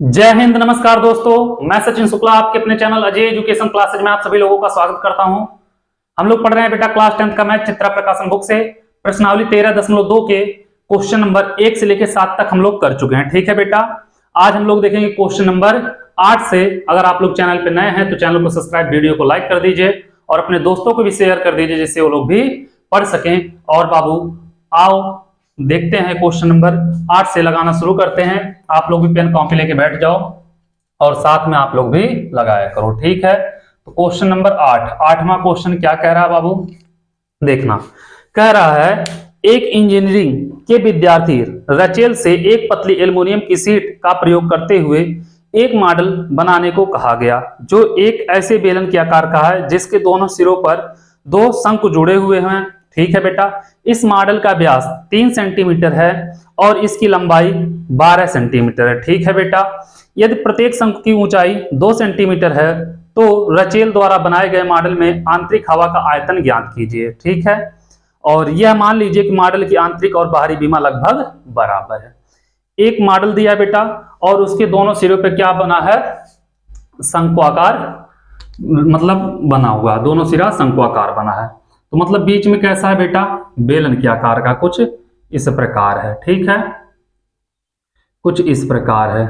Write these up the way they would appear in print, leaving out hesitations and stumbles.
जय हिंद। नमस्कार दोस्तों, मैं सचिन शुक्ला आपके अपने चैनल अजय एजुकेशन क्लासेज में आप सभी लोगों का स्वागत करता हूं। हम लोग पढ़ रहे हैं बेटा क्लास 10 का मैथ चित्रा प्रकाशन बुक से प्रश्नावली 13.2 के क्वेश्चन नंबर 1 से लेकर 7 तक हम लोग कर चुके हैं। ठीक है बेटा, आज हम लोग देखेंगे क्वेश्चन नंबर 8 से। अगर आप लोग चैनल पे नए हैं तो चैनल को सब्सक्राइब, वीडियो को लाइक कर दीजिए और अपने दोस्तों को भी शेयर कर दीजिए जिससे वो लोग भी पढ़ सकें। और बाबू आओ देखते हैं क्वेश्चन नंबर 8 से लगाना शुरू करते हैं। आप लोग भी पेन कॉपी लेके बैठ जाओ और साथ में आप लोग भी लगाया करो। ठीक है, तो क्वेश्चन नंबर 8वां क्वेश्चन क्या कह रहा है बाबू, देखना। कह रहा है एक इंजीनियरिंग के विद्यार्थी रचेल से एक पतली एल्युमिनियम की शीट का प्रयोग करते हुए एक मॉडल बनाने को कहा गया जो एक ऐसे बेलन के आकार का है जिसके दोनों सिरों पर दो शंकु जुड़े हुए हैं। ठीक है बेटा, इस मॉडल का व्यास 3 सेंटीमीटर है और इसकी लंबाई 12 सेंटीमीटर है। ठीक है बेटा, यदि प्रत्येक शंकु की ऊंचाई 2 सेंटीमीटर है तो रचेल द्वारा बनाए गए मॉडल में आंतरिक हवा का आयतन ज्ञात कीजिए। ठीक है, और यह मान लीजिए कि मॉडल की आंतरिक और बाहरी विमा लगभग बराबर है। एक मॉडल दिया बेटा और उसके दोनों सिरों पे क्या बना है, शंक्वाकार मतलब बना हुआ, दोनों सिरा शंक्वाकार बना है। तो मतलब बीच में कैसा है बेटा, बेलन के आकार का, कुछ इस प्रकार है। ठीक है, कुछ इस प्रकार है।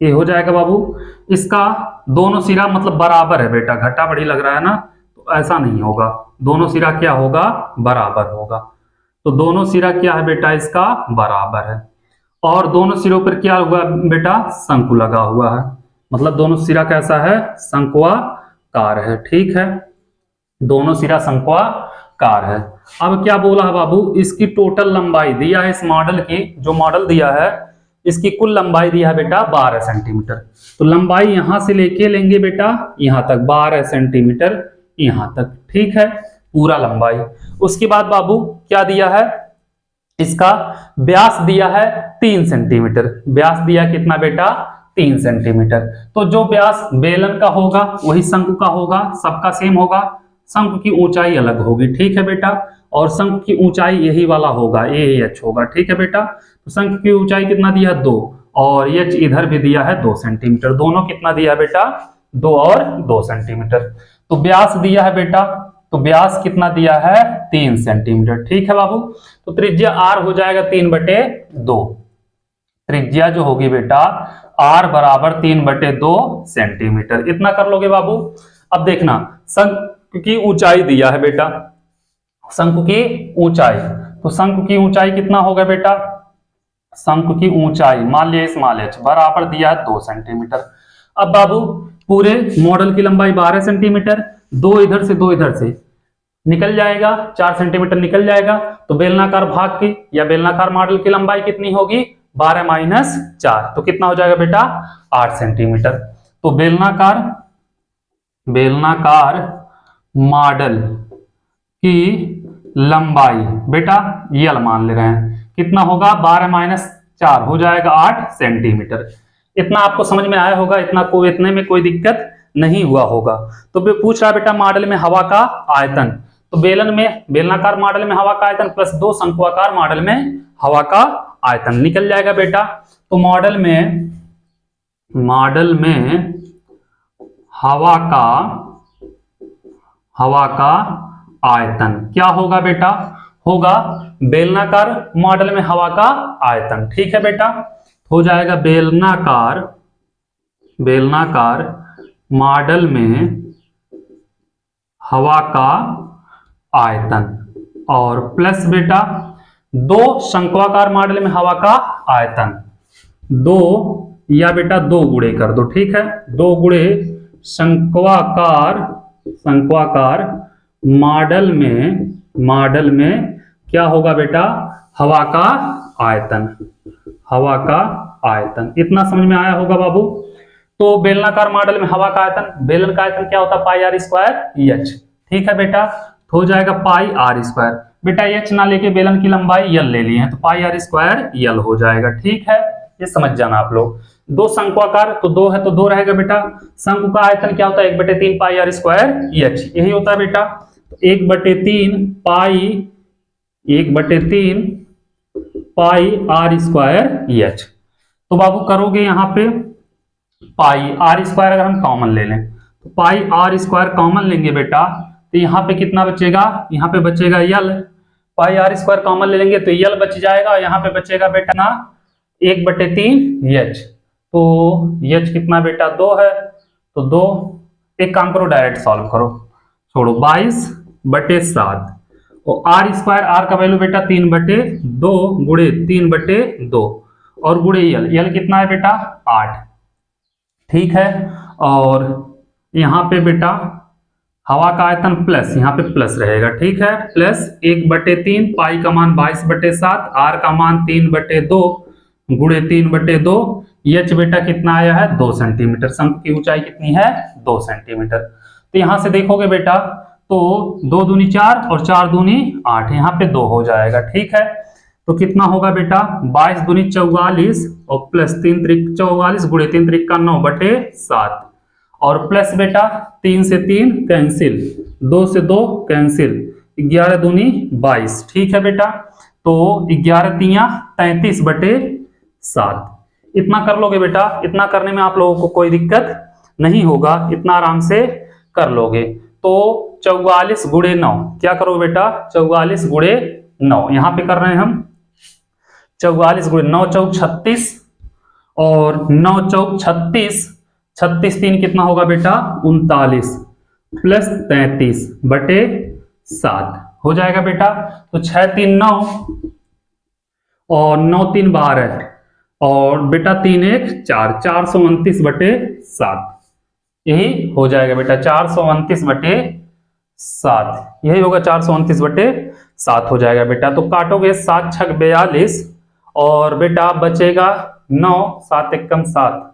ये हो जाएगा बाबू। इसका दोनों सिरा मतलब बराबर है बेटा, घटा बढ़ी लग रहा है ना, तो ऐसा नहीं होगा। दोनों सिरा क्या होगा, बराबर होगा। तो दोनों सिरा क्या है बेटा, इसका बराबर है। और दोनों सिरों पर क्या हुआ बेटा, शंकु लगा हुआ है। मतलब दोनों सिरा कैसा है, शंक्वाकार है। ठीक है, दोनों सिरा शंक्वाकार है। अब क्या बोला है बाबू, इसकी टोटल लंबाई दिया है, इस मॉडल की जो मॉडल दिया है इसकी कुल लंबाई दिया है बेटा 12 सेंटीमीटर। तो लंबाई यहां से लेके लेंगे बेटा यहां तक 12 सेंटीमीटर यहां तक। ठीक है, पूरा लंबाई। उसके बाद बाबू क्या दिया है, इसका व्यास दिया है 3 सेंटीमीटर। व्यास दिया कितना बेटा, 3 सेंटीमीटर। तो जो व्यास बेलन का होगा वही शंकु का होगा, सबका सेम होगा। शंकु की ऊंचाई अलग होगी। ठीक है बेटा, और शंकु की ऊंचाई यही वाला होगा, ये एच होगा। ठीक है बेटा, तो शंकु की ऊंचाई कितना दिया है, 2, और एच इधर भी दिया है 2 सेंटीमीटर। दोनों कितना दिया है बेटा, 2 और 2 सेंटीमीटर। तो व्यास दिया है बेटा, तो व्यास कितना दिया है, 3 सेंटीमीटर। ठीक है बाबू, तो त्रिज्या r हो जाएगा 3/2। त्रिज्या जो होगी बेटा r बराबर 3/2 सेंटीमीटर। इतना कर लोगे बाबू। अब देखना, शंकु की ऊंचाई दिया है बेटा, शंकु की ऊंचाई। तो शंकु की ऊंचाई कितना होगा बेटा, शंकु की ऊंचाई मान लिया स्मॉल h बराबर दिया है 2 सेंटीमीटर। अब बाबू पूरे मॉडल की लंबाई 12 सेंटीमीटर, 2 इधर से 2 इधर से निकल जाएगा, 4 सेंटीमीटर निकल जाएगा। तो बेलनाकार भाग की या बेलनाकार मॉडल की लंबाई कितनी होगी, 12 - 4, तो कितना हो जाएगा बेटा, 8 सेंटीमीटर। तो बेलनाकार मॉडल की लंबाई बेटा यल मान ले रहे हैं, कितना होगा, 12 - 4 हो जाएगा 8 सेंटीमीटर। इतना आपको समझ में आया होगा, इतने में कोई दिक्कत नहीं हुआ होगा। तो पूछ रहा है बेटा मॉडल में हवा का आयतन। तो बेलनाकार मॉडल में हवा का आयतन प्लस 2 शंक्वाकार मॉडल में हवा का आयतन निकल जाएगा बेटा। तो मॉडल में हवा का आयतन क्या होगा बेटा, होगा बेलनाकार मॉडल में हवा का आयतन। ठीक है बेटा, हो जाएगा बेलनाकार मॉडल में हवा का आयतन और प्लस बेटा 2 शंक्वाकार मॉडल में हवा का आयतन। 2 या बेटा 2 गुणे कर दो। ठीक है, 2 गुणे शंक्वाकार मॉडल में क्या होगा बेटा, हवा का आयतन। इतना समझ में आया होगा बाबू। तो बेलनाकार मॉडल में हवा का आयतन, बेलन का आयतन क्या होता है, πr²h। ठीक है बेटा, हो जाएगा πr²। बेटा h ना लेके बेलन की लंबाई l ले लिए हैं तो πr² हो जाएगा। ठीक है, ये समझ जाना आप लोग। 2 शंक्वाकार तो 2 है तो 2 रहेगा बेटा। शंकु का आयतन क्या होता है, 1/3 πr²h, यही होता है बेटा। 1/3 पाई r² h। तो बाबू करोगे यहाँ पे पाई आर स्क्वायर अगर हम कॉमन ले लें तो पाई आर स्क्वायर कॉमन लेंगे बेटा, तो यहाँ पे कितना बचेगा, यहाँ पे बचेगा यल। पाई आर स्क्वायर कॉमन ले लेंगे तो यल बच जाएगा, यहाँ पे बचेगा बेटा ना 1/3 एच। तो एच कितना बेटा 2 है, तो 2, एक काम करो डायरेक्ट सॉल्व करो, छोड़ो 22/7 और आर स्क्वायर, आर का वैल्यू बेटा 3/2 गुणे 3/2 और गुणे यल, यल कितना है बेटा 8। ठीक है, और यहाँ पे बेटा हवा का आयतन प्लस, यहाँ पे प्लस रहेगा। ठीक है, प्लस 1/3 पाई का मान 22/7, आर का मान 3/2 गुणे 3/2, एच बेटा कितना आया है 2 सेंटीमीटर। शंकु की ऊंचाई कितनी है 2 सेंटीमीटर। तो यहां से देखोगे बेटा तो 2 दूनी 4 और 4 दूनी 8, यहाँ पे 2 हो जाएगा। ठीक है, तो कितना होगा बेटा 22 दूनी 44 और प्लस 3 त्रिक 44 गुणे 3 त्रिक का 9/7 और प्लस बेटा 3 से 3 कैंसिल, 2 से 2 कैंसिल, 11 दूनी 22। ठीक है बेटा, तो 11 तियां 33/7। इतना कर लोगे बेटा, इतना करने में आप लोगों को कोई दिक्कत नहीं होगा, इतना आराम से कर लोगे। तो 44 गुणे 9, क्या करो बेटा 44 गुणे 9, यहां पे कर रहे हैं हम 44 गुणे 9 चौक 36 और 9 चौक 36, 36 3 कितना होगा बेटा 39 प्लस 33/7 हो जाएगा बेटा। तो 6 3 9 और 9 3 12 और बेटा 3 1 4, 429/7 यही हो जाएगा बेटा 429/7, यही होगा 429/7 हो जाएगा बेटा। तो काटोगे 7 6 42 और बेटा बचेगा 9, 7 1 7,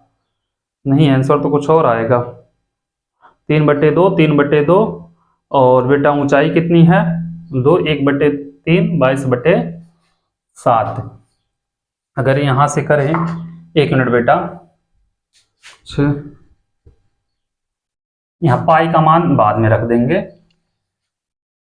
नहीं आंसर तो कुछ और आएगा 3/2 3/2 और बेटा ऊंचाई कितनी है 2, 1/3 22/7। अगर यहां से करें 1 मिनट बेटा, यहां पाई का मान बाद में रख देंगे,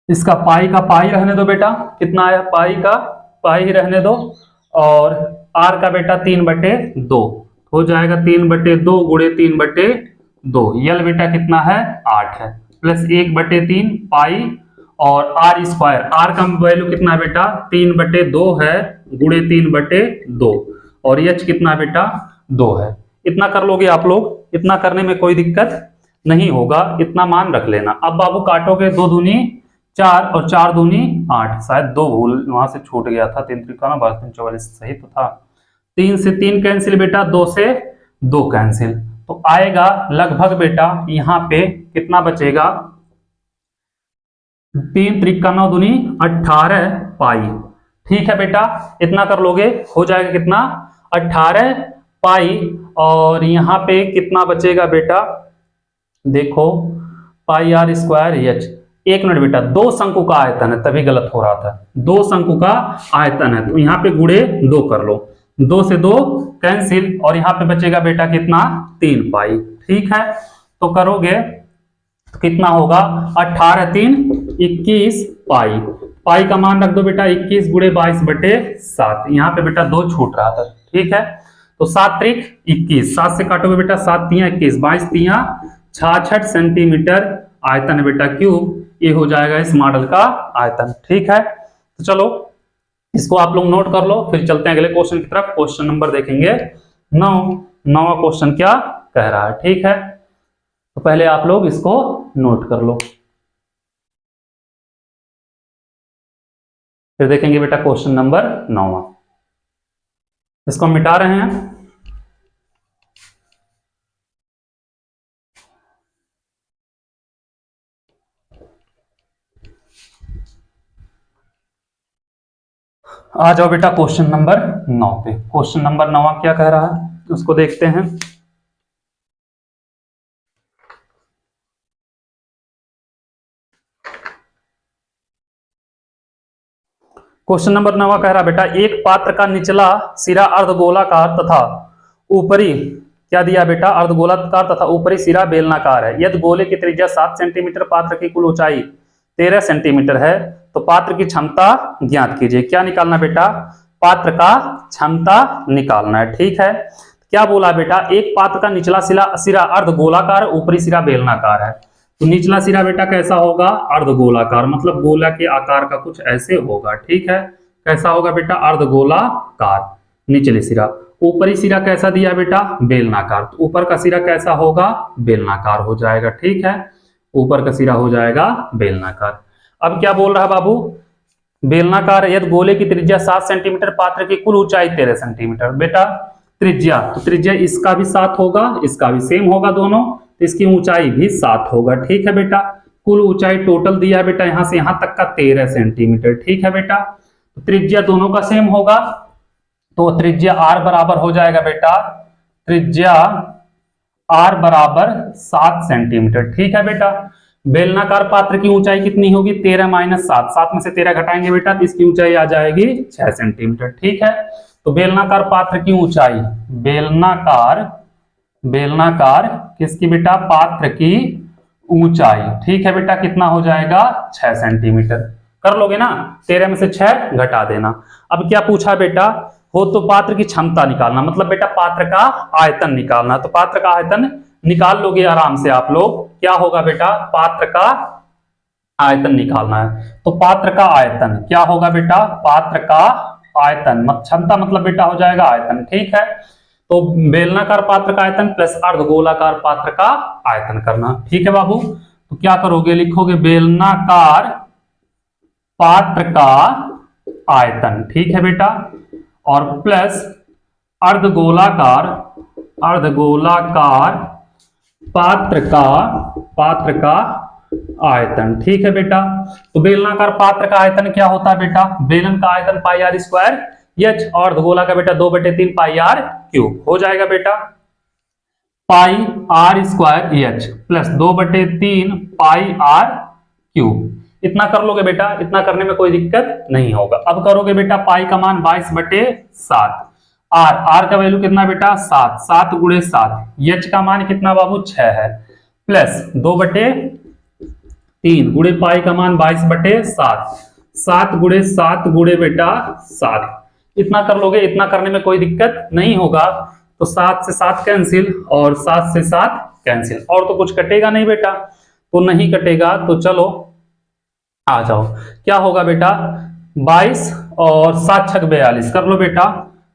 इसका पाई का पाई रहने दो बेटा, कितना आया पाई का पाई ही रहने दो और आर का बेटा 3/2 हो जाएगा 3/2 गुणे 3/2, यल बेटा कितना है 8 है प्लस 1/3 पाई और आर स्क्वायर, आर का वैल्यू कितना है बेटा 3/2 है गुणे 3/2 और एच कितना बेटा 2 है। इतना कर लोगे आप लोग, इतना करने में कोई दिक्कत नहीं होगा, इतना मान रख लेना। अब बाबू काटोगे 2 दूनी 4 और 4 दूनी 8, शायद 2 भूल वहां से छूट गया था, 3 3 44 सही तो था, 3 से 3 कैंसिल बेटा, 2 से 2 कैंसिल, तो आएगा लगभग बेटा यहाँ पे कितना बचेगा 3 3 9 दूनी 18 पाई। ठीक है बेटा, इतना कर लोगे हो जाएगा कितना 18 पाई और यहाँ पे कितना बचेगा बेटा देखो पाई आर स्क्वायर एच। 1 मिनट बेटा, 2 शंकु का आयतन है तभी गलत हो रहा था, 2 शंकु का आयतन है तो यहाँ पे गुणे 2 कर लो, 2 से 2 कैंसिल और यहाँ पे बचेगा बेटा कितना 3 पाई। ठीक है, तो करोगे तो कितना होगा 18 3 21 पाई, पाई का मान रख दो बेटा 21 गुणे 22/7, यहाँ पे बेटा 2 छूट रहा था। ठीक है, तो 7 3 21, 7 से काटोगे बेटा 7 3 21, 22 3 66 सेंटीमीटर आयतन है बेटा क्यूब, ये हो जाएगा इस मॉडल का आयतन। ठीक है, तो चलो इसको आप लोग नोट कर लो, फिर चलते हैं अगले क्वेश्चन की तरफ। क्वेश्चन नंबर देखेंगे 9वां क्वेश्चन क्या कह रहा है। ठीक है, तो पहले आप लोग इसको नोट कर लो, फिर देखेंगे बेटा क्वेश्चन नंबर 9वां। इसको हम मिटा रहे हैं। आ जाओ बेटा क्वेश्चन नंबर 9 पे। क्वेश्चन नंबर 9 क्या कह रहा है उसको देखते हैं। क्वेश्चन नंबर 9 कह रहा बेटा एक पात्र का निचला सिरा अर्धगोलाकार तथा ऊपरी क्या दिया बेटा अर्धगोलाकार तथा ऊपरी सिरा बेलनाकार है। यदि गोले की त्रिज्या 7 सेंटीमीटर, पात्र की कुल ऊंचाई 13 सेंटीमीटर है तो पात्र की क्षमता ज्ञात कीजिए। क्या निकालना बेटा पात्र का क्षमता निकालना है। ठीक है, क्या बोला बेटा, एक पात्र का निचला सिरा अर्धगोलाकार, ऊपरी सिरा बेलनाकार है। तो निचला सिरा बेटा कैसा होगा, अर्धगोलाकार, मतलब गोला के आकार का कुछ ऐसे होगा। ठीक है, कैसा होगा बेटा, अर्धगोलाकार निचले सिरा। ऊपरी सिरा कैसा दिया बेटा, बेलनाकार, तो ऊपर का सिरा कैसा होगा, बेलनाकार हो जाएगा। ठीक है, ऊपर का सिरा हो जाएगा बेलनाकार। अब क्या बोल रहा है बाबू, बेलनाकार यदि गोले की त्रिज्या 7 सेंटीमीटर, पात्र की कुल ऊंचाई 13 सेंटीमीटर। बेटा त्रिज्या, तो त्रिज्या इसका भी 7 होगा, इसका भी सेम होगा दोनों, तो इसकी ऊंचाई भी 7 होगा। ठीक है बेटा, कुल ऊंचाई टोटल दिया है बेटा यहां से यहां तक का 13 सेंटीमीटर। ठीक है बेटा, तो त्रिज्या दोनों का सेम होगा, तो त्रिज्या r बराबर हो जाएगा बेटा, त्रिज्या r बराबर 7 सेंटीमीटर। ठीक है बेटा, बेलनाकार पात्र की ऊंचाई कितनी होगी, 13 माइनस 7, 7 में से 13 घटाएंगे बेटा तो इसकी ऊंचाई आ जाएगी 6 सेंटीमीटर। ठीक है, तो बेलनाकार पात्र की ऊंचाई, बेलनाकार किसकी बेटा, पात्र की ऊंचाई। ठीक है बेटा, कितना हो जाएगा, 6 सेंटीमीटर। कर लोगे ना, 13 में से 6 घटा देना। अब क्या पूछा बेटा, हो तो पात्र की क्षमता निकालना, मतलब बेटा पात्र का आयतन निकालना। तो पात्र का आयतन निकाल लोगे आराम से आप लोग। क्या होगा बेटा, पात्र का आयतन निकालना है, तो पात्र का आयतन क्या होगा बेटा, पात्र का आयतन, क्षमता मतलब बेटा हो जाएगा आयतन। ठीक है, तो बेलनाकार पात्र का आयतन प्लस अर्धगोलाकार पात्र का आयतन करना। ठीक है बाबू, तो क्या करोगे, लिखोगे बेलनाकार पात्र का आयतन। ठीक है बेटा, और प्लस अर्धगोलाकार पात्र का आयतन। ठीक है बेटा, तो बेलनाकार पात्र का आयतन क्या होता है बेटा, बेलन का आयतन पाई आर स्क्वायर एच, और अर्धगोला का बेटा 2/3 पाई आर क्यूब हो जाएगा बेटा, pi r square h plus 2/3 pi r cube. इतना कर लोगे बेटा, इतना करने में कोई दिक्कत नहीं होगा। अब करोगे बेटा, पाई का मान 22/7, आर का वैल्यू कितना बेटा, 7, 7 गुणे 7, एच का मान कितना बाबू 6 है, प्लस 2/3 गुणे पाई का मान 22/7, 7 गुणे 7 गुणे बेटा 7। इतना कर लोगे, इतना करने में कोई दिक्कत नहीं होगा। तो 7 से 7 कैंसिल और 7 से 7 कैंसिल, और तो कुछ कटेगा नहीं बेटा, तो नहीं कटेगा। तो चलो आ जाओ, क्या होगा बेटा, 22 और 7 छक 42, कर लो बेटा,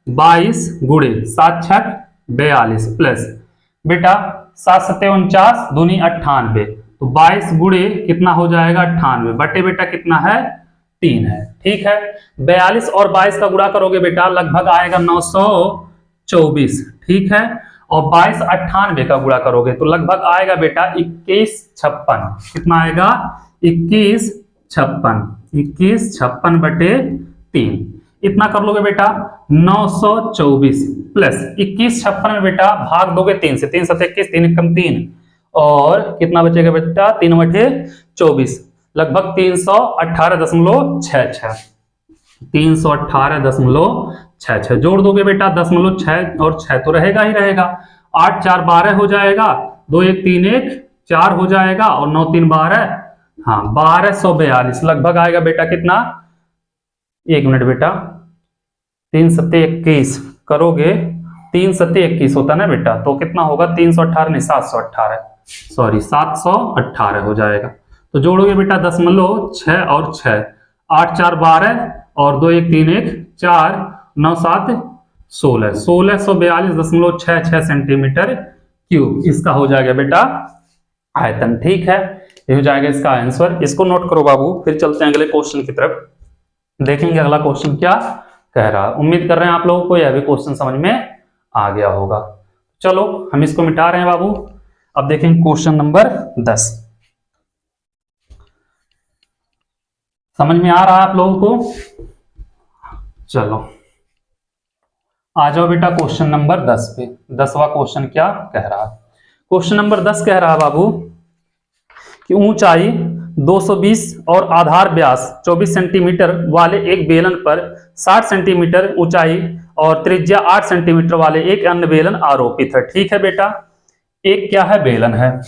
22 गुणे 7 छक 42 प्लस बेटा 7 सत्ते 49 दूनी 98, तो 22 गुणे कितना हो जाएगा 98 बटे बेटा कितना है 3 है। ठीक है, 42 और 22 का गुणा करोगे बेटा लगभग आएगा 924। ठीक है, और 22 98 का गुणा करोगे तो लगभग आएगा बेटा 2156। कितना आएगा, 2156 बटे 3। इतना कर लोगे बेटा 924 प्लस 2156 में बेटा भाग दोगे 3 से, 3 7 21, 3 कम 3, और कितना बचेगा बेटा 3/24, लगभग 318.66, 318.66 जोड़ दोगे बेटा 10.6 और 6 तो रहेगा ही रहेगा, 8 4 12 हो जाएगा, 2 1 3 1 4 हो जाएगा, और 9 3 12, हाँ 1242 लगभग आएगा बेटा कितना, 1 मिनट बेटा, 3 7 21 करोगे, 3 7 21 होता ना बेटा, तो कितना होगा 318 नहीं 718, सॉरी 718 हो जाएगा। तो जोड़ोगे बेटा 10.6 और 6, 8 4 12 और 2 1 3 1 4 9 7 16, 1642.66 सेंटीमीटर क्यूब इसका हो जाएगा बेटा आयतन। ठीक है, ये हो जाएगा इसका आंसर। इसको नोट करो बाबू, फिर चलते हैं अगले क्वेश्चन की तरफ, देखेंगे अगला क्वेश्चन क्या कह रहा है। उम्मीद कर रहे हैं आप लोगों को यह भी क्वेश्चन समझ में आ गया होगा। चलो हम इसको मिटा रहे हैं बाबू, अब देखेंगे क्वेश्चन नंबर 10। समझ में आ रहा है आप लोगों को? चलो आ जाओ बेटा क्वेश्चन नंबर 10 पे। 10वां क्वेश्चन क्या कह रहा है, क्वेश्चन नंबर 10 कह रहा है बाबू कि ऊंचाई 220 और आधार व्यास 24 सेंटीमीटर वाले एक बेलन पर 60 सेंटीमीटर ऊंचाई और त्रिज्या 8 सेंटीमीटर वाले एक अन्य बेलन आरोपित है। ठीक है बेटा, एक क्या है, बेलन है,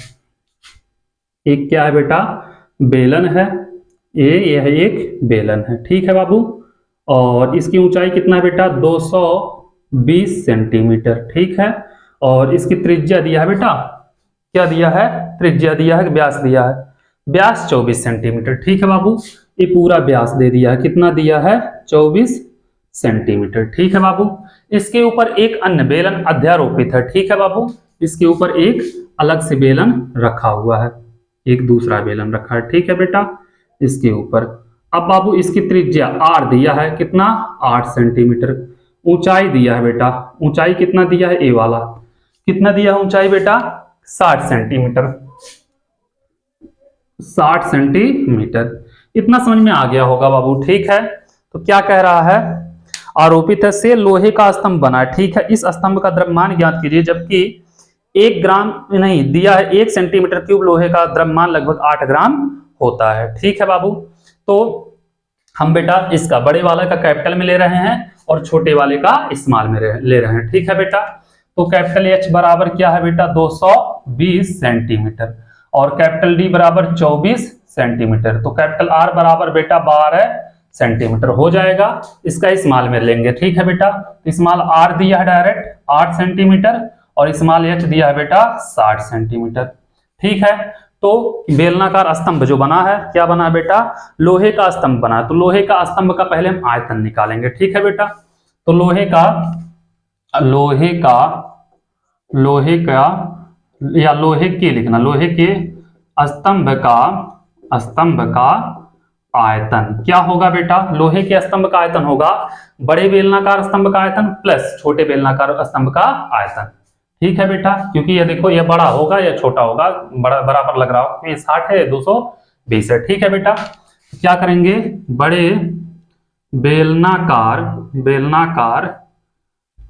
एक क्या है बेटा, बेलन है, यह एक बेलन है। ठीक है बाबू, और इसकी ऊंचाई कितना है बेटा 220 सेंटीमीटर, ठीक है। और इसकी त्रिज्या दिया है बेटा, क्या दिया है, त्रिज्या दिया है, व्यास दिया है, व्यास 24 सेंटीमीटर, ठीक है बाबू। ये पूरा व्यास दे दिया है, कितना दिया है 24 सेंटीमीटर, ठीक है बाबू। इसके ऊपर एक अन्य बेलन अध्यारोपित है, ठीक है बाबू। इसके ऊपर एक अलग से बेलन रखा हुआ है, एक दूसरा बेलन रखा है, ठीक है बेटा, इसके ऊपर। अब बाबू इसकी त्रिज्या r दिया है, कितना 8 सेंटीमीटर। ऊंचाई दिया है बेटा, ऊंचाई कितना दिया है, ए वाला कितना दिया है ऊंचाई बेटा 60 सेंटीमीटर, 60 सेंटीमीटर। इतना समझ में आ गया होगा बाबू, ठीक है। तो क्या कह रहा है, आरोपित है से लोहे का स्तंभ बना है, ठीक है। इस स्तंभ का द्रव्यमान ज्ञात कीजिए, जबकि 1 ग्राम नहीं दिया है, 1 सेंटीमीटर क्यूब लोहे का द्रव्यमान लगभग 8 ग्राम होता है, ठीक है बाबू। तो हम बेटा इसका बड़े वाले का कैपिटल में ले रहे हैं और छोटे वाले का स्मॉल में ले रहे हैं, ठीक है बेटा। तो कैपिटल H बराबर क्या है बेटा 220 सेंटीमीटर और कैपिटल D बराबर 24 सेंटीमीटर। तो कैपिटल R बराबर बेटा 12 सेंटीमीटर हो जाएगा, इसका स्मॉल में लेंगे, ठीक है बेटा। स्मॉल R दिया है डायरेक्ट 8 सेंटीमीटर और स्मॉल H दिया है बेटा 60 सेंटीमीटर, ठीक है। तो बेलनाकार स्तंभ जो बना है, क्या बना है बेटा, लोहे का स्तंभ बना है। तो लोहे का स्तंभ का पहले हम आयतन निकालेंगे, ठीक है बेटा। तो लोहे का या लोहे के लिखना, लोहे के स्तंभ का आयतन क्या होगा बेटा, लोहे के स्तंभ का आयतन होगा बड़े बेलनाकार स्तंभ का आयतन प्लस छोटे बेलनाकार स्तंभ का आयतन, ठीक है बेटा। क्योंकि ये देखो ये बड़ा होगा या छोटा होगा, बड़ा बराबर लग रहा होगा, ये 60 है 220 है, ठीक है बेटा। क्या करेंगे, बड़े बेलनाकार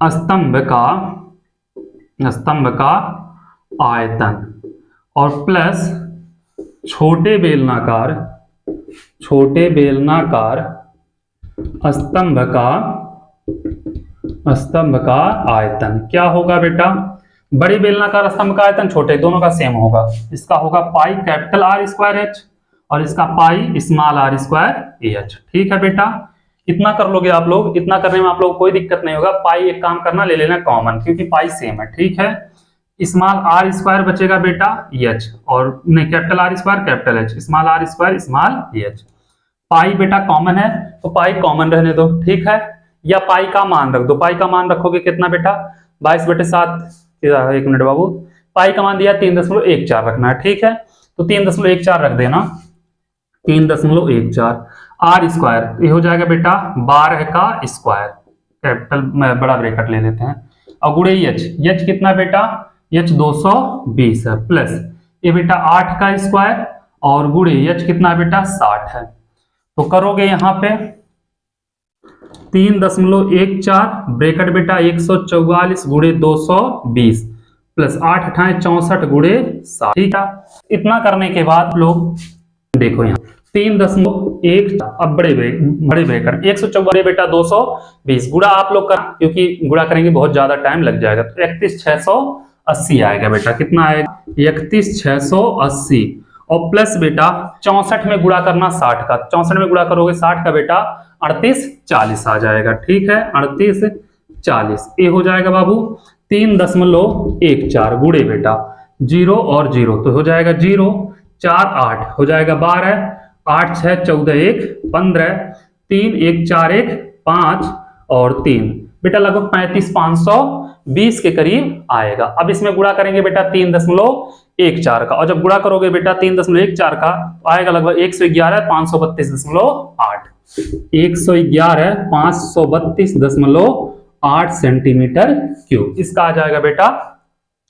स्तंभ का आयतन और प्लस छोटे बेलनाकार स्तंभ का आयतन क्या होगा बेटा, बड़ी बेलनाकार स्तंभ का आयतन छोटे दोनों का सेम होगा। इसका होगा pi capital R square H और इसका pi small r square H, ठीक है बेटा। इतना कर लोगे आप लोग, इतना करने में आप लोग कोई दिक्कत नहीं होगा। पाई एक काम करना, ले लेना कॉमन, क्योंकि पाई सेम है, ठीक है। स्मॉल r स्क्वायर बचेगा बेटा H और नहीं capital R square capital H, small r square small H। पाई बेटा कॉमन है तो पाई कॉमन रहने दो, ठीक है। या पाई का मान रख दो, पाई का मान रखोगे कितना बेटा 22/7, एक मिनट बाबू, पाई का मान दिया 3.14 रखना है, ठीक है। तो 3.14 रख देना, 3.14 r स्क्वायर ये हो जाएगा बेटा 12 का स्क्वायर, कैपिटल में बड़ा ब्रैकेट ले लेते हैं, और गुणे H कितना बेटा H 220 है, प्लस ये बेटा 8 का स्क्वायर और गुणे H कितना बेटा 60 है। तो करोगे यहाँ पे 3.14 ब्रैकेट बेटा 144 गुणे 220 प्लस 8 अठाए 64 गुणे 60, ठीक है। इतना करने के बाद लोग देखो यहाँ 3.1 अब बड़े ब्रैकेट 144 बेटा 220 गुणा आप लोग कर, क्योंकि गुणा करेंगे बहुत ज्यादा टाइम लग जाएगा, तो 31,680 आएगा बेटा, कितना आएगा 31,680 और प्लस बेटा 64 में गुणा करना 60 का, 64 में गुणा करोगे 60 का बेटा 3840 आ जाएगा, ठीक है 3840। ये हो जाएगा बाबू 3.14 गुणे बेटा 0 और 0 तो हो जाएगा 0 4 8 हो जाएगा 12 8 6 14 1 15 3 1 4 1 5 और 3 बेटा लगभग 35,520 के करीब आएगा। अब इसमें गुणा करेंगे बेटा 3.14 का, और जब गुणा करोगे बेटा 3.14 का तो आएगा लगभग 111,532.8 111,532.8 सेंटीमीटर क्यूब, इसका आ जाएगा बेटा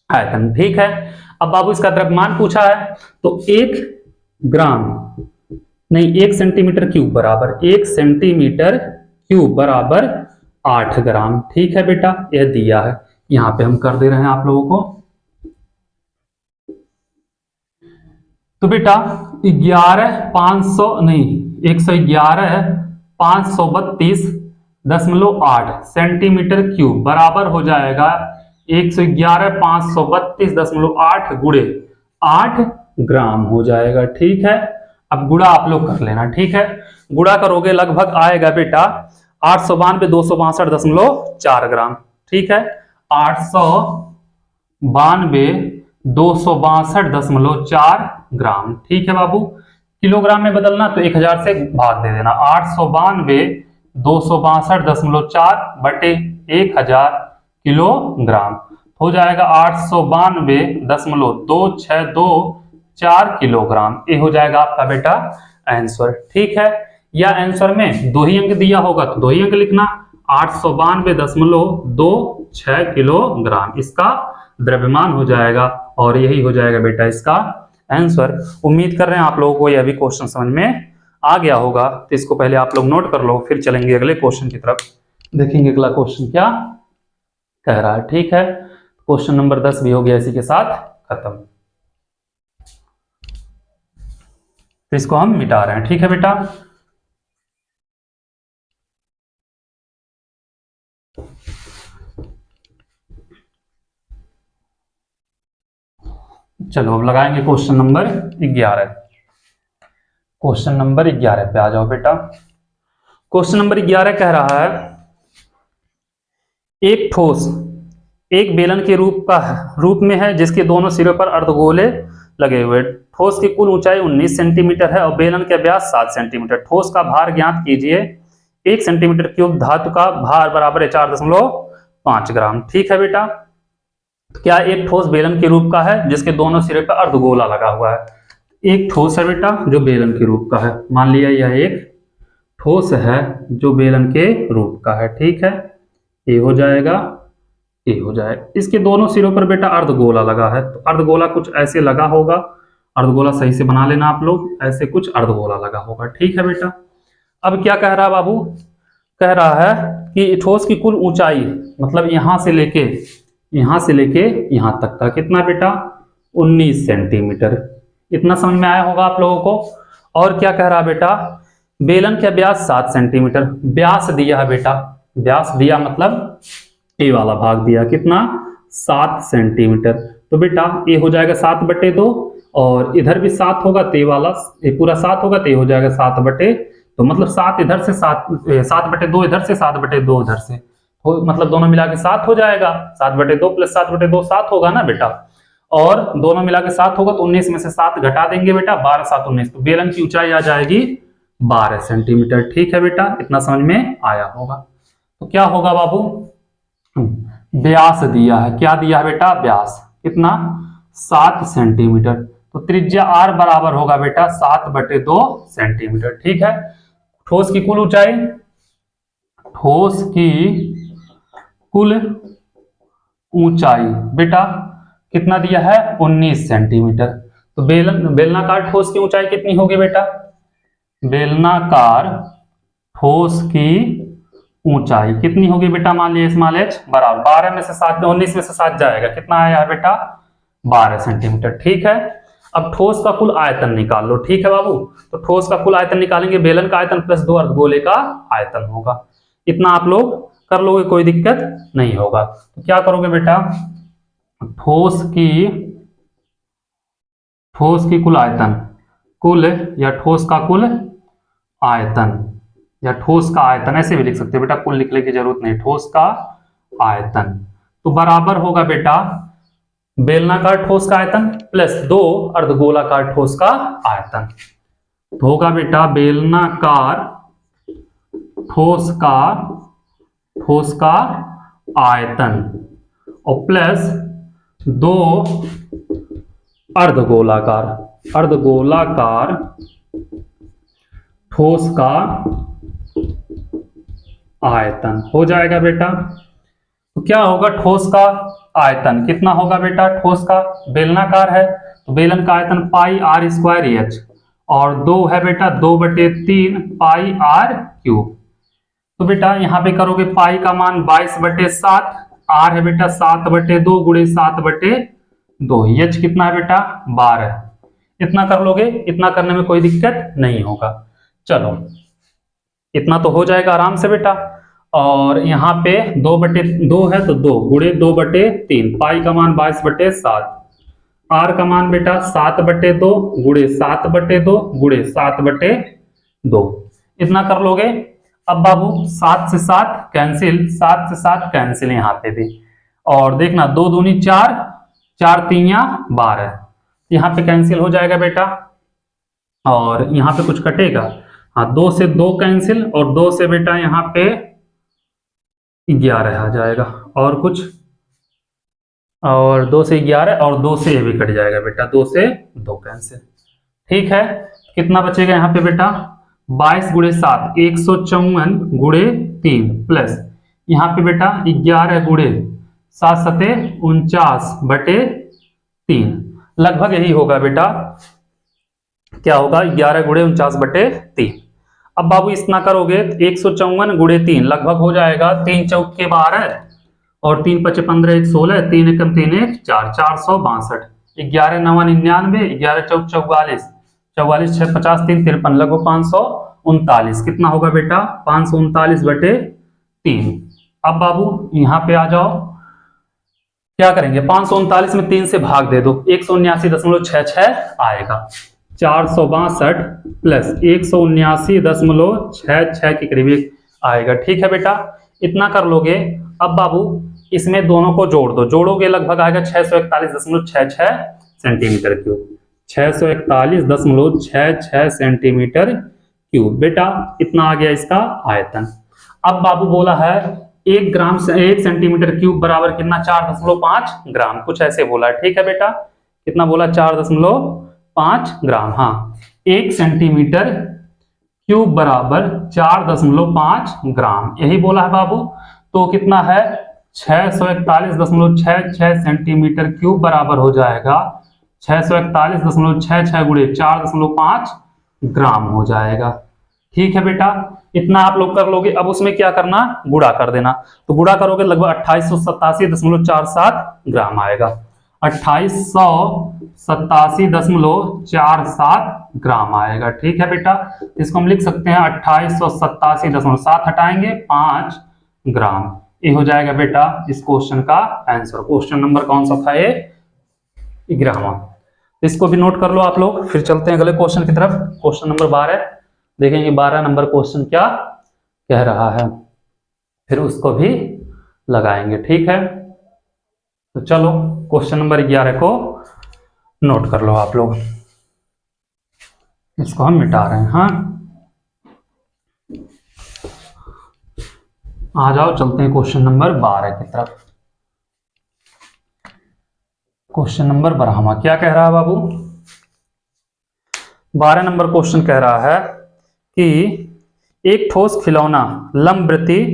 आयतन, ठीक है। अब बाबू इसका द्रव्यमान पूछा है, तो 1 सेंटीमीटर क्यूब बराबर 1 सेंटीमीटर क्यूब बराबर 8 ग्राम, ठीक है बेटा, यह दिया है, यहां पे हम कर दे रहे हैं आप लोगों को। तो बेटा 111,532.8 सेंटीमीटर क्यूब बराबर हो जाएगा 111,532.8 गुणे 8 ग्राम हो जाएगा, ठीक है। अब गुणा आप लोग कर लेना, ठीक है। गुणा करोगे लगभग आएगा बेटा 892,262.4 ग्राम। ठीक है, 892,262.4 ग्राम। ठीक है बाबू, किलोग्राम में बदलना तो 1000 से भाग दे देना। 892,262.4 बटे 1000 किलोग्राम हो जाएगा 892.2624 किलोग्राम। ये हो जाएगा आपका बेटा आंसर। ठीक है, या आंसर में 2 ही अंक दिया होगा तो 2 ही अंक लिखना। 892.26 किलोग्राम इसका द्रव्यमान हो जाएगा और यही हो जाएगा बेटा इसका आंसर। उम्मीद कर रहे हैं आप लोगों को यह भी क्वेश्चन समझ में आ गया होगा, तो इसको पहले आप लोग नोट कर लो, फिर चलेंगे अगले क्वेश्चन की तरफ, देखेंगे अगला क्वेश्चन क्या कह रहा है। ठीक है, क्वेश्चन नंबर 10 भी हो गया इसी के साथ खत्म, तो इसको हम मिटा रहे हैं। ठीक है बेटा, चलो अब लगाएंगे क्वेश्चन नंबर 11। क्वेश्चन नंबर 11 पे आ जाओ बेटा। क्वेश्चन नंबर 11 कह रहा है, एक ठोस एक बेलन के रूप में है जिसके दोनों सिरों पर अर्धगोले लगे हुए। ठोस की कुल ऊंचाई 19 सेंटीमीटर है और बेलन का व्यास 7 सेंटीमीटर। ठोस का भार ज्ञात कीजिए। 1 सेंटीमीटर क्यूब धातु का भार बराबर है 4.5 ग्राम। ठीक है बेटा, क्या एक ठोस बेलन के रूप का है जिसके दोनों सिरे पर अर्धगोला लगा हुआ है। एक ठोस है बेटा जो बेलन के रूप का है, मान लिया यह एक ठोस है जो बेलन के रूप का है। ठीक है, ये हो जाएगा, ये हो जाएगा। इसके दोनों सिरों पर बेटा अर्धगोला लगा है, तो अर्धगोला कुछ ऐसे लगा होगा। अर्धगोला सही से बना लेना आप लोग, ऐसे कुछ अर्धगोला लगा होगा। ठीक है बेटा, अब क्या कह रहा है बाबू, कह रहा है कि ठोस की कुल ऊंचाई मतलब यहां से लेके यहां तक का कितना बेटा 19 सेंटीमीटर। इतना समझ में आया होगा आप लोगों को। और क्या कह रहा है बेटा, बेलन का व्यास 7 सेंटीमीटर। व्यास दिया है बेटा, व्यास दिया मतलब ये वाला भाग दिया कितना 7 सेंटीमीटर। तो बेटा ये हो जाएगा 7/2 और इधर भी 7 होगा तो ये वाला ये पूरा 7 होगा तो ये हो जाएगा 7/, तो मतलब 7 इधर से 7/2 इधर से 7/2 इधर से, तो मतलब दोनों मिला के 7 हो जाएगा। 7/2 प्लस 7/2 7 होगा ना बेटा, और दोनों मिला के 7 होगा तो 19 में से 7 घटा देंगे बेटा, 12 7 19, तो बेलन की ऊंचाई आ जाएगी 12 सेंटीमीटर। ठीक है बेटा, इतना समझ में आया होगा। तो क्या होगा बाबू, व्यास दिया है, क्या दिया है बेटा व्यास कितना 7 सेंटीमीटर, तो त्रिज्या r बराबर होगा बेटा 7/2 सेंटीमीटर। ठीक है, ठोस की कुल ऊंचाई, ठोस की कुल ऊंचाई बेटा कितना दिया है 19 सेंटीमीटर। तो बेलनाकार ठोस की ऊंचाई कितनी होगी बेटा, बेलनाकार ठोस की ऊंचाई कितनी होगी बेटा, मान लीजिए स्मॉल h बराबर 12 में से 7 19 में से 7 जाएगा, कितना आया है बेटा 12 सेंटीमीटर। ठीक है, अब ठोस का कुल आयतन निकाल लो। ठीक है बाबू, तो ठोस का कुल आयतन निकालेंगे, बेलन का आयतन प्लस 2 अर्धगोले का आयतन होगा। इतना आप लोग कर लोगे, कोई दिक्कत नहीं होगा। तो क्या करोगे बेटा, ठोस की कुल आयतन, कुल या ठोस का कुल आयतन या ठोस का आयतन ऐसे भी लिख सकते हो बेटा, कुल लिखने की जरूरत नहीं, ठोस का आयतन तो बराबर होगा बेटा बेलनाकार ठोस का आयतन प्लस 2 अर्धगोलाकार ठोस का आयतन। तो होगा बेटा बेलनाकार ठोस का आयतन और प्लस 2 अर्धगोलाकार ठोस का आयतन हो जाएगा बेटा। तो क्या होगा, ठोस का आयतन कितना होगा बेटा, ठोस का बेलनाकार है तो बेलन का आयतन पाई r² h और 2 है बेटा 2/3 पाई r³। तो बेटा यहाँ पे करोगे पाई का मान 22/7, r है बेटा 7/2 गुणे 7/2, h कितना है बेटा 12। इतना कर लोगे, इतना करने में कोई दिक्कत नहीं होगा। चलो इतना तो हो जाएगा आराम से बेटा। और यहाँ पे 2/2 है तो 2 गुणे 2/3, पाई का मान 22/7, r का मान बेटा 7/2 गुणे 7/2 गुणे 7/2, इतना कर लोगे। अब बाबू 7 से 7 कैंसिल, 7 से 7 कैंसिल यहाँ पे भी, और देखना 2 दूनी 4, 4 तीन 12, यहाँ पे कैंसिल हो जाएगा बेटा। और यहाँ पे कुछ कटेगा, हाँ 2 से 2 कैंसिल, और 2 से बेटा यहाँ पे 11 आ जाएगा, और कुछ, और 2 से 11, और 2 से ये भी कट जाएगा बेटा, 2 से 2 कैंसिल। ठीक है, कितना बचेगा यहाँ पे बेटा 22 गुणे 7 154 गुणे 3 प्लस यहाँ पे बेटा 11 गुणे 7 सते 49 बटे 3, लगभग यही होगा बेटा, क्या होगा 11 गुणे 49 बटे 3। अब बाबू इतना करोगे 154 गुणे 3 लगभग हो जाएगा 3 चौके 12 और 3 पचे 15 1 16 3 एकम 3 1 4 462, 11 9 99, 11 चौक 44, 44 6 50 3 53, लगभग 539, कितना होगा बेटा 539 बटे 3। अब बाबू यहाँ पे आ जाओ, क्या करेंगे 539 में 3 से भाग दे दो, 179.66 आएगा, 462 प्लस 179.66 के करीब आएगा। ठीक है बेटा, इतना कर लोगे। अब बाबू इसमें दोनों को जोड़ दो, जोड़ोगे लगभग आएगा 641.66 सेंटीमीटर क्यूब, 641.66 सेंटीमीटर क्यूब। बेटा इतना आ गया इसका आयतन। अब बाबू बोला है 1 ग्राम से 1 सेंटीमीटर क्यूब बराबर कितना 4.5 ग्राम, कुछ ऐसे बोला है। ठीक है बेटा, कितना बोला 4.5 ग्राम। हाँ 1 सेंटीमीटर क्यूब बराबर 4.5 ग्राम, यही बोला है बाबू। तो कितना है 641.66 सेंटीमीटर क्यूब बराबर हो जाएगा 641.66 गुणे 4.5 ग्राम हो जाएगा। ठीक है बेटा, इतना आप लोग कर लोगे। अब उसमें क्या करना, गुणा कर देना, तो गुणा करोगे लगभग 2887.47 ग्राम आएगा, 2887.47 ग्राम आएगा। ठीक है बेटा, इसको हम लिख सकते हैं 2887.7 हटाएंगे 5 ग्राम, ये हो जाएगा बेटा इस क्वेश्चन का आंसर। क्वेश्चन नंबर कौन सा था ये 11वां, इसको भी नोट कर लो आप लोग। फिर चलते हैं अगले क्वेश्चन की तरफ, क्वेश्चन नंबर 12 देखेंगे 12 नंबर क्वेश्चन क्या कह रहा है, फिर उसको भी लगाएंगे। ठीक है, तो चलो क्वेश्चन नंबर 11 को नोट कर लो आप लोग, इसको हम मिटा रहे हैं। हाँ आ जाओ, चलते हैं क्वेश्चन नंबर 12 की तरफ। क्वेश्चन नंबर 12 क्या कह रहा है बाबू, 12 नंबर क्वेश्चन कह रहा है कि एक ठोस खिलौना लंबवृत्तीय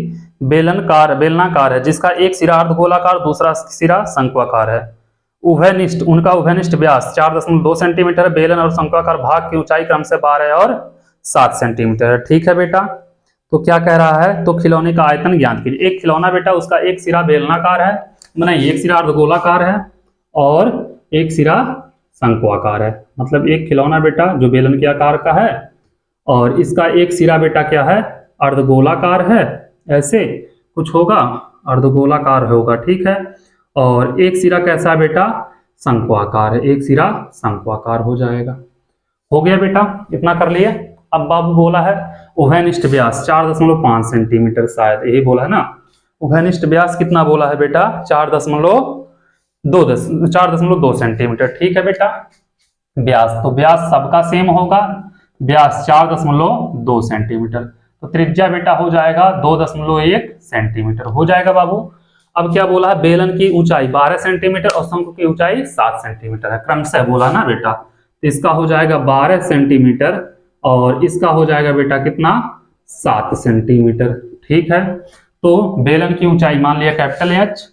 बेलनाकार है जिसका एक सिरा अर्धगोलाकार दूसरा सिरा शंक्वाकार है, उनका उभयनिष्ठ व्यास 4.2 सेंटीमीटर है, बेलन और शंक्वाकार भाग की ऊंचाई क्रम से 12 और 7 सेंटीमीटर है। ठीक है बेटा, तो क्या कह रहा है, तो खिलौने का आयतन ज्ञात कीजिए। एक खिलौना बेटा उसका एक सिरा बेलनाकार है, नहीं एक सिरा अर्धगोलाकार है और एक सिरा शंक्वाकार है, मतलब एक खिलौना बेटा जो बेलन के आकार का है और इसका एक सिरा बेटा क्या है अर्धगोलाकार है, ऐसे कुछ होगा अर्धगोलाकार होगा। ठीक है, और एक सिरा कैसा है बेटा शंक्वाकार है, एक सिरा शंक्वाकार हो जाएगा। हो गया बेटा, इतना कर लिए। अब बाबू बोला है उभयनिष्ठ व्यास 4.5 सेंटीमीटर, शायद यही बोला है ना। उभयनिष्ठ व्यास कितना बोला है बेटा 4.2 सेंटीमीटर। ठीक है बेटा, व्यास तो व्यास सबका सेम होगा, व्यास 4.2 सेंटीमीटर, तो त्रिज्या बेटा हो जाएगा 2.1 सेंटीमीटर हो जाएगा बाबू। अब क्या बोला है, बेलन की ऊंचाई 12 सेंटीमीटर और शंकु की ऊंचाई 7 सेंटीमीटर है, क्रमशः बोला ना बेटा। तो इसका हो जाएगा 12 सेंटीमीटर और इसका हो जाएगा बेटा कितना 7 सेंटीमीटर। ठीक है, तो बेलन की ऊंचाई मान लिया कैपिटल एच,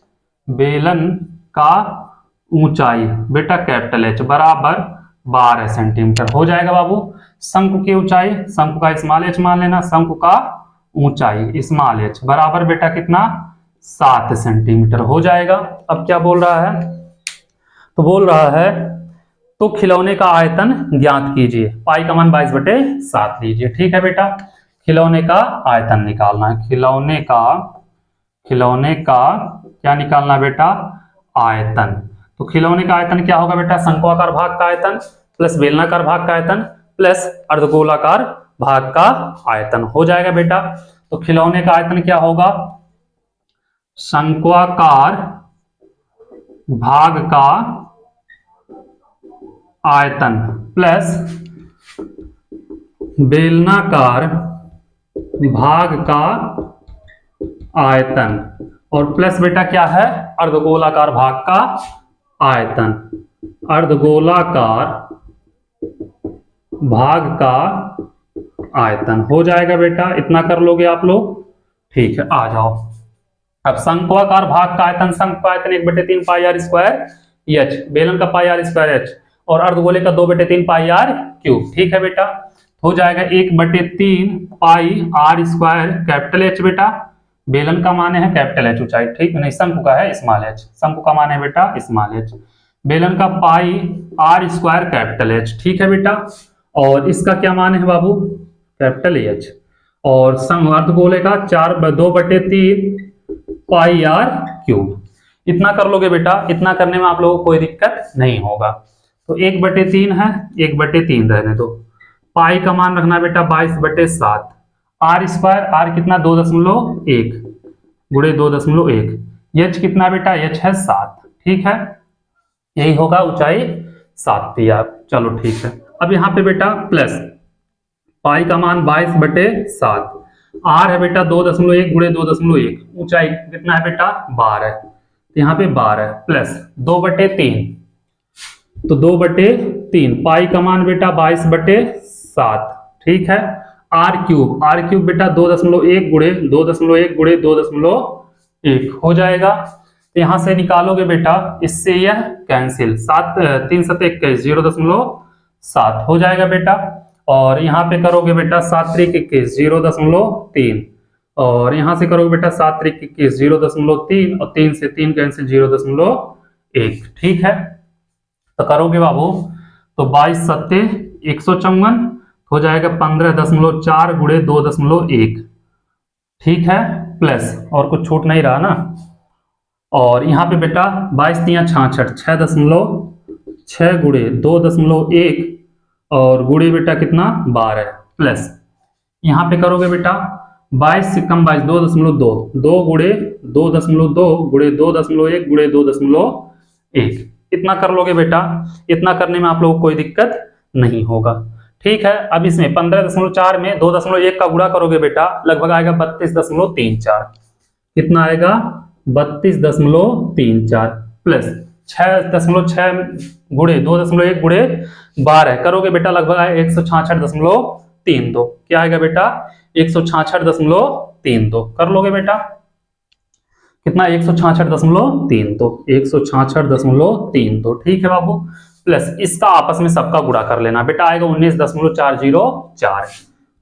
बेलन का ऊंचाई बेटा कैपिटल एच बराबर 12 सेंटीमीटर हो जाएगा बाबू। शंकु की ऊंचाई, शंकु का स्मॉल एच मान लेना, शंकु का ऊंचाई स्मॉल एच बराबर बेटा कितना 7 सेंटीमीटर हो जाएगा। अब क्या बोल रहा है, तो बोल रहा है तो खिलौने का आयतन ज्ञात कीजिए, पाई का मान 22/7 लीजिए। ठीक है बेटा, खिलौने का आयतन निकालना है, खिलौने का क्या निकालना बेटा आयतन। तो खिलौने का आयतन क्या होगा बेटा शंक्वाकार भाग का आयतन प्लस बेलनाकार भाग का आयतन प्लस अर्धगोलाकार भाग का आयतन हो जाएगा बेटा। तो खिलौने का आयतन क्या होगा, शंक्वाकार भाग का आयतन प्लस बेलनाकार भाग का आयतन, और प्लस बेटा क्या है, अर्धगोलाकार भाग का आयतन। अर्धगोलाकार भाग का आयतन हो जाएगा बेटा, इतना कर लोगे आप लोग। ठीक है, आ जाओ अब शंक्वाकार भाग का आयतन, शंख का आयतन 1/3 पाई आर स्क्वायर एच, बेलन का पाई आर स्क्वायर एच, और अर्धगोले का 2/3 पाई आर क्यूब। ठीक है बेटा, हो जाएगा 1/3 pi r square capital H बेटा, बेलन का मान है कैपिटल एच ऊंचाई, ठीक है, नहीं शंकु का है स्मॉल एच, शंकु का मान है बेटा स्मॉल एच, बेलन का pi r square capital H. ठीक है बेटा, और इसका क्या मान है बाबू, कैपिटल एच, और अर्धगोले का 2/3 पाई आर क्यूब। इतना कर लोगे बेटा, इतना करने में आप लोगों को कोई दिक्कत नहीं होगा। तो 1/3 है, 1/3 रहने दो, पाई का मान रखना बेटा 22/7, आर स्क्वायर, आर कितना 2.1 गुणे 2.1, एच कितना बेटा, एच है 7। ठीक है, यही होगा ऊंचाई 7 थी आप, चलो ठीक है। अब यहाँ पे बेटा प्लस पाई का मान 22/7, आर है बेटा 2.1 गुणे 2.1, ऊंचाई कितना है बेटा 12, तो यहाँ पे 12 प्लस 2/3, तो 2/3 पाई का मान बेटा 22/7। ठीक है, आर क्यूब, आर क्यूब बेटा 2.1 गुणे 2.1 गुणे 2.1 हो जाएगा। तो यहां से निकालोगे बेटा, इससे यह कैंसिल, 3 7 21 0.7 हो जाएगा बेटा, और यहाँ पे करोगे बेटा 7 3 21 0.3, और यहाँ से करोगे बेटा 7 3 21 0.3, और 3 से 3 कैंसिल 0.1। ठीक है, तो करोगे बाबू तो 22 7 154 हो जाएगा 15.4 गुणे 2.1। ठीक है, प्लस और कुछ छूट नहीं रहा ना, और यहाँ पे बेटा 22 3 66 6.6 गुणे 2.1, और गुणे बेटा कितना 12, प्लस यहाँ पे करोगे बेटा 22 से कम 22 2.2, 2 गुणे 2.2 गुणे 2.1 गुणे 2.1, इतना कर लोगे बेटा। इतना करने में आप लोगों को कोई दिक्कत नहीं होगा। ठीक है, अब इसमें 15.4 में 2.1 का गुणा करोगे बेटा, लगभग आएगा 32.34, कितना आएगा 32.34, प्लस 6.6 गुणे 2.1 गुणे 12 करोगे बेटा, लगभग आएगा 166.32, क्या आएगा बेटा 166.32, कर लोगे बेटा कितना 166.32, 166.32। ठीक है बाबू, प्लस इसका आपस में सबका गुणा कर लेना बेटा, आएगा 19.404,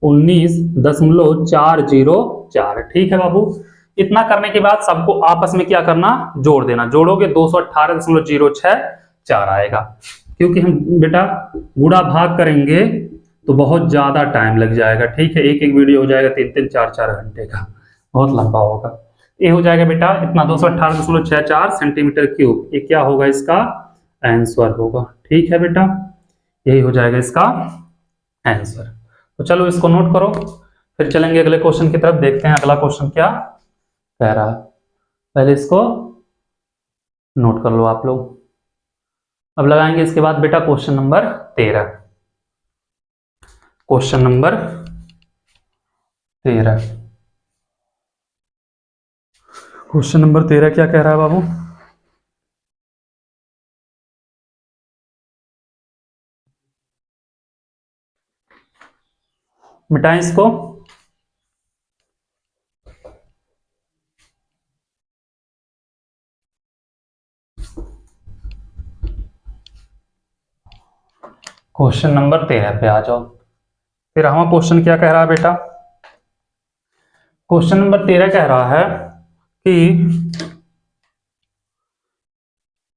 19.404। ठीक है बाबू, इतना करने के बाद सबको आपस में क्या करना, जोड़ देना, जोड़ोगे 218.064 आएगा, क्योंकि हम बेटा गुणा भाग करेंगे तो बहुत ज्यादा टाइम लग जाएगा। ठीक है, एक एक वीडियो हो जाएगा 3 4 घंटे का, बहुत लंबा होगा। ये हो जाएगा बेटा इतना 218.64 सेंटीमीटर क्यूब, ये क्या होगा इसका आंसर होगा। ठीक है बेटा, यही हो जाएगा इसका आंसर। तो चलो इसको नोट करो, फिर चलेंगे अगले क्वेश्चन की तरफ, देखते हैं अगला क्वेश्चन क्या कह रहा है। पहले इसको नोट कर लो आप लोग। अब लगाएंगे इसके बाद बेटा question number 13। Question number 13, question number 13 क्या कह रहा है बाबू, मिटाएं इसको। क्वेश्चन नंबर 13 पे आ जाओ। फिर हम क्वेश्चन क्या कह रहा है बेटा, क्वेश्चन नंबर 13 कह रहा है कि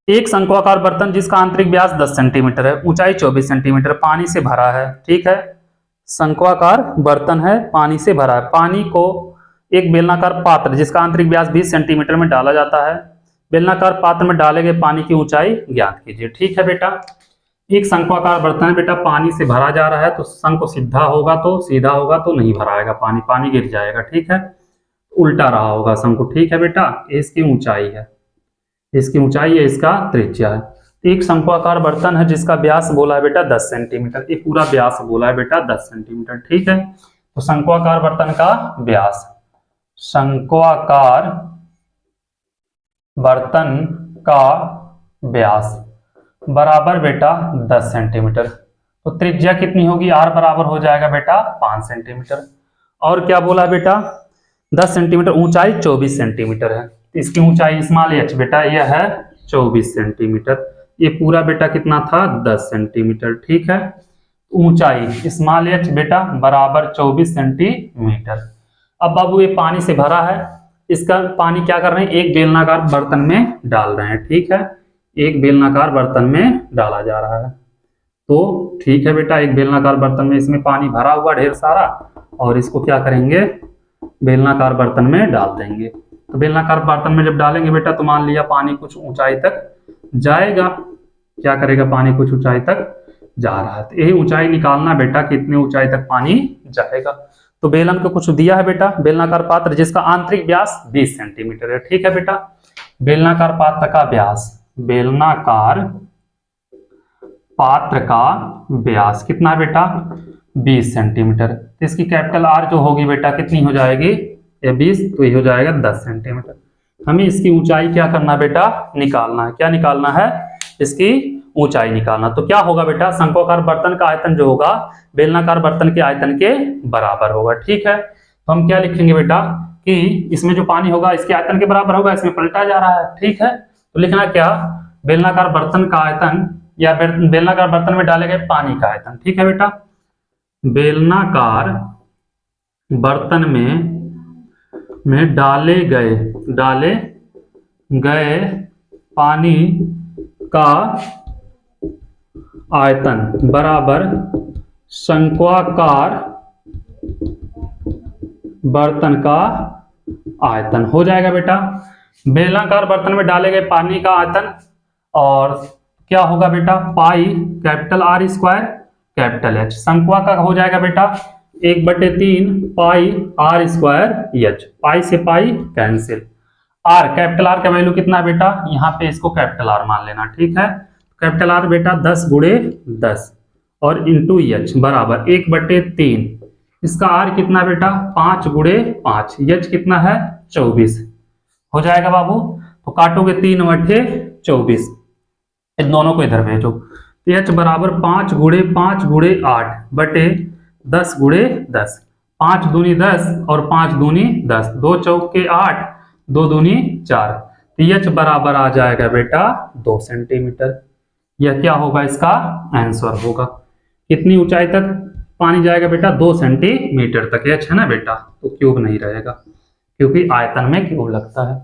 एक शंक्वाकार बर्तन जिसका आंतरिक व्यास 10 सेंटीमीटर है, ऊंचाई 24 सेंटीमीटर, पानी से भरा है। ठीक है, शंक्वाकार बर्तन है, पानी से भरा है, पानी को एक बेलनाकार पात्र जिसका आंतरिक व्यास 20 सेंटीमीटर में डाला जाता है, बेलनाकार पात्र में डाले गए पानी की ऊंचाई ज्ञात कीजिए। ठीक है बेटा, एक शंक्वाकार बर्तन है बेटा, पानी से भरा जा रहा है, तो शंख सीधा होगा तो सीधा होगा तो नहीं भराएगा पानी, पानी गिर जाएगा, ठीक है। उल्टा रहा होगा शंख, ठीक है बेटा। इसकी ऊंचाई है, इसकी ऊंचाई है, इसका त्रिज्या है। एक शंक्वाकार बर्तन है जिसका व्यास बोला है बेटा 10 सेंटीमीटर, ये पूरा व्यास बोला है बेटा 10 सेंटीमीटर, ठीक है। तो शंक्वाकार बर्तन का व्यास, शंक्वाकार बर्तन का व्यास बराबर बेटा 10 सेंटीमीटर। तो त्रिज्या कितनी होगी, आर बराबर हो जाएगा बेटा 5 सेंटीमीटर। और क्या बोला बेटा, 10 सेंटीमीटर, ऊंचाई 24 सेंटीमीटर है। इसकी ऊंचाई स्मॉल एच बेटा यह है 24 सेंटीमीटर। ये पूरा बेटा कितना था 10 सेंटीमीटर, ठीक है। ऊंचाई स्मॉल एच बेटा बराबर 24 सेंटीमीटर। अब बाबू ये पानी से भरा है, इसका पानी क्या कर रहे हैं, एक बेलनाकार बर्तन में डाल रहे हैं, ठीक है। एक बेलनाकार बर्तन में डाला जा रहा है, तो ठीक है बेटा, एक बेलनाकार बर्तन में इसमें पानी भरा हुआ ढेर सारा, और इसको क्या करेंगे, बेलनाकार बर्तन में डाल देंगे। तो बेलनाकार बर्तन में जब डालेंगे बेटा, तो मान लिया पानी कुछ ऊंचाई तक जाएगा, क्या करेगा, पानी कुछ ऊंचाई तक जा रहा है। तो यही ऊंचाई निकालना बेटा, कितने ऊंचाई तक पानी जाएगा। तो बेलन को कुछ दिया है बेटा, बेलनाकार पात्र जिसका आंतरिक व्यास 20 सेंटीमीटर है, ठीक है बेटा। बेलनाकार पात्र का व्यास, बेलनाकार पात्र का व्यास कितना बेटा 20 सेंटीमीटर। तो इसकी कैपिटल आर जो होगी बेटा कितनी हो जाएगी, ये 20, तो ये हो जाएगा 10 सेंटीमीटर। हमें इसकी ऊंचाई क्या करना बेटा, निकालना है। क्या निकालना है, इसकी ऊंचाई निकालना। तो क्या होगा बेटा, शंक्वाकार बर्तन का आयतन जो होगा बेलनाकार बर्तन के आयतन के बराबर होगा, ठीक है। तो हम क्या लिखेंगे बेटा कि इसमें जो पानी होगा इसके आयतन के बराबर होगा, इसमें पलटा जा रहा है, ठीक है। तो लिखना क्या, बेलनाकार बर्तन का आयतन या बेलनाकार बर्तन में डाले गए पानी का आयतन, ठीक है बेटा। बेलनाकार बर्तन में डाले गए पानी का आयतन बराबर शंक्वाकार बर्तन का आयतन हो जाएगा बेटा। बेलनाकार बर्तन में डाले गए पानी का आयतन, और क्या होगा बेटा, pi capital r square capital h. शंक्वा का हो जाएगा बेटा 1/3 pi r square h, pi से pi cancel. R capital r का वैल्यू कितना है बेटा, यहाँ पे इसको कैपिटल आर मान लेना, ठीक है। कैपिटल आर बेटा 10 गुणे 10 और इंटू एच बराबर 1/3। इसका आर कितना बेटा 5 गुणे 5, एच कितना है 24 हो जाएगा बाबू। तो काटोगे 3/24, इन दोनों को इधर भेजो। एच बराबर 5 गुणे 5 गुणे 8 बटे 10 गुणे 10, 5 दूनी 10 और 5 दूनी 10, 2 चौके 8, 2 दूनी 4। तो एच बराबर आ जाएगा बेटा 2 सेंटीमीटर। यह क्या होगा, इसका आंसर होगा। कितनी ऊंचाई तक पानी जाएगा बेटा 2 सेंटीमीटर तक। एच है ना बेटा, तो क्यूब नहीं रहेगा क्योंकि आयतन में क्यूब लगता है।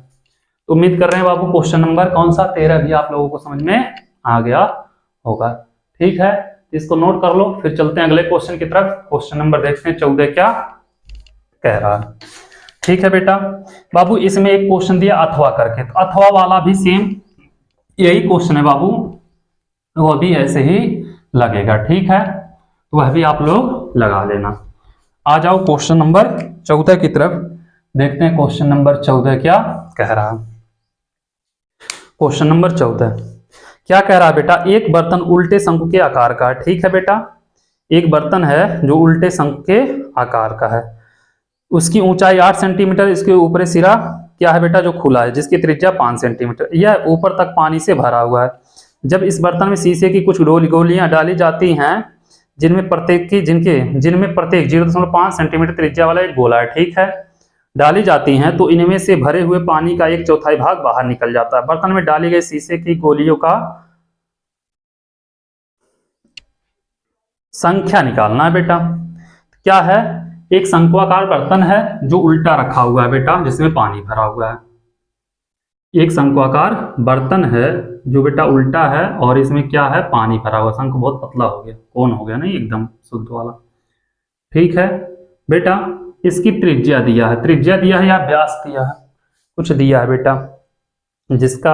तो उम्मीद कर रहे हैं बाबू क्वेश्चन नंबर कौन सा 13 भी आप लोगों को समझ में आ गया होगा, ठीक है। इसको नोट कर लो, फिर चलते हैं अगले क्वेश्चन की तरफ। क्वेश्चन नंबर देखते हैं 14 क्या कह रहा है, ठीक है बेटा। बाबू इसमें एक क्वेश्चन दिया अथवा करके, तो अथवा वाला भी सेम यही क्वेश्चन है बाबू, वह भी ऐसे ही लगेगा, ठीक है। तो वह भी आप लोग लगा लेना। आ जाओ क्वेश्चन नंबर 14 की तरफ, देखते हैं क्वेश्चन नंबर 14 क्या कह रहा है। क्वेश्चन नंबर 14 क्या कह रहा है बेटा, एक बर्तन उल्टे शंकु के आकार का है, ठीक है बेटा। एक बर्तन है जो उल्टे शंकु के आकार का है, उसकी ऊंचाई 8 सेंटीमीटर, इसके ऊपरी सिरा क्या है बेटा जो खुला है, जिसकी त्रिज्या 5 सेंटीमीटर, यह ऊपर तक पानी से भरा हुआ है। जब इस बर्तन में शीशे की कुछ गोलियां डाली जाती हैं, जिनमें प्रत्येक 0.5 सेंटीमीटर त्रिज्या वाला एक गोला है, ठीक है, डाली जाती हैं, तो इनमें से भरे हुए पानी का 1/4 भाग बाहर निकल जाता है। बर्तन में डाली गई शीशे की गोलियों का संख्या निकालना है बेटा। क्या है, एक शंक्वाकार बर्तन है जो उल्टा रखा हुआ है बेटा, जिसमें पानी भरा हुआ है। एक शंक्वाकार बर्तन है जो बेटा उल्टा है और इसमें क्या है, पानी भरा हुआ। शंख बहुत पतला हो गया, कौन हो गया नहीं एकदम शुद्ध वाला, ठीक है बेटा। इसकी त्रिज्या दिया है, त्रिज्या दिया है या व्यास दिया है, कुछ दिया है बेटा, जिसका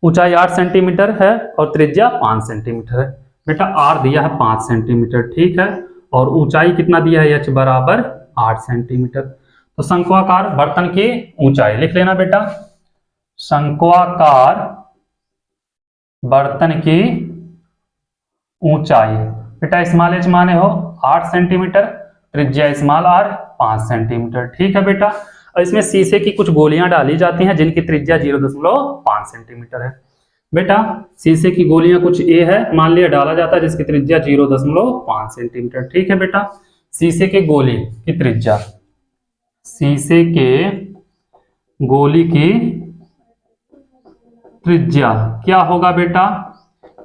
ऊंचाई 8 सेंटीमीटर है और त्रिज्या 5 सेंटीमीटर है। बेटा आर दिया है 5 सेंटीमीटर, ठीक है, और ऊंचाई कितना दिया है, एच बराबर 8 सेंटीमीटर। तो शंक्वाकार बर्तन की ऊंचाई लिख लेना बेटा, शंक्वाकार बर्तन की ऊंचाई बेटा स्मॉल एच माने हो 8 सेंटीमीटर, त्रिज्या स्मॉल आर 5 सेंटीमीटर, ठीक है बेटा। और इसमें शीशे की कुछ गोलियां डाली जाती हैं जिनकी त्रिज्या 0.5 सेंटीमीटर है। बेटा शीशे की गोलियां कुछ ए है, मान लिया डाला जाता है जिसकी त्रिज्या 0.5 सेंटीमीटर, ठीक है बेटा। शीशे के गोली की त्रिज्या, शीशे के गोली की त्रिज्या क्या होगा बेटा,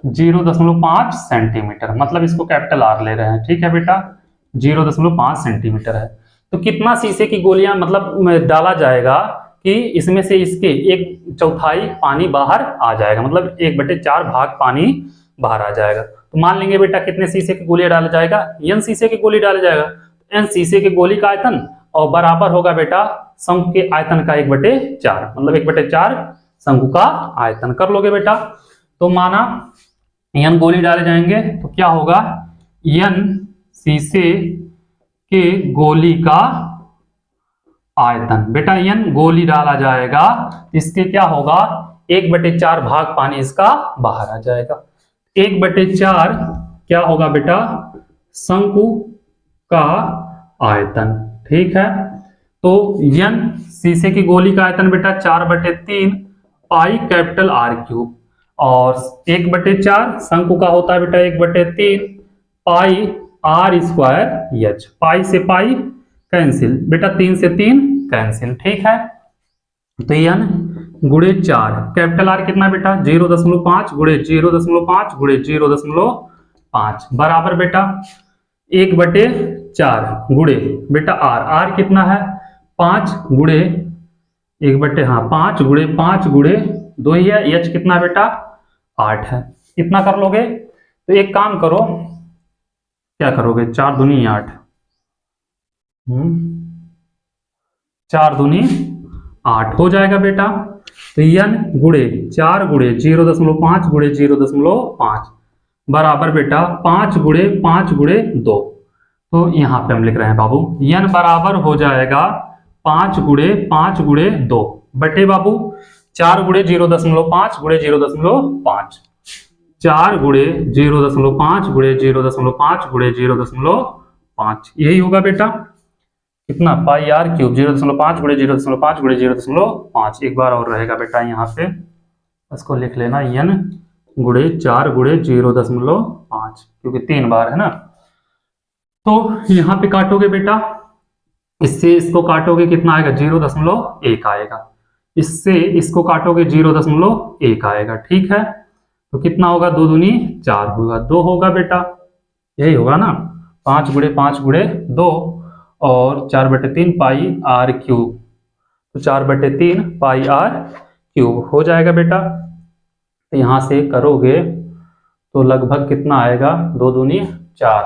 0.5 सेंटीमीटर, मतलब इसको कैपिटल आर ले रहे हैं, ठीक है बेटा, 0.5 सेंटीमीटर है। तो कितना शीशे की गोलियां मतलब डाला जाएगा कि इसमें से इसके 1/4 पानी बाहर आ जाएगा, मतलब 1/4 भाग पानी बाहर आ जाएगा। तो मान लेंगे बेटा कितने शीशे की गोलियां डाला जाएगा, n शीशे की गोली डाला जाएगा, n शीशे की गोली का आयतन और बराबर होगा बेटा शंकु के आयतन का 1/4, मतलब 1/4 शंकु का आयतन कर लोगे बेटा। तो माना n गोली डाले जाएंगे तो क्या होगा, n शीशे के गोली का आयतन, बेटा n गोली डाला जाएगा, इसके क्या होगा 1/4 भाग पानी इसका बाहर आ जाएगा। 1/4 क्या होगा बेटा, शंकु का आयतन, ठीक है। तो n शीशे की गोली का आयतन बेटा 4/3 पाई कैपिटल आर क्यूब, और 1/4 शंकु का होता है बेटा 1/3 pi r square h, pi से पाई कैंसिल बेटा, 3 से 3 कैंसिल, ठीक है। तो n गुणे 4, कैपिटल आर कितना बेटा 0.5 गुणे 0.5 गुणे 0.5 बराबर बेटा 1/4 गुणे बेटा आर कितना है 5 गुणे 5 गुणे 5 गुणे 2 ही है, एच कितना बेटा 8 है। इतना कर लोगे तो एक काम करो, क्या करोगे, 4 दूनी 8, 4 दूनी 8 हो जाएगा बेटा। तो n गुणे 4 गुणे 0.5 गुणे 0.5 बराबर बेटा 5 गुणे 5 गुणे 2। तो यहां पे हम लिख रहे हैं बाबू n बराबर हो जाएगा 5 गुणे 5 गुणे 2 बटे बाबू 4 गुणे 0.5 गुणे 0.5, 4 गुणे 0.5 गुणे 0.5 गुणे 0.5, यही होगा बेटा कितना पाई आर क्यूब 0.5 गुणे 0.5 गुणे 0.5। एक बार और रहेगा बेटा यहाँ पे, इसको लिख लेना n गुणे 4 गुणे 0.5, क्योंकि 3 बार है ना। तो यहाँ पे काटोगे बेटा, इससे इसको काटोगे कितना आएगा 0.1 आएगा, इससे इसको काटोगे 0.1 आएगा, ठीक है। तो कितना होगा 2 दूनी 4 होगा, 2 होगा बेटा, यही होगा ना, 5 गुणे 5 गुणे 2 और 4/3 पाई आर क्यूब, तो 4/3 पाई आर क्यूब हो जाएगा बेटा। तो यहां से करोगे तो लगभग कितना आएगा 2 दूनी 4,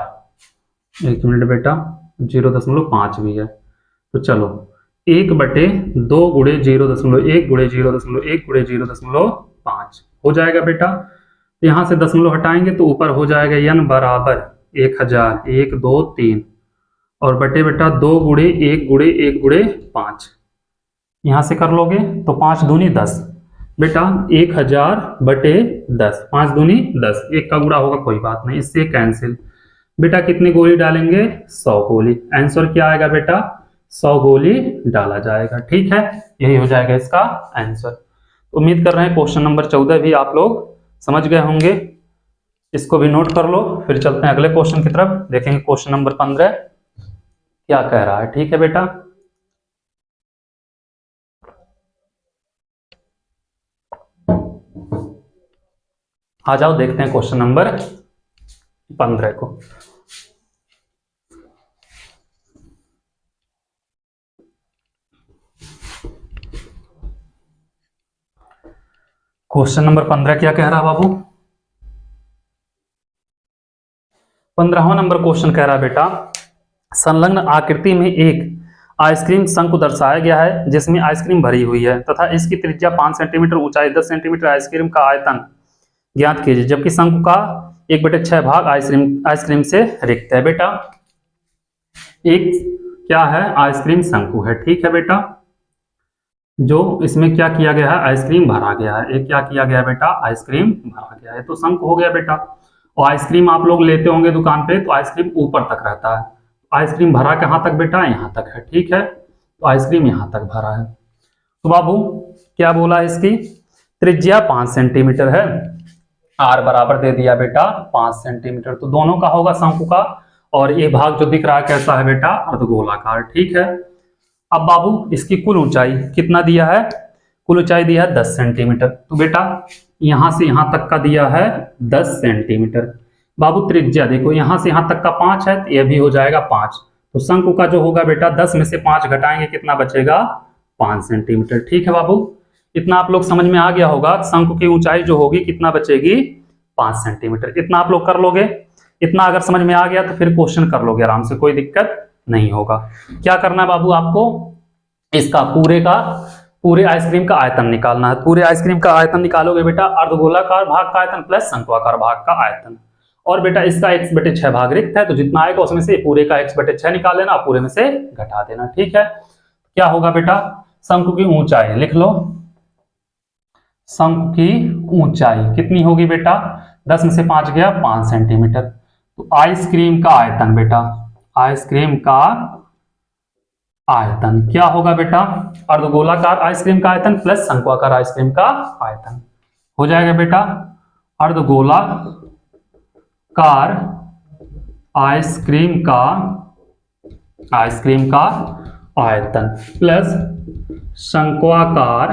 1 मिनट बेटा 0.5 भी है, तो चलो 1/2 गुणे 0.1 गुणे 0.1 गुणे 0.5 हो जाएगा बेटा। तो यहां से दशमलव हटाएंगे तो ऊपर हो जाएगा n बराबर 1000, 1 2 3 और बटे बेटा 2 गुणे 1 गुणे 1 गुणे 5, यहां से कर लोगे तो 5 दूनी 10 बेटा 1000 बटे 10, 5 दूनी 10, 1 का गुणा होगा कोई बात नहीं, इससे कैंसिल बेटा। कितनी गोली डालेंगे 100 गोली, आंसर क्या आएगा बेटा 100 गोली डाला जाएगा, ठीक है, यही हो जाएगा इसका आंसर। उम्मीद कर रहे हैं क्वेश्चन नंबर 14 भी आप लोग समझ गए होंगे, इसको भी नोट कर लो। फिर चलते हैं अगले क्वेश्चन की तरफ, देखेंगे क्वेश्चन नंबर 15 क्या कह रहा है, ठीक है बेटा। आ जाओ देखते हैं क्वेश्चन नंबर 15 को। क्वेश्चन नंबर 15 क्या कह रहा है बाबू, 15वां नंबर क्वेश्चन कह रहा है बेटा संलग्न आकृति में एक आइसक्रीम शंकु को दर्शाया गया है जिसमें आइसक्रीम भरी हुई है तथा इसकी त्रिज्या 5 सेंटीमीटर, ऊंचाई 10 सेंटीमीटर, आइसक्रीम का आयतन ज्ञात कीजिए, जबकि शंकु का 1/6 भाग आइसक्रीम से रिक्त है। बेटा एक क्या है, आइसक्रीम शंकु है, ठीक है बेटा, जो इसमें क्या किया गया है, आइसक्रीम भरा गया है। एक क्या किया गया है बेटा, आइसक्रीम भरा गया है, तो शंकु हो गया बेटा। और आइसक्रीम आप लोग लेते होंगे दुकान पे तो आइसक्रीम ऊपर तक रहता है, आइसक्रीम भरा कहाँ तक बेटा, यहाँ तक है, ठीक है, तो आइसक्रीम यहाँ तक भरा है। तो बाबू क्या बोला, इसकी त्रिज्या 5 सेंटीमीटर है, आर बराबर दे दिया बेटा 5 सेंटीमीटर, तो दोनों का होगा शंकु का। और ये भाग जो दिख रहा है कैसा है बेटा, अर्धगोलाकार, ठीक है। अब बाबू इसकी कुल ऊंचाई कितना दिया है, कुल ऊंचाई दिया है 10 सेंटीमीटर, तो बेटा यहां से यहां तक का दिया है 10 सेंटीमीटर। बाबू त्रिज्या देखो यहां से यहां तक का 5 है, तो यह भी हो जाएगा 5, तो शंकु का जो होगा बेटा 10 में से 5 घटाएंगे कितना बचेगा, 5 सेंटीमीटर, ठीक है बाबू। इतना आप लोग समझ में आ गया होगा, शंकु की ऊंचाई जो होगी कितना बचेगी, 5 सेंटीमीटर। इतना आप लोग कर लोगे, इतना अगर समझ में आ गया तो फिर क्वेश्चन कर लोगे आराम से, कोई दिक्कत नहीं होगा। क्या करना है बाबू, आपको इसका पूरे आइसक्रीम का आयतन निकालना है। पूरे आइसक्रीम का आयतन निकालोगे बेटा, अर्धगोलाकार भाग का आयतन प्लस शंक्वाकार भाग का आयतन। और बेटा इसका x/6 भाग रिक्त है, तो जितना आएगा उसमें से पूरे का x/6 निकाल लेना, पूरे में से घटा देना, ठीक है। क्या होगा बेटा, शंकु की ऊंचाई लिख लो, शंकु की ऊंचाई कितनी होगी बेटा, 10 में से 5 गया 5 सेंटीमीटर। तो आइसक्रीम का आयतन बेटा, आइसक्रीम का आयतन क्या होगा बेटा, अर्धगोलाकार आइसक्रीम का आयतन प्लस शंक्वाकार आइसक्रीम का आयतन हो जाएगा बेटा, अर्धगोलाकार आइसक्रीम का आयतन प्लस शंक्वाकार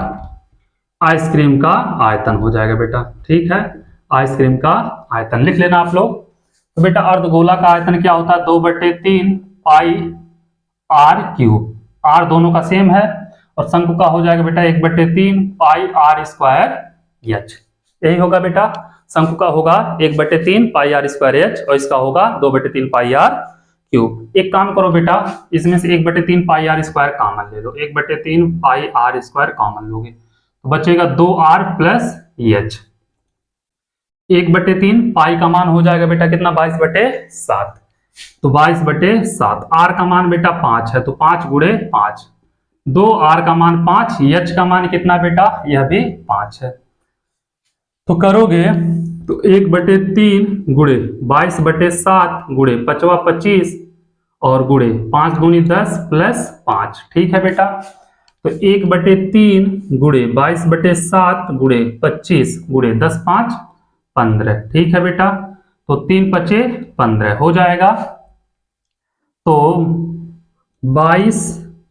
आइसक्रीम का आयतन हो जाएगा बेटा, ठीक है। आइसक्रीम का आयतन लिख लेना आप लोग। तो बेटा अर्धगोला का आयतन क्या होता है, 2/3 पाई आर क्यूब, आर दोनों का सेम है, और शंकु का हो जाएगा बेटा 1/3 पाई आर स्क्वायर एच, यही होगा बेटा। शंकु का होगा 1/3 पाई आर स्क्वायर एच, और इसका होगा 2/3 पाई आर क्यूब। एक काम करो बेटा, इसमें से 1/3 पाई आर स्क्वायर कॉमन ले लो, 1/3 पाई आर स्क्वायर कॉमन लोगे तो बचेगा 2r प्लस एच। 1/3 पाई का मान हो जाएगा बेटा कितना, 22/7, तो 22/7। आर का मान बेटा 5 है, तो 5 गुणे 5, 2r का मान 5, एच का मान कितना बेटा, यह भी 5 है। तो करोगे तो 1/3 गुणे 22/7 गुणे 5 25 और गुणे 5 गुणी 10 प्लस 5, ठीक है बेटा। तो 1/3 गुणे 22/7 गुणे 25 गुणे 10 5 15, ठीक है बेटा। तो 3 5 15 हो जाएगा, तो 22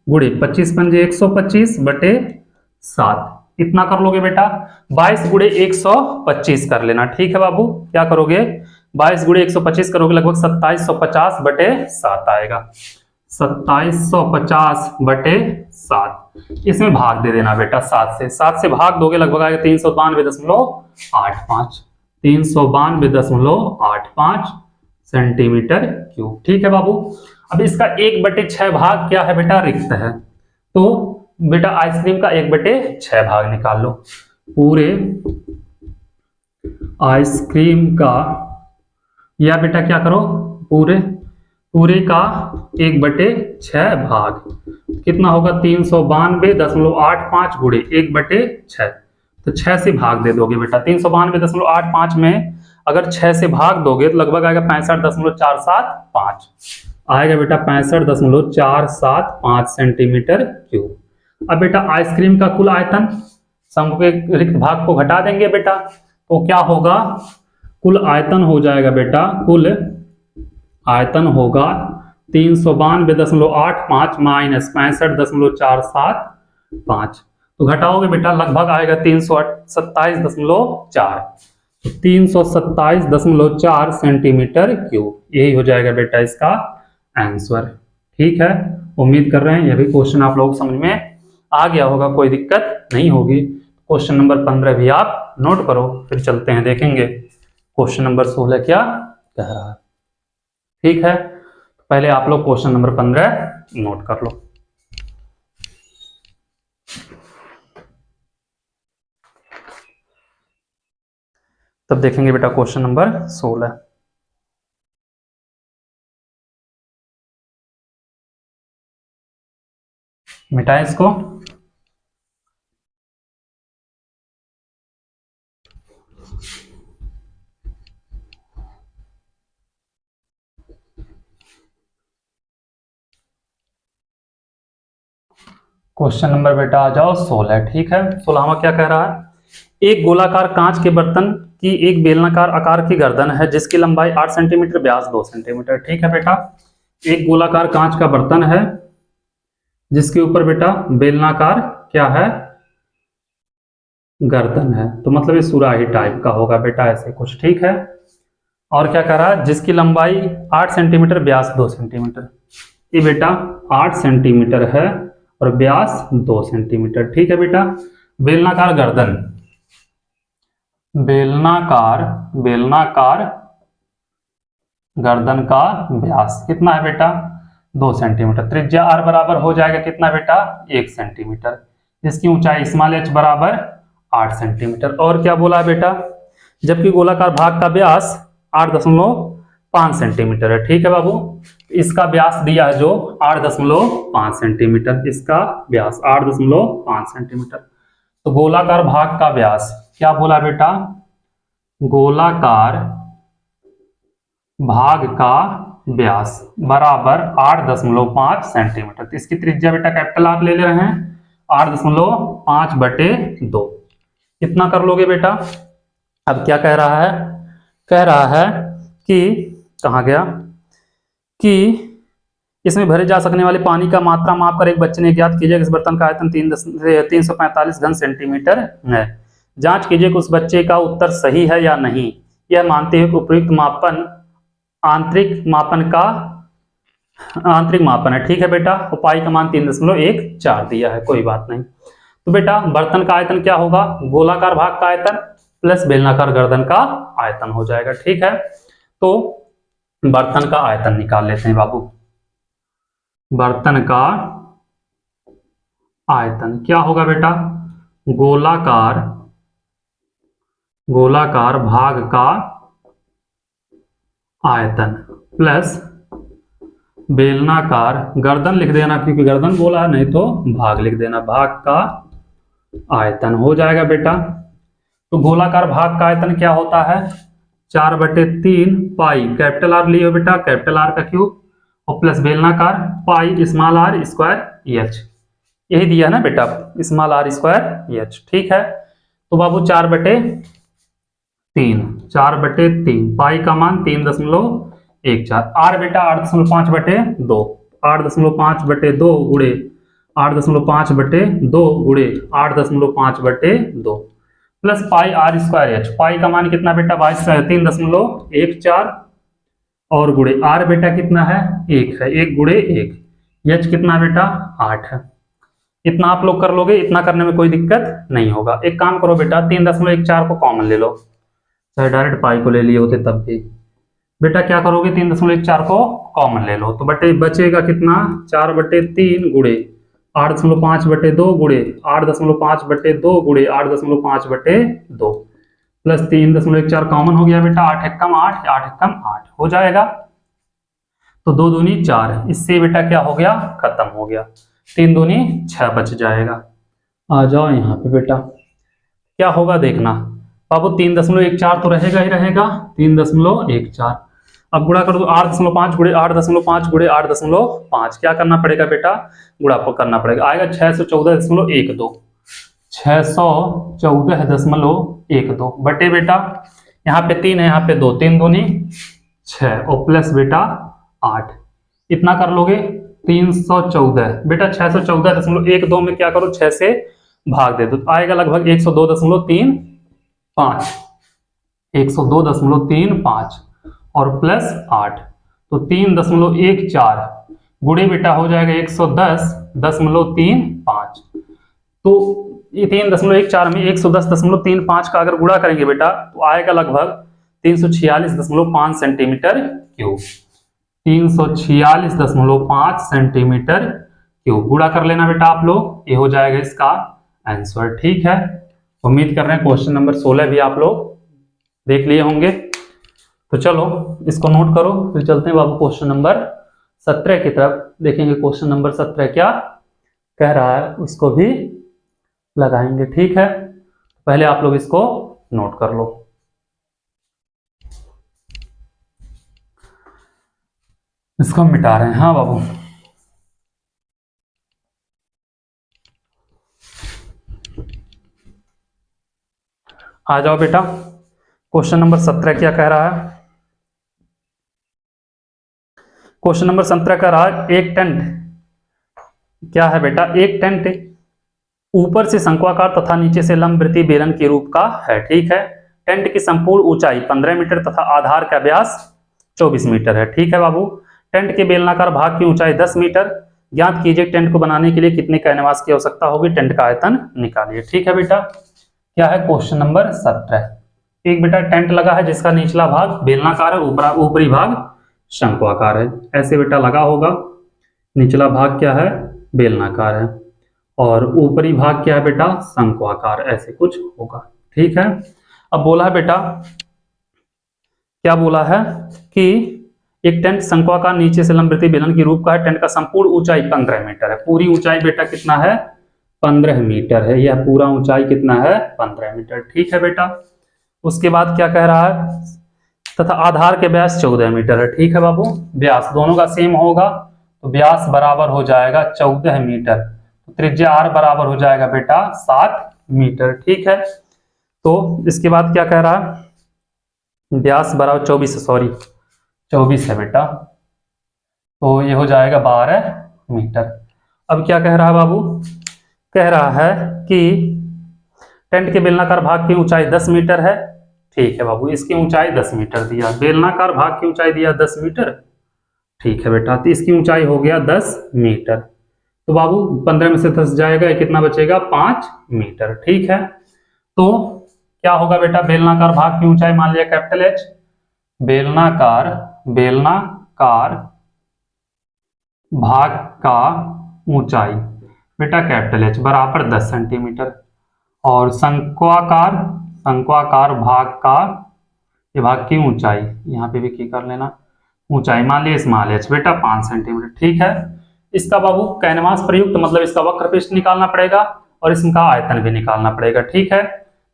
गुणे 25 पंजे 125/7, इतना कर लोगे बेटा। 22 गुणे 125 कर लेना, ठीक है बाबू। क्या करोगे, 22 गुणे 125 करोगे लगभग 2750/7 आएगा, 2750/7। इसमें भाग दे देना बेटा 7 से भाग दोगे लगभग आएगा 392.85, 392.85 सेंटीमीटर क्यूब, ठीक है बाबू। अब इसका 1/6 भाग क्या है बेटा, रिक्त है, तो बेटा आइसक्रीम का 1/6 भाग निकाल लो। पूरे आइसक्रीम का, या बेटा क्या करो, पूरे का 1/6 भाग कितना होगा, 392.85 गुणे 1/6, तो 6 से भाग दे दोगे बेटा। 392.85 में अगर 6 से भाग दोगे तो लगभग आएगा 65.475 आएगा बेटा, 65.475 सेंटीमीटर क्यूब। अब बेटा आइसक्रीम का कुल आयतन, शंकु के रिक्त भाग को घटा देंगे बेटा, तो क्या होगा, कुल आयतन हो जाएगा बेटा, कुल आयतन होगा 392.85 माइनस 65.475, तो घटाओगे बेटा लगभग आएगा 327.4, 327.4 सेंटीमीटर क्यूब, यही हो जाएगा बेटा इसका आंसर, ठीक है। उम्मीद कर रहे हैं यह भी क्वेश्चन आप लोग समझ में आ गया होगा, कोई दिक्कत नहीं होगी। क्वेश्चन नंबर 15 भी आप नोट करो, फिर चलते हैं देखेंगे क्वेश्चन नंबर 16 क्या कह रहा है, ठीक है। पहले आप लोग क्वेश्चन नंबर 15 नोट कर लो। तब देखेंगे बेटा क्वेश्चन नंबर 16। मिटाएं इसको। क्वेश्चन नंबर बेटा आ जाओ 16। ठीक है, 16वां क्या कह रहा है? एक गोलाकार कांच के बर्तन की एक बेलनाकार आकार की गर्दन है जिसकी लंबाई 8 सेंटीमीटर, व्यास 2 सेंटीमीटर। ठीक है बेटा, एक गोलाकार कांच का बर्तन है जिसके ऊपर बेटा बेलनाकार क्या है? गर्दन है। तो मतलब ये सुराही टाइप का होगा बेटा, ऐसे कुछ। ठीक है, और क्या कह रहा है? जिसकी लंबाई 8 सेंटीमीटर, व्यास 2 सेंटीमीटर। ये बेटा 8 सेंटीमीटर है और व्यास 2 सेंटीमीटर। ठीक है बेटा, बेलनाकार गर्दन, बेलनाकार बेलनाकार गर्दन का व्यास कितना है बेटा? 2 सेंटीमीटर। त्रिज्या r बराबर हो जाएगा कितना बेटा? 1 सेंटीमीटर। इसकी ऊंचाई स्मॉल h बराबर 8 सेंटीमीटर। और क्या बोला है बेटा? जबकि गोलाकार भाग का व्यास 8.5 सेंटीमीटर है। ठीक है बाबू, इसका व्यास दिया है जो 8.5 सेंटीमीटर, इसका व्यास 8.5 सेंटीमीटर। तो गोलाकार भाग का व्यास क्या बोला बेटा? गोलाकार भाग का व्यास बराबर 8.5 सेंटीमीटर। तो इसकी त्रिज्या बेटा कैपिटल R ले रहे हैं, 8.5/2। कितना कर लोगे बेटा? अब क्या कह रहा है? कह रहा है कि कहाँ गया कि इसमें भरे जा सकने वाले पानी का मात्रा माप कर एक बच्चे ने ज्ञात कीजिए कि इस बर्तन का आयतन 345 घन सेंटीमीटर है। जांच कीजिए कि उस बच्चे का उत्तर सही है या नहीं, यह मानते हुए उपयुक्त मापन आंतरिक मापन है। ठीक है बेटा, पाई का मान 3.14 दिया है, कोई बात नहीं। तो बेटा बर्तन का आयतन क्या होगा? गोलाकार भाग का आयतन प्लस बेलनाकार गर्दन का आयतन हो जाएगा। ठीक है, तो बर्तन का आयतन निकाल लेते हैं बाबू। बर्तन का आयतन क्या होगा बेटा? गोलाकार भाग का आयतन प्लस बेलनाकार गर्दन लिख देना, क्योंकि गर्दन बोला है, नहीं तो भाग लिख देना, भाग का आयतन हो जाएगा बेटा। तो गोलाकार भाग का आयतन क्या होता है? 4/3 पाई कैपिटल R लिए हो बेटा, कैपिटल R का क्यूब, और प्लस बेलनाकार pi small r square h। यही दिया है ना बेटा, स्मॉल r स्क्वायर h। ठीक है, तो बाबू 4/3 पाई का मान 3.14। r बेटा 8.5/2, 8.5/2 गुणे 8.5/2 गुणे 8.5/2 plus pi r square h। पाई का मान कितना बेटा? 3.14 और गुणे r बेटा कितना है? 1 है, 1 गुणे 1। h कितना बेटा? 8 है। इतना आप लोग कर लोगे, इतना करने में कोई दिक्कत नहीं होगा। एक काम करो बेटा, 3.14 को कॉमन ले लो, चाहे डायरेक्ट पाई को ले लिए होते तब भी। बेटा क्या करोगे? 3.14 को कॉमन ले लो, तो बचेगा कितना? 4/3 गुणे 8.5/2 गुणे 8.5/2 गुणे 8.5/2 प्लस 3.14 कॉमन हो गया बेटा, 8 एकम 8, 8 एकम 8 हो जाएगा। तो 2 दूनी 4, इससे बेटा क्या हो गया? खत्म हो गया। 3 दूनी 6 बच जाएगा। आ जाओ यहाँ पे बेटा, क्या होगा देखना बाबू। 3.14 तो रहेगा ही रहेगा, 3.14। अब गुणा कर दो, 8.5 गुणे 8.5 गुणे 8.5। क्या करना पड़ेगा बेटा? गुणा करना पड़ेगा, आएगा 614.12, 614.12 बटे बेटा यहाँ पे 3 है, यहाँ पे 2, 3 दूनी 6 और प्लस बेटा 8। इतना कर लोगे 314 बेटा। 614.12 में क्या करो? 6 से भाग दे दो, तो आएगा लगभग 102.35, 102.35 और प्लस 8, तो 3.14 गुणे बेटा हो जाएगा 110.35। तो ये 3.14 में 110.35 का अगर गुणा करेंगे बेटा तो आएगा लगभग 346.5 सेंटीमीटर क्यूब। 346.5 सेंटीमीटर क्यूब गुणा कर लेना बेटा आप लोग, ये हो जाएगा इसका आंसर। ठीक है, उम्मीद कर रहे हैं क्वेश्चन नंबर 16 भी आप लोग देख लिए होंगे। तो चलो इसको नोट करो, फिर चलते हैं बाबू क्वेश्चन नंबर 17 की तरफ। देखेंगे क्वेश्चन नंबर 17 क्या कह रहा है, उसको भी लगाएंगे। ठीक है, पहले आप लोग इसको नोट कर लो। इसको हम मिटा रहे हैं। हाँ बाबू, आ जाओ बेटा। क्वेश्चन नंबर 17 क्या कह रहा है? क्वेश्चन नंबर 17 कह रहा है एक टेंट, क्या है बेटा, एक टेंट ऊपर से शंक्वाकार तथा नीचे से लंबवृत्तीय बेलन के रूप का है। ठीक है, टेंट की संपूर्ण ऊंचाई 15 मीटर तथा आधार का व्यास 24 मीटर है। ठीक है बाबू, टेंट के बेलनाकार भाग की ऊंचाई 10 मीटर। ज्ञात कीजिए टेंट को बनाने के लिए कितने कैनवास की आवश्यकता होगी, टेंट का आयतन निकालिए। ठीक है बेटा, क्या है क्वेश्चन नंबर 17। एक बेटा टेंट लगा है जिसका निचला भाग बेलनाकार है, ऊपरी भाग शंक्वाकार है। ऐसे बेटा लगा होगा, निचला भाग क्या है, बेलनाकार है, और ऊपरी भाग क्या है बेटा, शंक्वाकार, ऐसे कुछ होगा। ठीक है, अब बोला है बेटा, क्या बोला है कि एक टेंट शंक्वाकार नीचे से लंबवृत्तीय बेलन के रूप का है। टेंट का संपूर्ण ऊंचाई 15 मीटर है। पूरी ऊंचाई बेटा कितना है, 15 मीटर है। यह पूरा ऊंचाई कितना है, 15 मीटर। ठीक है बेटा, उसके बाद क्या कह रहा है, तथा आधार के व्यास 14 मीटर है। ठीक है बाबू, व्यास दोनों का सेम होगा तो व्यास बराबर हो जाएगा 14 मीटर। तो त्रिज्या r बराबर हो जाएगा बेटा 7 मीटर। ठीक है, तो इसके बाद क्या कह रहा है, व्यास बराबर 24 है बेटा, तो ये हो जाएगा 12 मीटर। अब क्या कह रहा है बाबू, कह रहा है कि टेंट के बेलनाकार भाग की ऊंचाई 10 मीटर है। ठीक है बाबू, इसकी ऊंचाई 10 मीटर दिया, बेलनाकार भाग की ऊंचाई दिया 10 मीटर। ठीक है बेटा, तो इसकी ऊंचाई हो गया 10 मीटर। तो बाबू 15 में से 10 जाएगा, ये कितना बचेगा, 5 मीटर। ठीक है, तो क्या होगा बेटा, बेलनाकार भाग की ऊंचाई मान लिया कैपिटल H, बेलनाकार भाग का ऊंचाई बेटा कैपिटल H बराबर 10 सेंटीमीटर, और शंक्वाकार भाग का, ये भाग की ऊंचाई यहाँ पे भी की कर लेना, ऊंचाई मान लिया स्मॉल h बेटा 5 सेंटीमीटर। ठीक है, इसका बाबू कैनवास प्रयुक्त मतलब इसका वक्र पृष्ठ निकालना पड़ेगा और इसका आयतन भी निकालना पड़ेगा। ठीक है,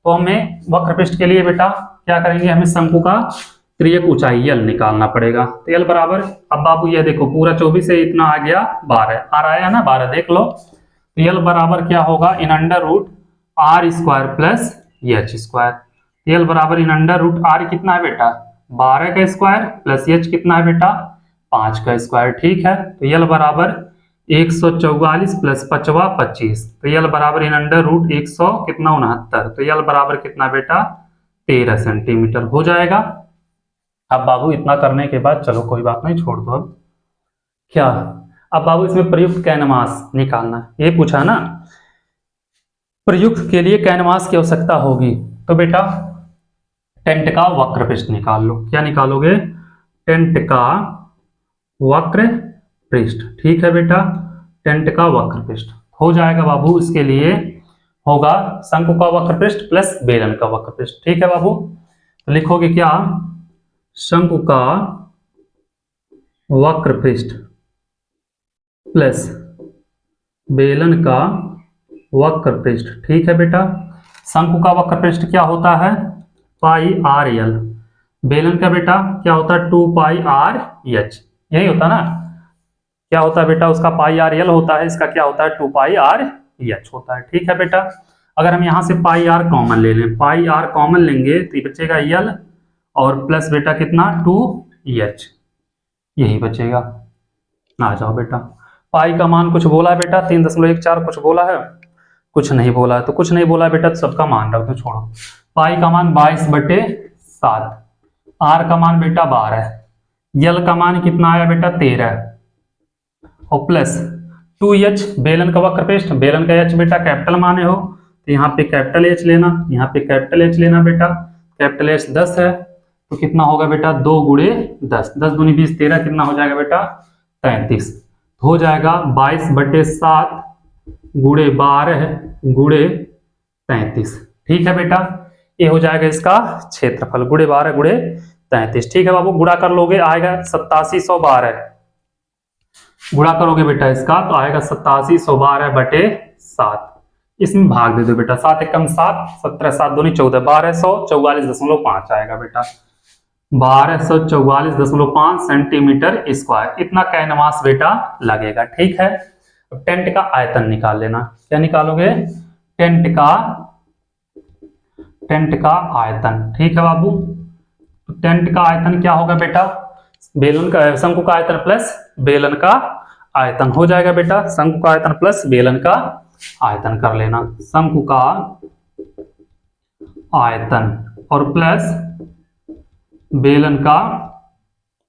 तो हमें वक्र पृष्ठ के लिए बेटा क्या करेंगे, हमें शंकु का क्रियक ऊंचाई L निकालना पड़ेगा। तो L बराबर, अब बाबू ये देखो पूरा 24 से इतना आ गया 12, आ रहा है ना 12, देख लो। तो L बराबर क्या होगा, इन under root r square plus h square. L बराबर इन अंडर रूट r कितना है बेटा, 12 का स्क्वायर प्लस h कितना है बेटा, 5 का स्क्वायर। ठीक है, तो L बराबर 144 प्लस 5 25, तो L बराबर इन अंडर रूट 100 कितना 69, तो L बराबर कितना बेटा 13 सेंटीमीटर हो जाएगा। अब बाबू इतना करने के बाद चलो कोई बात नहीं, छोड़ दो। अब क्या, अब बाबू इसमें प्रयुक्त कैनवास निकालना, ये पूछा ना, प्रयुक्त के लिए कैनवास की आवश्यकता होगी। तो बेटा टेंट का वक्र पृष्ठ निकाल लो। क्या निकालोगे, टेंट का वक्र पृष्ठ। ठीक है बेटा, टेंट का वक्र पृष्ठ हो जाएगा बाबू, इसके लिए होगा शंकु का वक्र पृष्ठ प्लस बेलन का वक्र पृष्ठ। ठीक है बाबू, तो लिखोगे क्या, शंकु का वक्र पृष्ठ प्लस बेलन का वक्र पृष्ठ। ठीक है बेटा, शंकु का वक्र पृष्ठ क्या होता है, पाई आर एल, बेलन का बेटा क्या होता है 2 पाई आर एच, यही होता ना, क्या होता है बेटा उसका पाई आर एल होता है, इसका क्या होता है 2 पाई आर एच होता है। ठीक है बेटा, अगर हम यहाँ से पाई आर कॉमन ले लें, पाई आर कॉमन लेंगे तो ये बचेगा एल और प्लस बेटा कितना 2 एच, यही बचेगा। आ जाओ बेटा, पाई का मान कुछ बोला है बेटा 3.14, कुछ बोला है, कुछ नहीं बोला है, तो कुछ नहीं बोला है बेटा तो सबका मान रख दो, छोड़ो। पाई का मान 22/7, आर का मान बेटा 12, यल का मान कितना आया बेटा 13, और प्लस 2h बेलन का वक्र पृष्ठ, बेलन का h बेटा कैपिटल माने हो तो यहाँ पे कैपिटल H लेना, यहाँ पे कैपिटल H लेना बेटा, कैपिटल H 10 है तो कितना होगा बेटा 2 × 10, 10 दूनी 20 13, कितना हो जाएगा बेटा 33, हो जाएगा 22/7 × 12 × 33। ठीक है बेटा, ये हो जाएगा इसका क्षेत्रफल गुणे 12 गुणे 33। ठीक है बाबू, गुणा कर लोगे आएगा 8712। गुणा करोगे बेटा इसका तो आएगा 8712 बटे 7। इसमें भाग दे दो बेटा, 7 एकम 7, 17 7 दूनी 14, 1244.5 आएगा बेटा, 1244.5 सेंटीमीटर स्क्वायर। इतना कैनवास बेटा लगेगा। ठीक है, अब टेंट का आयतन निकाल लेना। क्या निकालोगे? टेंट का आयतन। ठीक है बाबू, टेंट का आयतन क्या होगा बेटा? बेलन का, शंकु का आयतन प्लस बेलन का आयतन हो जाएगा बेटा। शंकु का आयतन प्लस बेलन का आयतन कर लेना। शंकु का आयतन और प्लस बेलन का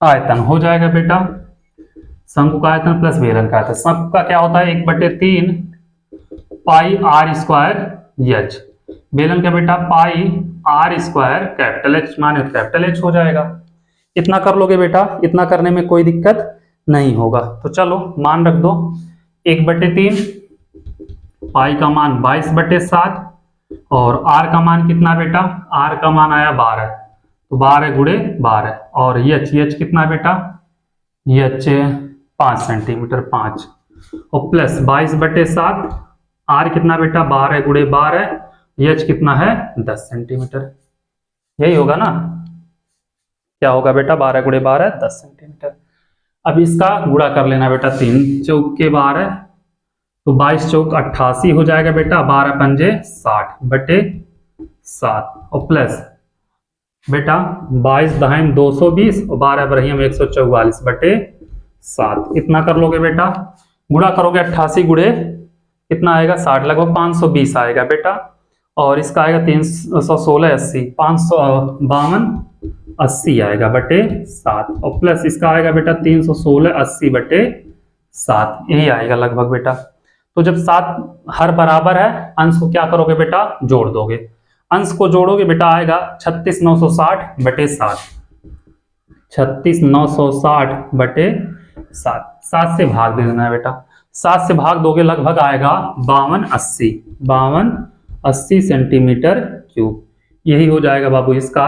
आयतन हो जाएगा बेटा। शंकु का आयतन प्लस बेलन का आयतन। शंकु का क्या होता है? 1/3 पाई आर स्क्वायर एच। बेलन का बेटा pi r square capital H, माने कैपिटल एच हो जाएगा। इतना कर लोगे बेटा, इतना करने में कोई दिक्कत नहीं होगा। तो चलो मान रख दो, 1/3 पाई का मान 22/7 और आर का मान कितना बेटा? आर का मान आया 12, तो 12 गुणे 12 और एच कितना बेटा? एच 5 सेंटीमीटर 5 और प्लस 22/7 आर कितना बेटा? 12 गुणे 12, एच कितना है? 10 सेंटीमीटर। यही होगा ना? क्या होगा बेटा? 12 गुणे 12 10 सेंटीमीटर। अब इसका गुणा कर लेना बेटा, 3 चौक के 12 तो 22 चौक 88 हो जाएगा बेटा, 12 पंजे 60 बटे 7 और प्लस बेटा 22 दहाइन 220 और 12 बरहियम 144 बटे 7। इतना कर लोगे बेटा, गुणा करोगे 88 गुणे कितना आएगा? 60, लगभग 520 आएगा बेटा। और इसका आएगा 316 80, 552 80 आएगा बटे 7 और प्लस इसका आएगा बेटा 316 80 बटे 7, यही आएगा लगभग बेटा। तो जब 7 हर बराबर है, अंश को क्या करोगे बेटा? जोड़ दोगे। अंश को जोड़ोगे बेटा आएगा 36960 बटे 7, 36960 बटे 7। 7 से भाग दे देना है बेटा, 7 से भाग दोगे लगभग आएगा 5280 सेंटीमीटर क्यूब। यही हो जाएगा बाबू इसका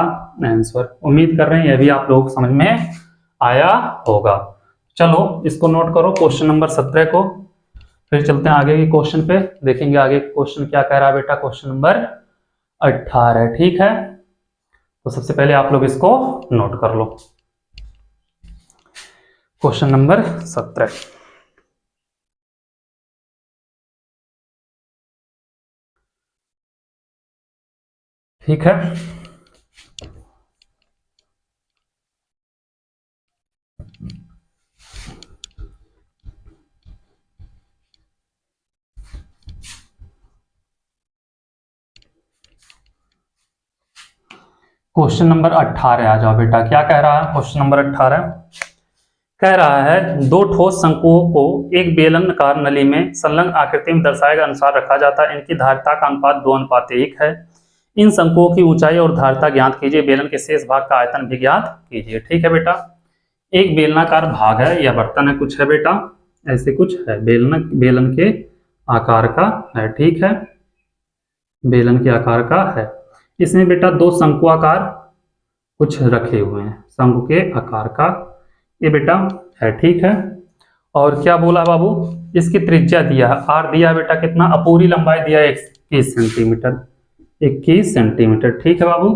आंसर। उम्मीद कर रहे हैं यह भी आप लोग समझ में आया होगा। चलो इसको नोट करो, क्वेश्चन नंबर 17 को। फिर चलते हैं आगे के क्वेश्चन पे, देखेंगे आगे क्वेश्चन क्या कह रहा है बेटा। क्वेश्चन नंबर 18, ठीक है। तो सबसे पहले आप लोग इसको नोट कर लो, क्वेश्चन नंबर 17। ठीक है, क्वेश्चन नंबर 18 आ जाओ बेटा। क्या कह रहा है क्वेश्चन नंबर 18? कह रहा है दो ठोस शंकुओं को एक बेलनाकार नली में संलग्न आकृति में दर्शाए गए अनुसार रखा जाता है। इनकी धारिता का अनुपात 2:1 है। इन शंकुओं की ऊंचाई और धारिता ज्ञात कीजिए, बेलन के शेष भाग का आयतन भी ज्ञात कीजिए। ठीक है बेटा, एक बेलनाकार भाग है या बर्तन है, कुछ है बेटा, ऐसे कुछ है, बेलन के आकार का है। ठीक है, बेलन के आकार का है। इसमें बेटा दो शंकुआकार कुछ रखे हुए हैं, शंकु के आकार का ये बेटा है। ठीक है, और क्या बोला बाबू? इसकी त्रिज्या दिया है, आर दिया बेटा कितना? पूरी लंबाई दिया है 21 सेंटीमीटर, 21 सेंटीमीटर। ठीक है बाबू,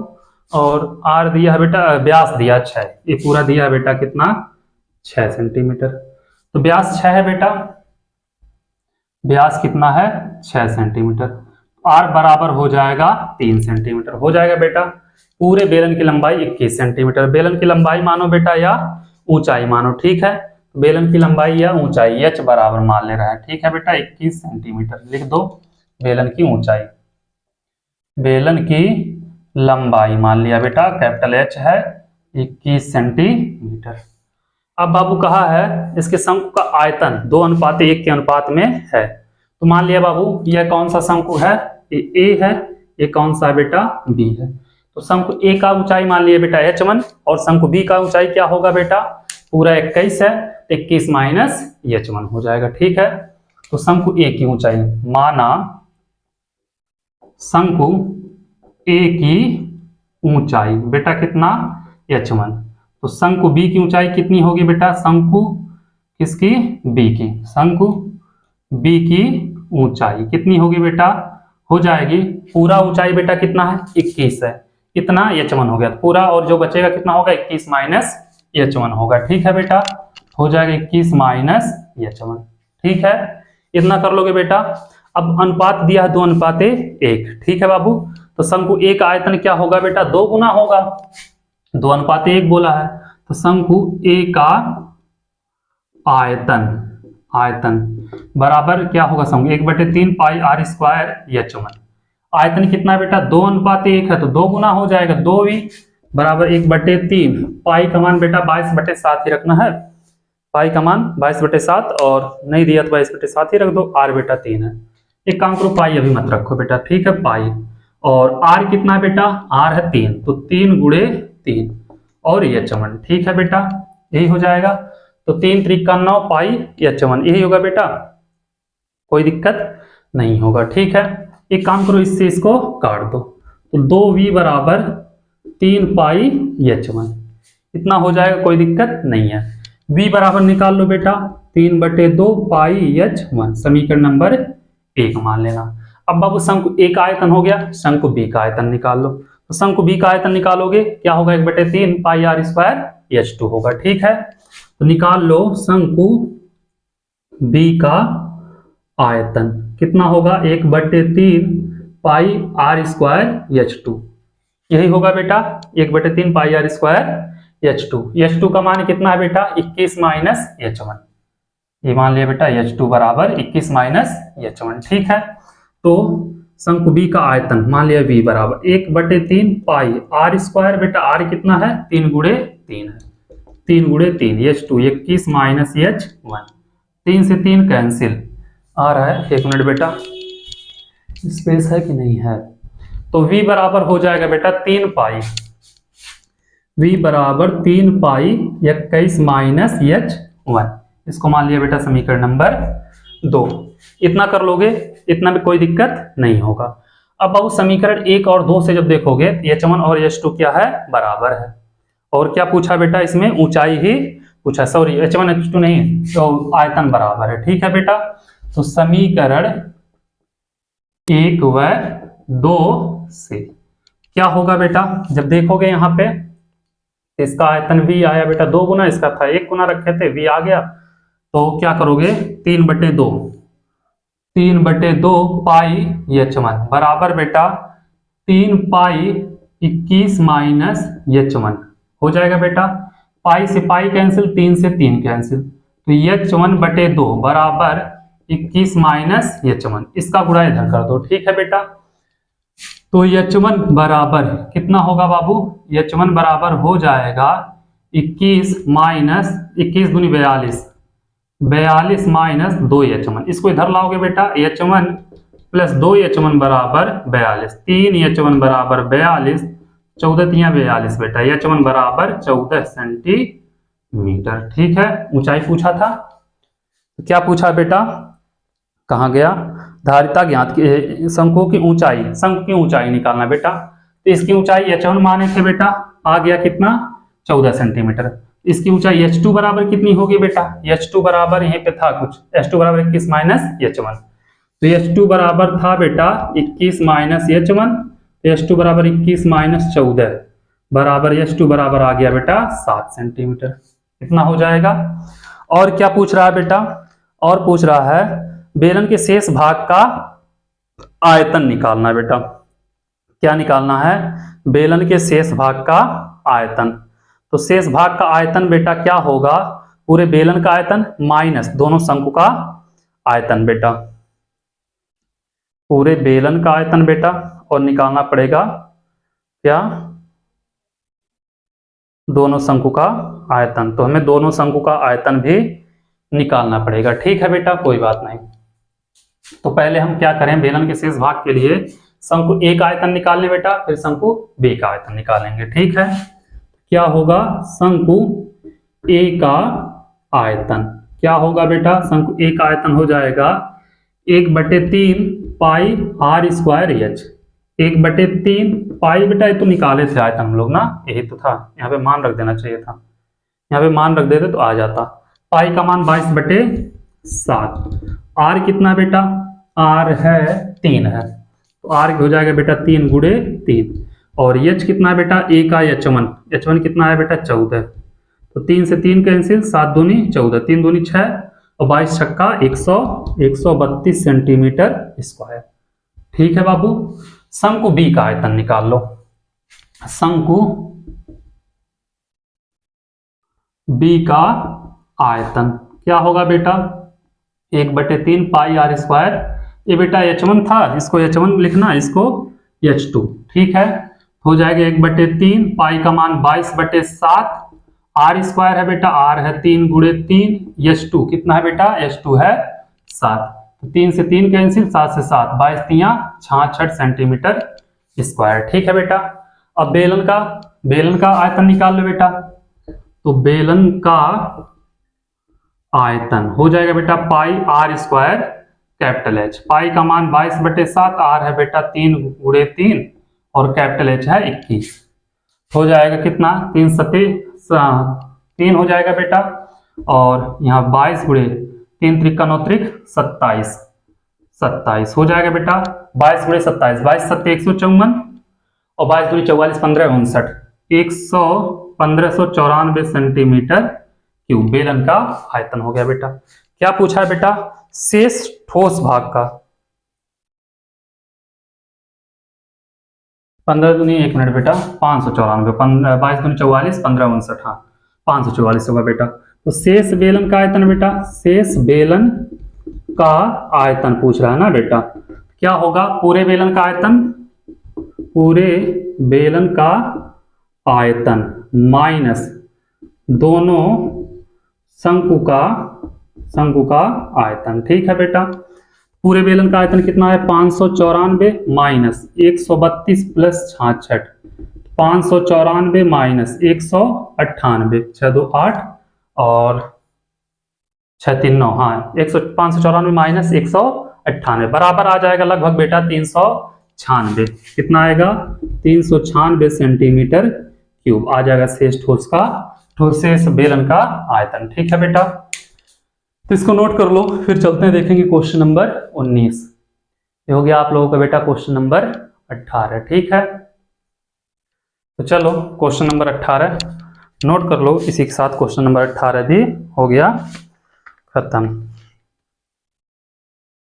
और आर दिया है बेटा, व्यास दिया 6, ये पूरा दिया है बेटा कितना? 6 सेंटीमीटर। तो व्यास 6 है बेटा, व्यास कितना है? 6 सेंटीमीटर। आर बराबर हो जाएगा 3 सेंटीमीटर हो जाएगा बेटा। पूरे बेलन की लंबाई 21 सेंटीमीटर। बेलन की लंबाई मानो बेटा या ऊंचाई मानो। ठीक है, बेलन की लंबाई या ऊंचाई एच बराबर मान ले रहा है। ठीक है बेटा, 21 सेंटीमीटर लिख दो। बेलन की ऊंचाई, बेलन की लंबाई मान लिया बेटा, कैपिटल एच है 21 सेंटीमीटर। अब बाबू कहा है इसके शंकु का आयतन 2:1 के अनुपात में है। तो मान लिया बाबू यह कौन सा शंकु है? ये ए है, ये कौन सा है बेटा? बी है। तो शंकु ए का ऊंचाई मान लिया बेटा h1 और शंकु बी का ऊंचाई क्या होगा बेटा? पूरा 21 है, 21 माइनस h1 हो जाएगा। ठीक है, तो शंकु ए की ऊंचाई माना, शंकु ए की ऊंचाई बेटा कितना, h1। तो शंकु बी की ऊंचाई कितनी होगी बेटा, शंकु किसकी, बी की, शंकु बी की ऊंचाई कितनी होगी बेटा, हो जाएगी पूरा ऊंचाई बेटा कितना है 21 है, इतना h1 हो गया पूरा, और जो बचेगा कितना होगा 21 माइनस h1 होगा। ठीक है बेटा, हो जाएगा 21 माइनस h1। ठीक है, इतना कर लोगे बेटा। अब अनुपात दिया है 2:1। ठीक है बाबू, तो शंकु ए का आयतन क्या होगा बेटा, 2 गुना होगा, 2:1 बोला है, तो शंकु ए का आयतन बराबर क्या होगा, शंकु 1/3 पाई आर स्क्वायर h1। आयतन कितना है बेटा, 2:1 है, तो 2 गुना हो जाएगा, 2v बराबर 1/3, पाई का मान बेटा 22/7 ही रखना है, पाई का मान 22/7, और नहीं दिया तो 22/7 ही रख दो, आर बेटा 3 है। एक काम करो, पाई अभी मत रखो बेटा, ठीक है, पाई, और आर कितना है बेटा, आर है 3, तो 3 गुणे 3 और h1। ठीक है बेटा, यही हो जाएगा, तो 3 3 का 9 पाई h1, यही होगा बेटा, कोई दिक्कत नहीं होगा। ठीक है, एक काम करो, इससे इसको काट दो, तो 2v बराबर 3 पाई h1, इतना हो जाएगा, कोई दिक्कत नहीं है। v बराबर निकाल लो बेटा, 3/2 पाई h1, समीकरण नंबर 1 मान लेना। अब बाबू शंकु ए का आयतन हो गया, शंकु बी का आयतन निकाल लो, तो शंकु बी का आयतन निकालोगे क्या होगा, 1/3 पाई आर स्क्वायर h2 होगा। ठीक है, तो निकाल लो शंकु बी का आयतन कितना होगा, 1/3 पाई आर स्क्वायर h2, यही होगा बेटा, 1/3 पाई आर स्क्वायर h2 का मान कितना है बेटा, 21 माइनस h1, ये मान लिया बेटा h2 बराबर 21 माइनस h1। ठीक है, तो शंकु बी का आयतन मान लिया v बराबर 1/3 पाई आर स्क्वायर, बेटा आर कितना है, 3 गुणे 3 है, 3 गुणे 3 h2 21 माइनस h1, 3 से 3 कैंसिल आ रहा है, 1 मिनट बेटा, स्पेस है कि नहीं है, तो v बराबर हो जाएगा बेटा 3 पाई, v बराबर 3 पाई 21 माइनस h1, इसको मान लिया बेटा समीकरण नंबर 2। इतना कर लोगे, इतना भी कोई दिक्कत नहीं होगा। अब बाबू समीकरण 1 और 2 से जब देखोगे h1 और h2 क्या है, बराबर है, और क्या पूछा बेटा इसमें, ऊंचाई ही पूछा, सॉरी h1 h2 नहीं, तो आयतन बराबर है। ठीक है बेटा, तो समीकरण 1 व 2 से क्या होगा बेटा, जब देखोगे यहाँ पे इसका आयतन v आया बेटा 2 गुना, इसका था 1 गुना रखे थे, v आ गया, तो क्या करोगे 3/2 पाई h1 बराबर बेटा 3 पाई 21 माइनस h1 हो जाएगा बेटा, पाई से पाई कैंसिल, 3 से 3 कैंसिल, तो h1/2 बराबर 21 माइनस h1, इसका गुणा इधर कर दो। ठीक है बेटा, तो h1 बराबर कितना होगा बाबू, h1 बराबर हो जाएगा 21 माइनस 21 दूनी 42 माइनस 2h1, इसको इधर लाओगे बेटा, h1 प्लस 2h1 बराबर 42, 3h1 बराबर 42, 14 3 42 बेटा, h1 बराबर 14 सेंटीमीटर। ठीक है, ऊंचाई पूछा था, तो क्या पूछा बेटा, कहाँ गया, धारिता ज्ञात की, शंकु की ऊंचाई निकालना बेटा, तो इसकी ऊंचाई h1 माने थे बेटा, आ गया कितना 14 सेंटीमीटर, इसकी ऊंचाई h2 बराबर कितनी होगी बेटा, h2 बराबर यहीं पे था कुछ, h2 बराबर 21 माइनस h1, तो h2 बराबर था बेटा 21 माइनस h1, h2 बराबर 21 माइनस 14 बराबर h2 बराबर आ गया बेटा 7 सेंटीमीटर, इतना हो जाएगा। और क्या पूछ रहा है बेटा, और पूछ रहा है बेलन के शेष भाग का आयतन निकालना है बेटा, क्या निकालना है, बेलन के शेष भाग का आयतन, तो शेष भाग का आयतन बेटा क्या होगा, पूरे बेलन का आयतन माइनस दोनों शंकु का आयतन बेटा, पूरे बेलन का आयतन बेटा, और निकालना पड़ेगा क्या, दोनों शंकु का आयतन, तो हमें दोनों शंकु का आयतन भी निकालना पड़ेगा। ठीक है बेटा, कोई बात नहीं, तो पहले हम क्या करें, बेलन के शेष भाग के लिए शंकु ए का आयतन निकालने बेटा, फिर शंकु बी का आयतन निकालेंगे। ठीक है, क्या होगा, शंकु ए का आयतन क्या होगा बेटा, शंकु ए का आयतन हो जाएगा 1/3 पाई आर स्क्वायर एच, 1/3 पाई, बेटा ये तो निकाले थे आयतन हम लोग ना, यही तो था, यहाँ पे मान रख देना चाहिए था, यहाँ पे मान रख देते तो आ जाता। पाई का मान 22/7। आर कितना बेटा, आर है 3 है, तो आर हो जाएगा बेटा 3 × 3। और एच कितना है बेटा, ए का एच वन कितना है बेटा 14, तो 3 से 3 कैंसिल, 7 दूनी 14, 3 दूनी 6 और 22 छक्का 132 सेंटीमीटर स्क्वायर। ठीक है बाबू। शंकु बी का आयतन निकाल लो। शंकु बी का आयतन क्या होगा बेटा, 1/3 पाई आर स्क्वायर। ये बेटा H1 था, इसको H1 लिखना, इसको H2। ठीक है, हो जाएगा 1/3 पाई का मान 22/7। आर स्क्वायर है बेटा, आर है 3 × 3, H2 कितना है बेटा, H2 है 7, तो 3 से 3 कैंसिल, 7 से 7, 22 तियां 66 सेंटीमीटर स्क्वायर। ठीक है बेटा। अब बेलन का आयतन निकाल लो बेटा। तो बेलन का आयतन हो जाएगा बेटा pi r square capital H. पाई का मान 22/7, आर है बेटा 3 × 3 और कैपिटल एच है 21। हो जाएगा कितना, 3 सते 3 हो जाएगा बेटा, और यहाँ 22 × 3 त्रिका 9 त्रिक 27 हो जाएगा बेटा। 22 × 27, 22 सत्ते 154 और 22 दूनी 44, 15 1594 सेंटीमीटर क्यूब बेलन का आयतन हो गया बेटा। क्या पूछा है बेटा, शेष ठोस भाग का। 15 दूनी 1 मिनट बेटा, 594, 22 दूनी 44, 15 × 59, हाँ 544 होगा बेटा। तो शेष बेलन का आयतन बेटा, शेष बेलन का आयतन पूछ रहा है ना बेटा, क्या होगा, पूरे बेलन का आयतन, पूरे बेलन का आयतन माइनस दोनों शंकु का आयतन। ठीक है बेटा। पूरे बेलन का आयतन कितना है, 594 माइनस 132 प्लस 66, 594 माइनस 198, 6 2 8 और 6 3 9, हाँ 594 माइनस 198 बराबर आ जाएगा लगभग बेटा 396। कितना आएगा, 396 सेंटीमीटर क्यूब आ जाएगा शेष शेष बेलन का आयतन। ठीक है बेटा, तो इसको नोट कर लो, फिर चलते हैं देखेंगे क्वेश्चन नंबर 19। ये हो गया आप लोगों का बेटा क्वेश्चन नंबर 18। ठीक है, तो चलो क्वेश्चन नंबर 18 नोट कर लो, इसी के साथ क्वेश्चन नंबर 18 भी हो गया खत्म।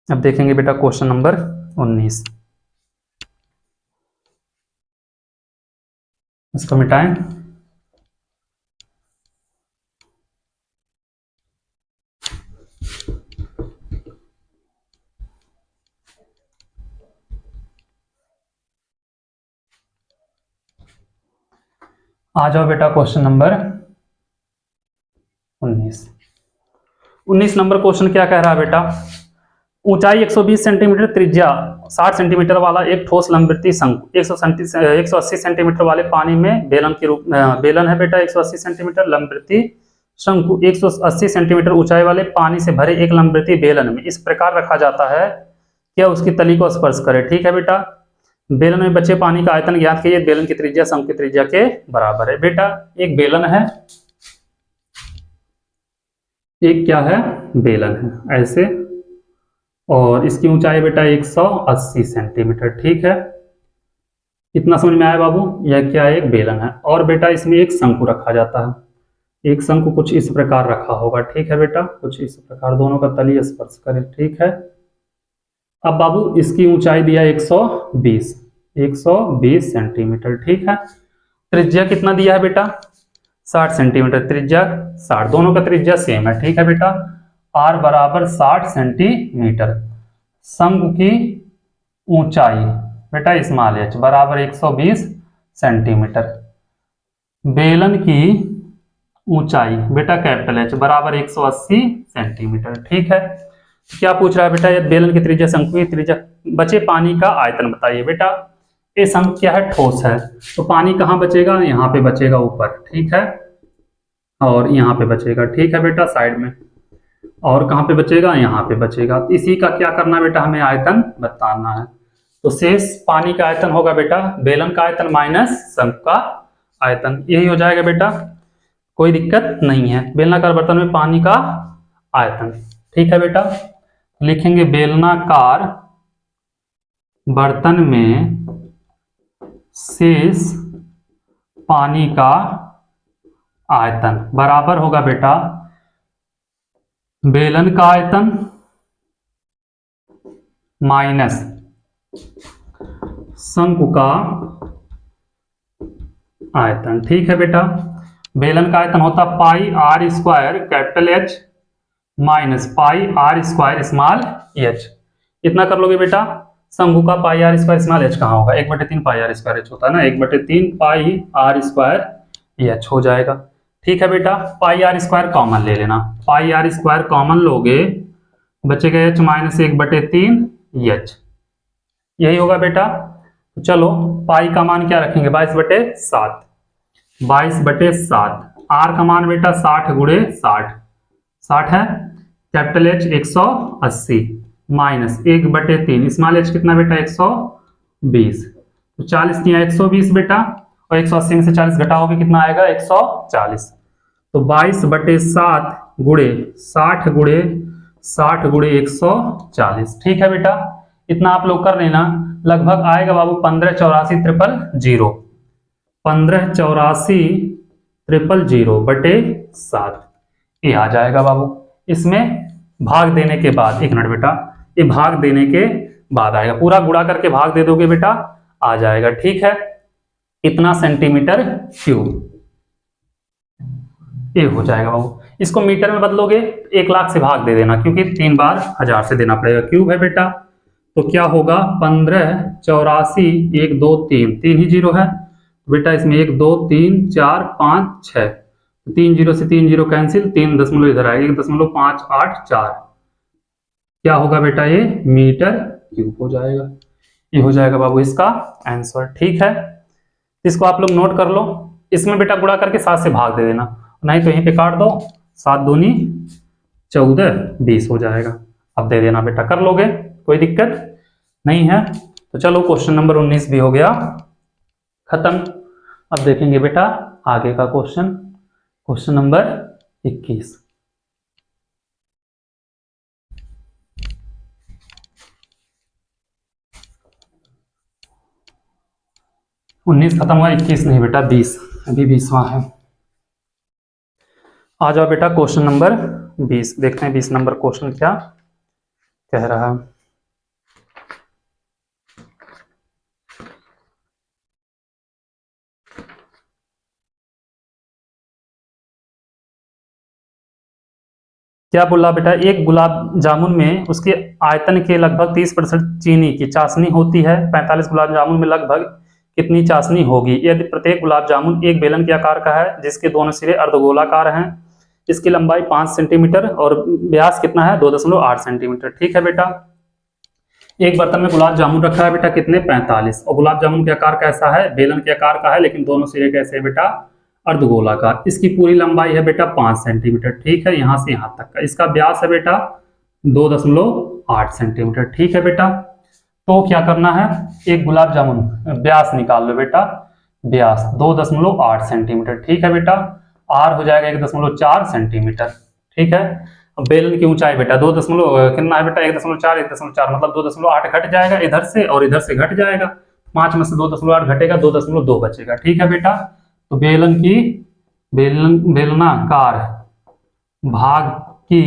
अब देखेंगे बेटा क्वेश्चन नंबर 19। इसको मिटाएं। आ जाओ बेटा क्वेश्चन नंबर 19 नंबर क्वेश्चन क्या कह रहा है बेटा, ऊंचाई 120 सेंटीमीटर, त्रिज्या 60 सेंटीमीटर वाला एक ठोस लंबवृत्तीय शंकु 180 सेंटीमीटर वाले पानी में बेलन के रूप में, बेलन है बेटा 180 सेंटीमीटर, लंबवृत्तीय शंकु 180 सेंटीमीटर ऊंचाई वाले पानी से भरे एक लंबवृत्तीय बेलन में इस प्रकार रखा जाता है क्या उसकी तली को स्पर्श करे। ठीक है बेटा, बेलन में बचे पानी का आयतन ज्ञात कीजिए, बेलन की त्रिज्या शंकु की त्रिज्या के बराबर है। बेटा एक बेलन है, एक क्या है, बेलन है ऐसे, और इसकी ऊंचाई बेटा 180 सेंटीमीटर। ठीक है, इतना समझ में आया बाबू, यह क्या है, एक बेलन है, और बेटा इसमें एक शंकु रखा जाता है, एक शंकु कुछ इस प्रकार रखा होगा। ठीक है बेटा, कुछ इस प्रकार, दोनों का तली स्पर्श करे। ठीक है, अब बाबू इसकी ऊंचाई दिया 120 सेंटीमीटर। ठीक है, त्रिज्या कितना दिया है बेटा, 60 सेंटीमीटर, त्रिज्या 60, दोनों का त्रिज्या सेम है। ठीक है बेटा, आर बराबर 60 सेंटीमीटर, शंकु की ऊंचाई बेटा स्मॉल एच बराबर 120 सेंटीमीटर, बेलन की ऊंचाई बेटा कैपिटल एच बराबर 180 सेंटीमीटर। ठीक है, क्या पूछ रहा है बेटा, ये बेलन की त्रिज्या, शंकु की त्रिज्या, बचे पानी का आयतन बताइए। बेटा ये शंकु क्या है, ठोस है, तो पानी कहाँ बचेगा, यहाँ पे बचेगा ऊपर। ठीक है, और यहाँ पे बचेगा। ठीक है बेटा, साइड में, और कहाँ पे बचेगा, यहाँ पे बचेगा। इसी का क्या करना है बेटा, हमें आयतन बताना है। तो शेष पानी का आयतन होगा बेटा बेलन का आयतन माइनस शंकु का आयतन, यही हो जाएगा बेटा, कोई दिक्कत नहीं है। बेलनाकार बर्तन में पानी का आयतन, ठीक है बेटा। लिखेंगे बेलनाकार बर्तन में शेष पानी का आयतन बराबर होगा बेटा बेलन का आयतन माइनस शंकु का आयतन, ठीक है बेटा। बेलन का आयतन होता pi r square capital h minus pi r square small h, इतना कर लोगे बेटा। शंकु का pi r square small h कहाँ होगा, 1/3 पाई आर स्क्वायर एच होता है ना, 1/3 पाई आर स्क्वायर एच हो जाएगा, ठीक है बेटा। पाई आर स्क्वायर कॉमन ले लेना, पाई आर स्क्वायर कॉमन लोगे बचेगा एच माइनस 1/3 एच, यही होगा बेटा। तो चलो पाई का मान क्या रखेंगे 22/7, 22/7। आर का मान बेटा 60 गुणे 60, 60 है। Capital H 180 minus 1/3 small H कितना बेटा 120, तो 40 दिया 120 बेटा, और 180 में से 40 घटाओगे कितना आएगा 140, तो 22/7 गुणे 60 गुणे 60 गुणे 140, ठीक है बेटा। इतना आप लोग कर लेना, लगभग आएगा बाबू 1584,000, 1584,000/7 ये आ जाएगा बाबू। इसमें भाग देने के बाद, एक मिनट बेटा, ये भाग देने के बाद आएगा, पूरा गुणा करके भाग दे दोगे बेटा आ जाएगा, ठीक है। इतना सेंटीमीटर क्यूब ये हो जाएगा बाबू। इसको मीटर में बदलोगे 1 लाख से भाग दे देना, क्योंकि 3 बार 1000 से देना पड़ेगा, क्यूब है बेटा। तो क्या होगा 1584 1 2 3 3 ही जीरो है बेटा, इसमें 1 2 3 4 5 6, 3 जीरो से 3 जीरो कैंसिल, 3 दशमलव इधर आएगा, 1.584, क्या होगा बेटा ये मीटर क्यूब हो जाएगा, ये हो जाएगा बाबू इसका आंसर, ठीक है। इसको आप लोग नोट कर लो, इसमें बेटा गुणा करके 7 से भाग दे देना, नहीं तो यहीं पे काट दो, 7 दूनी 14 20 हो जाएगा, अब दे देना बेटा, कर लोगे कोई दिक्कत नहीं है। तो चलो क्वेश्चन नंबर 19 भी हो गया खत्म। अब देखेंगे बेटा आगे का क्वेश्चन, क्वेश्चन नंबर 21। 19 खत्म हुआ, 21 नहीं बेटा 20, अभी 20वां है। आ जाओ बेटा क्वेश्चन नंबर 20, देखते हैं 20 नंबर क्वेश्चन क्या कह रहा है। क्या बोला बेटा, एक गुलाब जामुन में उसके आयतन के लगभग 30% चीनी की चाशनी होती है, 45 गुलाब जामुन में लगभग कितनी चाशनी होगी यदि प्रत्येक गुलाब जामुन एक बेलन के आकार का है जिसके दोनों सिरे अर्धगोलाकार हैं, इसकी लंबाई 5 सेंटीमीटर और व्यास कितना है 2.8 सेंटीमीटर, ठीक है बेटा। एक बर्तन में गुलाब जामुन रखा है बेटा कितने 45, और गुलाब जामुन के आकार कैसा है बेलन के आकार का है, लेकिन दोनों सिरे कैसे है बेटा अर्धगोलाकार। इसकी पूरी लंबाई है बेटा 5 सेंटीमीटर, ठीक है, यहां से यहां तक का। इसका व्यास है बेटा 2.8 सेंटीमीटर, ठीक है बेटा। तो क्या करना है, एक गुलाब जामुन व्यास निकाल लो बेटा, व्यास 2.8 सेंटीमीटर, ठीक है बेटा। आर हो जाएगा 1.4 सेंटीमीटर, ठीक है। अब बेलन की ऊंचाई बेटा 2 कितना है बेटा 1.4 1.4 मतलब 2.8 घट जाएगा इधर से और इधर से घट जाएगा, 5 में से 2.8 घटेगा 2.2 बचेगा, ठीक है बेटा। तो बेलन की बेलनाकार भाग की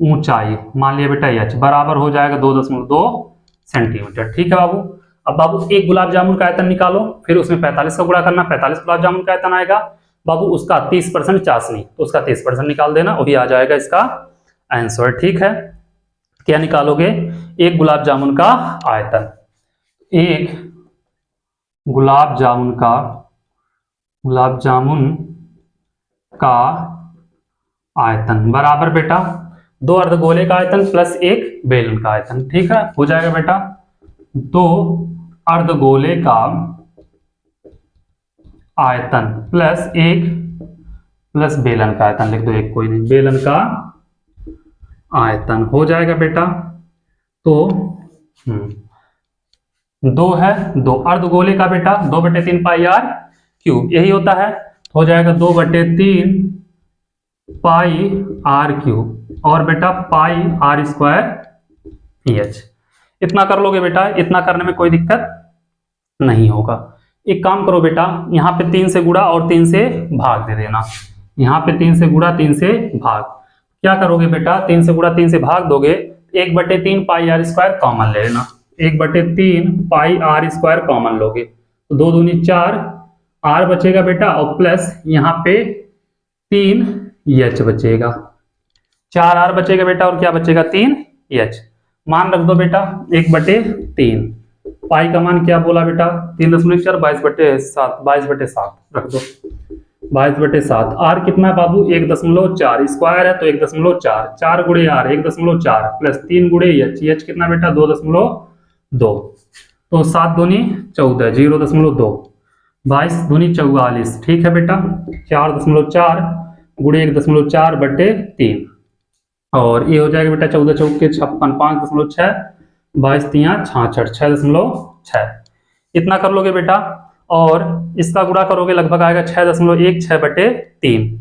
ऊंचाई मान लिया बेटा एच बराबर हो जाएगा 2.2 सेंटीमीटर, ठीक है बाबू। अब बाबू एक गुलाब जामुन का आयतन निकालो, फिर उसमें 45 का गुणा करना, 45 गुलाब जामुन का आयतन आएगा बाबू, उसका 30% चाशनी, तो उसका 30% निकाल देना, वही आ जाएगा इसका आंसर, ठीक है। क्या निकालोगे, एक गुलाब जामुन का आयतन, एक गुलाब जामुन का आयतन बराबर बेटा 2 अर्धगोले का आयतन प्लस 1 बेलन का आयतन, ठीक है, हो जाएगा बेटा 2 अर्धगोले का आयतन प्लस 1 प्लस बेलन का आयतन, लिख दो एक कोई नहीं, बेलन का आयतन हो जाएगा बेटा। तो 2 है 2, अर्धगोले का बेटा 2/3 पाई आर क्यूब यही होता है, हो जाएगा 2/3 पाई आर क्यूब और बेटा पाई आर स्क्वायर एच। इतना कर लोगे बेटा, इतना करने में कोई दिक्कत नहीं होगा। एक काम करो बेटा, यहाँ पे 3 से गुणा और 3 से भाग दे देना, यहाँ पे 3 से गुणा 3 से भाग। क्या करोगे बेटा, 3 से गुणा 3 से भाग दोगे, 1/3 पाई आर स्क्वायर कॉमन ले लेना, 1/3 पाई आर स्क्वायर कॉमन लोगे तो 2 दूनी 4 आर बचेगा बेटा और प्लस यहाँ पे 3 एच बचेगा, 4 आर बचेगा बेटा और क्या बचेगा 3 एच। मान रख दो बेटा 1/3, पाई का मान क्या बोला बेटा 3.4, 22/7 रख दो, 22/7। आर कितना है बाबू 1.4, स्क्वायर है तो 1.4, 4 गुणे आर 1.4 प्लस 3 गुणे एच कितना बेटा 2.2, तो 7 दूनी 14, 0.2, 22 दूनी 44, ठीक है बेटा 4.4 गुणे 1.4/3 और ये हो जाएगा बेटा 14 चौक के 56, 5.6, 22 तिया 66, 6.6। इतना कर लोगे बेटा और इसका गुणा करोगे लगभग आएगा 6.16/3,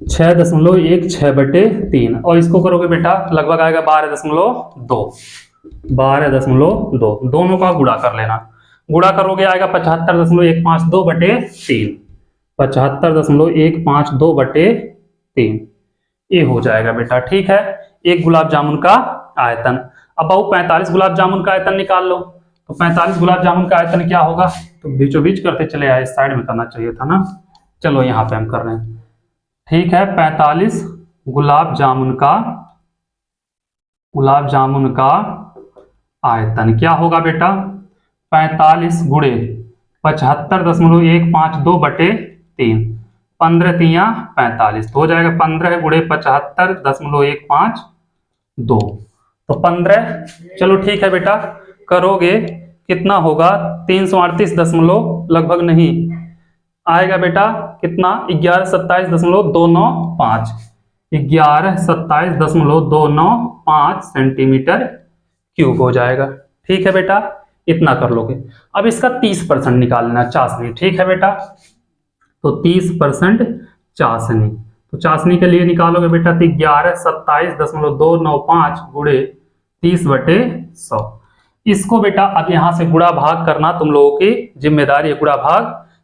6.16/3 और इसको करोगे बेटा लगभग आएगा 12.2, दोनों का गुणा कर लेना। गुणा करोगे आएगा 75.152/3, 75.152/3 ये हो जाएगा बेटा, ठीक है। एक गुलाब जामुन का आयतन। अब बाबू 45 गुलाब जामुन का आयतन निकाल लो, तो 45 गुलाब जामुन का आयतन क्या होगा, तो बीचों बीच करते चले आए, इस साइड में करना चाहिए था ना, चलो यहाँ पे हम कर रहे हैं, ठीक है। 45 गुलाब जामुन का आयतन क्या होगा बेटा, 45 गुणे 75.152/3, 15 तिया 45 तो हो जाएगा 15 गुणे 75.152, तो 15, चलो ठीक है बेटा करोगे कितना होगा 338 दशमलव लगभग नहीं आएगा बेटा कितना 1127.295, 1127.295 सेंटीमीटर क्यूब हो जाएगा, ठीक है बेटा। इतना कर लोगे। अब इसका 30% निकाल लेना चाशनी, ठीक है बेटा, तो 30% चाशनी, तो चाशनी के लिए निकालोगे बेटा तो 1127.295 गुणे 30/100। इसको बेटा अब यहां से गुणा भाग करना तुम लोगों की जिम्मेदारी है, गुणा भाग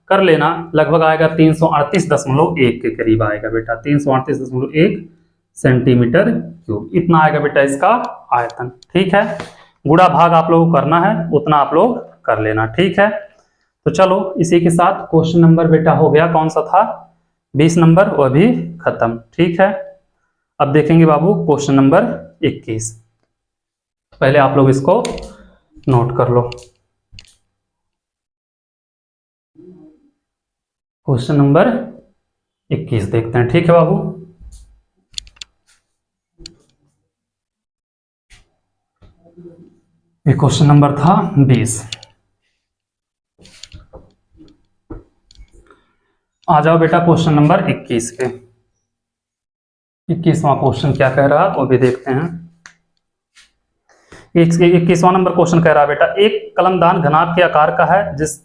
कर लेना, लगभग आएगा 338.1 के करीब आएगा बेटा, 338.1 सेंटीमीटर क्यूब, इतना आएगा बेटा इसका आयतन, ठीक है। गुणा भाग आप लोगों को करना है, उतना आप लोग कर लेना, ठीक है। तो चलो इसी के साथ क्वेश्चन नंबर बेटा हो गया, कौन सा था 20 नंबर, वो भी खत्म, ठीक है। अब देखेंगे बाबू क्वेश्चन नंबर 21, पहले आप लोग इसको नोट कर लो। क्वेश्चन नंबर 21 देखते हैं, ठीक है बाबू। ये क्वेश्चन नंबर था 20। आ जाओ बेटा क्वेश्चन नंबर 21 पे। 21वां क्वेश्चन क्या कह रहा है वो भी देखते हैं। 21वां नंबर क्वेश्चन कह रहा है बेटा, एक कलमदान घनाभ के आकार का है, जिस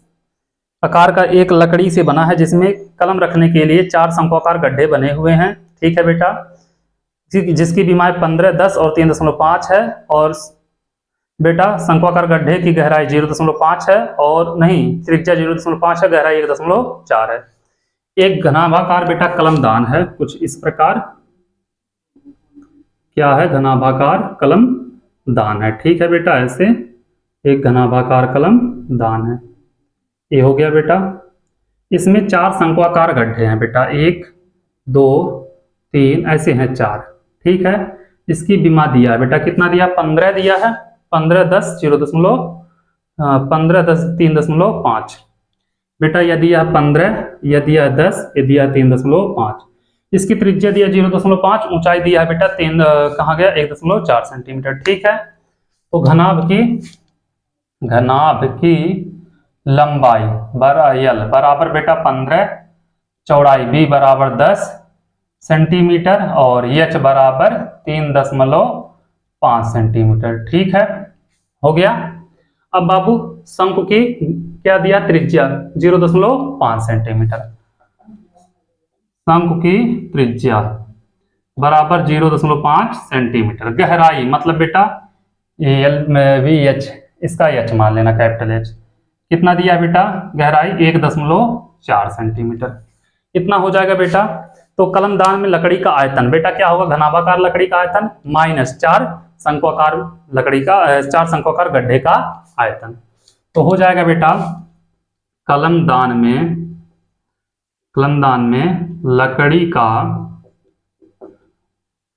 आकार का एक लकड़ी से बना है, जिसमें कलम रखने के लिए 4 शंक्वाकार गड्ढे बने हुए हैं, ठीक है बेटा, जिसकी बीमारी 15, 10 और 3.5 है, और बेटा शंक्वाकार गड्ढे की गहराई 0.5 है और नहीं त्रिज्या 0.5 है, गहराई 1.4 है। एक घनाभाकार बेटा कलमदान है कुछ इस प्रकार, क्या है घनाभाकार कलम दान है, ठीक है बेटा, ऐसे एक घनाभाकार कलम दान है, ये हो गया बेटा। इसमें 4 शंक्वाकार गड्ढे हैं बेटा, 1 2 3 ऐसे हैं 4, ठीक है। इसकी बीमा दिया है बेटा, कितना दिया 15 दिया है, 15 10 15 10 3.5 बेटा, यह दिया 15, यह दिया 10, यह दिया 3.5, इसकी त्रिज्या दिया 0.5, ऊंचाई दिया है बेटा 3 कहाँ गया 1.4 सेंटीमीटर, ठीक है। तो घनाभ की लंबाई L बराबर बेटा 15, चौड़ाई B बराबर 10 सेंटीमीटर और H बराबर 3.5 सेंटीमीटर, ठीक है, हो गया। अब बाबू शंकु की क्या दिया, त्रिज्या 0.5 सेंटीमीटर। शंकु की त्रिज्या बराबर 0.5 सेंटीमीटर। गहराई मतलब बेटा एल वी एच, इसका एच मान लेना, कैपिटल एच। कितना दिया बेटा, गहराई 1.4 सेंटीमीटर। इतना हो जाएगा बेटा। तो कलमदान में लकड़ी का आयतन बेटा क्या होगा, घनाभाकार लकड़ी का आयतन माइनस 4 शंक्वाकार लकड़ी का 4 शंक्वाकार गड्ढे का आयतन। तो हो जाएगा बेटा कलमदान में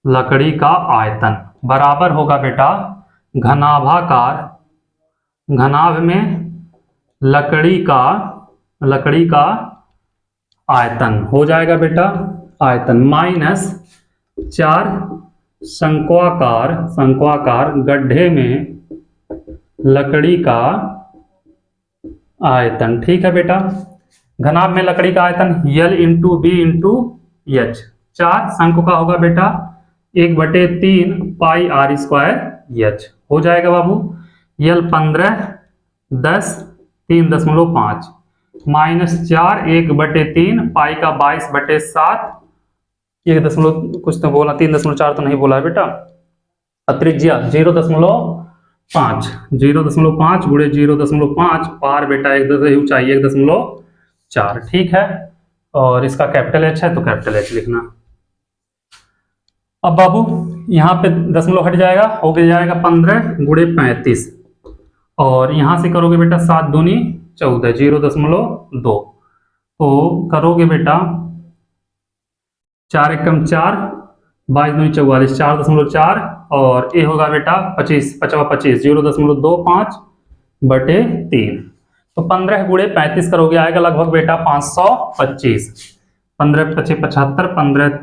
लकड़ी का आयतन बराबर होगा बेटा घनाभ में लकड़ी का आयतन हो जाएगा बेटा, आयतन माइनस 4 शंक्वाकार गड्ढे में लकड़ी का आयतन। ठीक है बेटा, घनाभ में लकड़ी का आयतन L into B into H. 4 शंकु का होगा बेटा 1/3 पाई आर स्क्वायर एच। हो जाएगा बाबू L 15 10 3.5 माइनस 4 1/3 पाई का 22/7 1 दशमलव कुछ तो बोला, 3.4 तो नहीं बोला है बेटा। त्रिज्या 0.5 गुणे 0.5 पार बेटा ऊंचाई 1.4। ठीक है, और इसका कैपिटल एच है तो कैपिटल एच लिखना। अब बाबू यहाँ पे दशमलव हट जाएगा, हो जाएगा 15 गुणे 35 और यहां से करोगे बेटा 7 दूनी 14 0.2 तो करोगे बेटा 4 एकम 4 22 दूनी 44 4.4 और ये होगा बेटा 25 25 0.25/3। तो 15 गुणे 35 करोगे आएगा लगभग बेटा 525। 15 25 75 15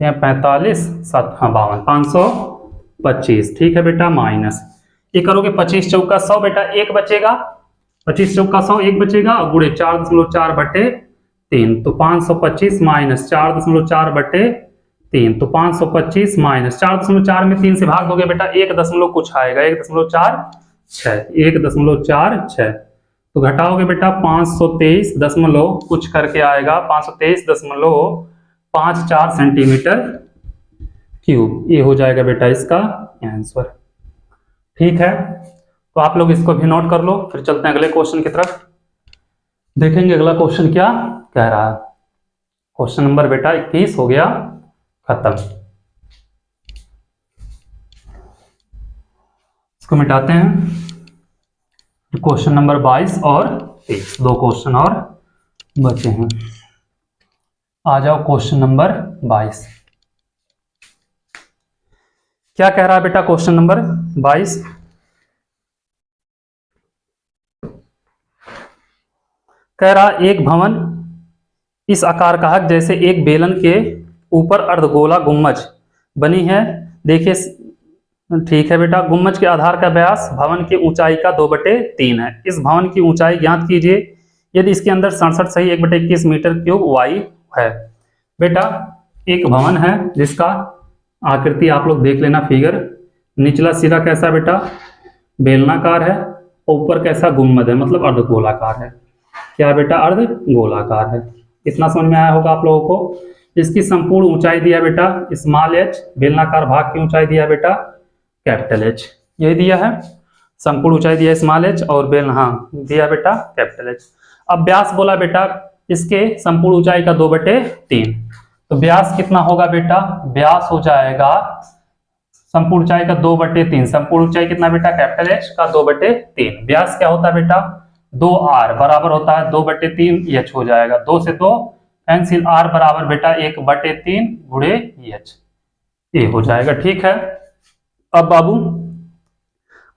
45 7 52 525। ठीक है बेटा, माइनस ये करोगे 25 चौका 100 बेटा 1 बचेगा, 25 चौका 100 1 बचेगा और गुणे 4.4/3 तो 525 माइनस 4.4/3 तो 525 माइनस 4.4 में 3 से भाग दोगे बेटा 1 दशमलव कुछ आएगा 1.46 तो घटाओगे बेटा 523 दशमलव कुछ करके आएगा 523.54 सेंटीमीटर क्यूब। ये हो जाएगा बेटा इसका आंसर। ठीक है, तो आप लोग इसको भी नोट कर लो। फिर चलते हैं अगले क्वेश्चन की तरफ, देखेंगे अगला क्वेश्चन क्या कह रहा है। क्वेश्चन नंबर बेटा 21 हो गया खत्म। इसको मिटाते हैं। क्वेश्चन नंबर 22 और 23 दो क्वेश्चन और बचे हैं। आ जाओ क्वेश्चन नंबर 22। क्या कह रहा है बेटा क्वेश्चन नंबर 22, कह रहा एक भवन इस आकार का है जैसे एक बेलन के ऊपर अर्धगोला गुम्मज बनी है। देखिए ठीक है बेटा, गुम्मज के आधार का व्यास भवन की ऊंचाई का 2/3 है। इस भवन की ऊंचाई ज्ञात कीजिए यदि इसके अंदर 67 सही 1/21 मीटर क्यूब वायु है। बेटा एक भवन है जिसका आकृति आप लोग देख लेना, फिगर निचला सिरा कैसा बेटा बेलनाकार है, ऊपर कैसा गुम्मद है मतलब अर्धगोलाकार है। क्या बेटा अर्धगोलाकार है। इतना समझ में आया होगा आप लोगों को। इसकी संपूर्ण ऊंचाई दिया बेटा स्मॉल एच, बेलनाकार भाग की ऊंचाई दिया बेटा कैपिटल एच, यही दिया है। संपूर्ण ऊंचाई दिया स्मॉल एच और दिया बेटा कैपिटल एच। अब व्यास बोला बेटा इसके संपूर्ण ऊंचाई का 2/3 तो व्यास कितना होगा बेटा, व्यास हो जाएगा संपूर्ण ऊंचाई का 2/3। संपूर्ण ऊंचाई कितना बेटा कैपिटल एच का 2/3। व्यास क्या होता है बेटा 2r बराबर होता है 2/3 एच हो जाएगा। 2 से 2 कैंसिल, r बराबर बेटा 1/3 गुणे एच, ये हो जाएगा। ठीक है, अब बाबू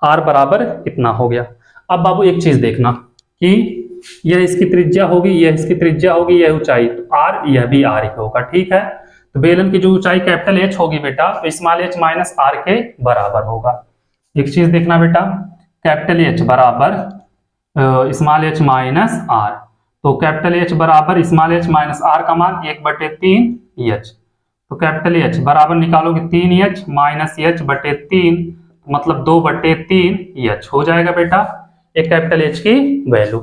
r बराबर इतना हो गया। अब बाबू एक चीज देखना कि यह इसकी त्रिज्या होगी, यह इसकी त्रिज्या होगी, यह ऊंचाई तो r यह भी r ही होगा। ठीक है, तो बेलन की जो ऊंचाई कैपिटल एच होगी बेटा तो स्मॉल एच माइनस r के बराबर होगा। एक चीज देखना बेटा कैपिटल एच बराबर स्मॉल एच माइनस r, तो कैपिटल एच बराबर स्मॉल एच माइनस r का मान 1/3 एच। तो कैपिटल एच बराबर निकालोगे 3h माइनस h/3 मतलब 2/3 एच हो जाएगा बेटा, एक कैपिटल एच की वैल्यू।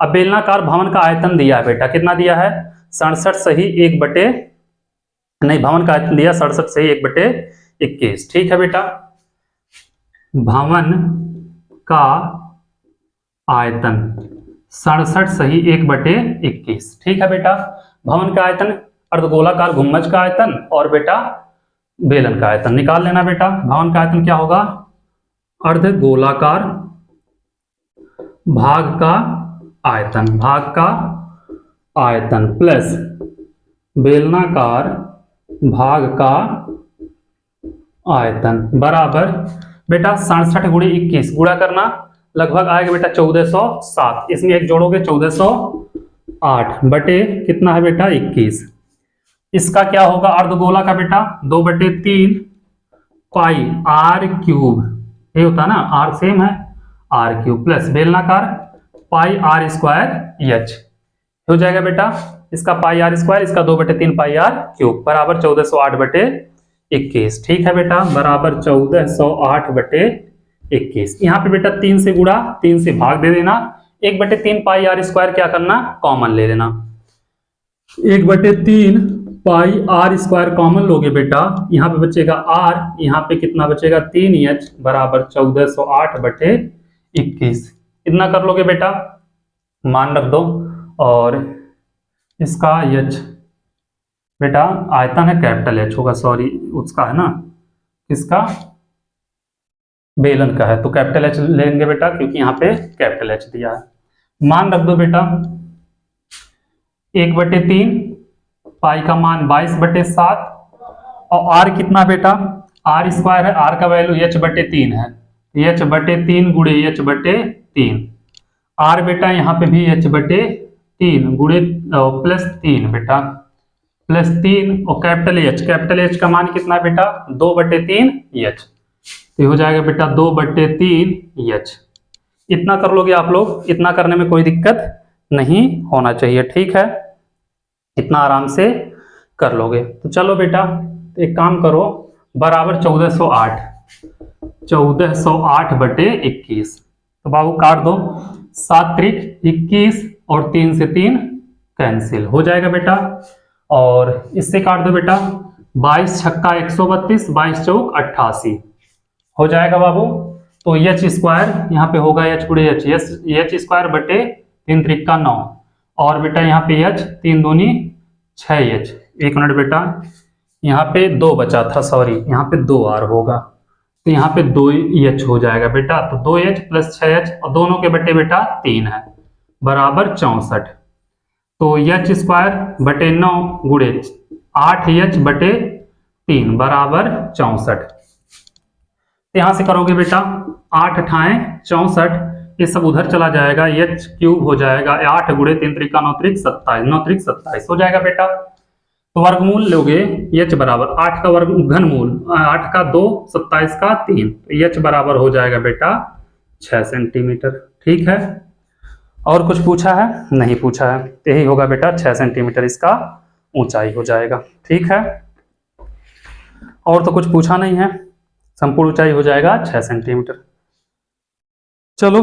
अब बेलनाकार भवन का आयतन दिया है बेटा, कितना दिया है 67 सही 1/, नहीं भवन का आयतन दिया 67 सही 1/21। ठीक है बेटा, भवन का आयतन 67 सही 1/21। ठीक है बेटा, भवन का आयतन, अर्धगोलाकार गुंबज का आयतन और बेटा बेलन का आयतन निकाल लेना बेटा। भवन का आयतन क्या होगा, अर्धगोलाकार भाग का आयतन प्लस बेलनाकार भाग का आयतन बराबर बेटा 67 गुणे 21 गुणा करना लगभग आएगा बेटा 1407। इसमें एक जोड़ोगे 1408 बटे कितना है बेटा 21। इसका क्या होगा अर्धगोला का बेटा 2/3 पाई आर क्यूब, ये होता है ना आर सेम है आर क्यूब, प्लस बेलनाकार पाई आर स्क्वायर एच हो जाएगा बेटा। इसका पाई आर स्क्वायर, इसका 2/3 पाई आर क्यूब बराबर 1408/21। ठीक है बेटा, बराबर 1408/21। यहाँ पे बेटा 3 से गुणा 3 से भाग दे देना, 1/3 पाई आर स्क्वायर क्या करना कॉमन ले लेना, 1/3 पाई आर स्क्वायर कॉमन लोगे बेटा, यहाँ पे बचेगा आर, यहाँ पे कितना बचेगा 3h बराबर 1408/21। इतना कर लोगे बेटा, मान रख दो। और इसका एच बेटा आयतन है कैपिटल एच होगा, सॉरी उसका है ना, इसका बेलन का है तो कैपिटल एच लेंगे बेटा, क्योंकि यहाँ पे कैपिटल एच दिया है। मान रख दो बेटा 1/3 पाई का मान 22/7 और आर कितना बेटा आर स्क्वायर है, आर का वैल्यू h/3 है, h/3 गुणे h/3। आर बेटा यहाँ पे भी h/3 गुणे प्लस 3 बेटा प्लस 3 और कैपिटल एच का मान कितना है बेटा 2/3 h, तो हो जाएगा बेटा 2/3 h। इतना कर लोगे आप लोग, इतना करने में कोई दिक्कत नहीं होना चाहिए। ठीक है, इतना आराम से कर लोगे। तो चलो बेटा एक काम करो, बराबर 1408/21। तो बाबू काट दो, 7 त्रिक 21 और 3 से 3 कैंसिल हो जाएगा बेटा। और इससे काट दो बेटा 22 छक्का 132, 22 चौक 88 हो जाएगा बाबू। तो एच स्क्वायर यहाँ पे होगा एच गुणे एच स्क्वायर बटे 3 त्रिका 9 और बेटा यहाँ पे एच 3 दूनी 6h। एक मिनट बेटा, यहाँ पे 2 बचा था, सॉरी यहाँ पे 2r होगा, तो यहाँ पे 2h हो जाएगा बेटा। तो 2h प्लस 6h और दोनों के बटे बेटा 3 है बराबर 64। तो एच स्क्वायर बटे 9 गुणे 8h/3 बराबर 64। यहां से करोगे बेटा 8 × 64, ये सब उधर चला जाएगा, एच क्यूब हो जाएगा 8 गुणे 3 त्रिका 9 त्रिक 27, 9 त्रिक 27 हो जाएगा बेटा। तो वर्गमूल लोगे एच बराबर 8 का वर्ग घनमूल 8 का 2 27 का 3, तो एच बराबर हो जाएगा बेटा 6 सेंटीमीटर। ठीक है, और कुछ पूछा है नहीं पूछा है, यही होगा बेटा 6 सेंटीमीटर इसका ऊंचाई हो जाएगा। ठीक है, और तो कुछ पूछा नहीं है, संपूर्ण ऊंचाई हो जाएगा 6 सेंटीमीटर। चलो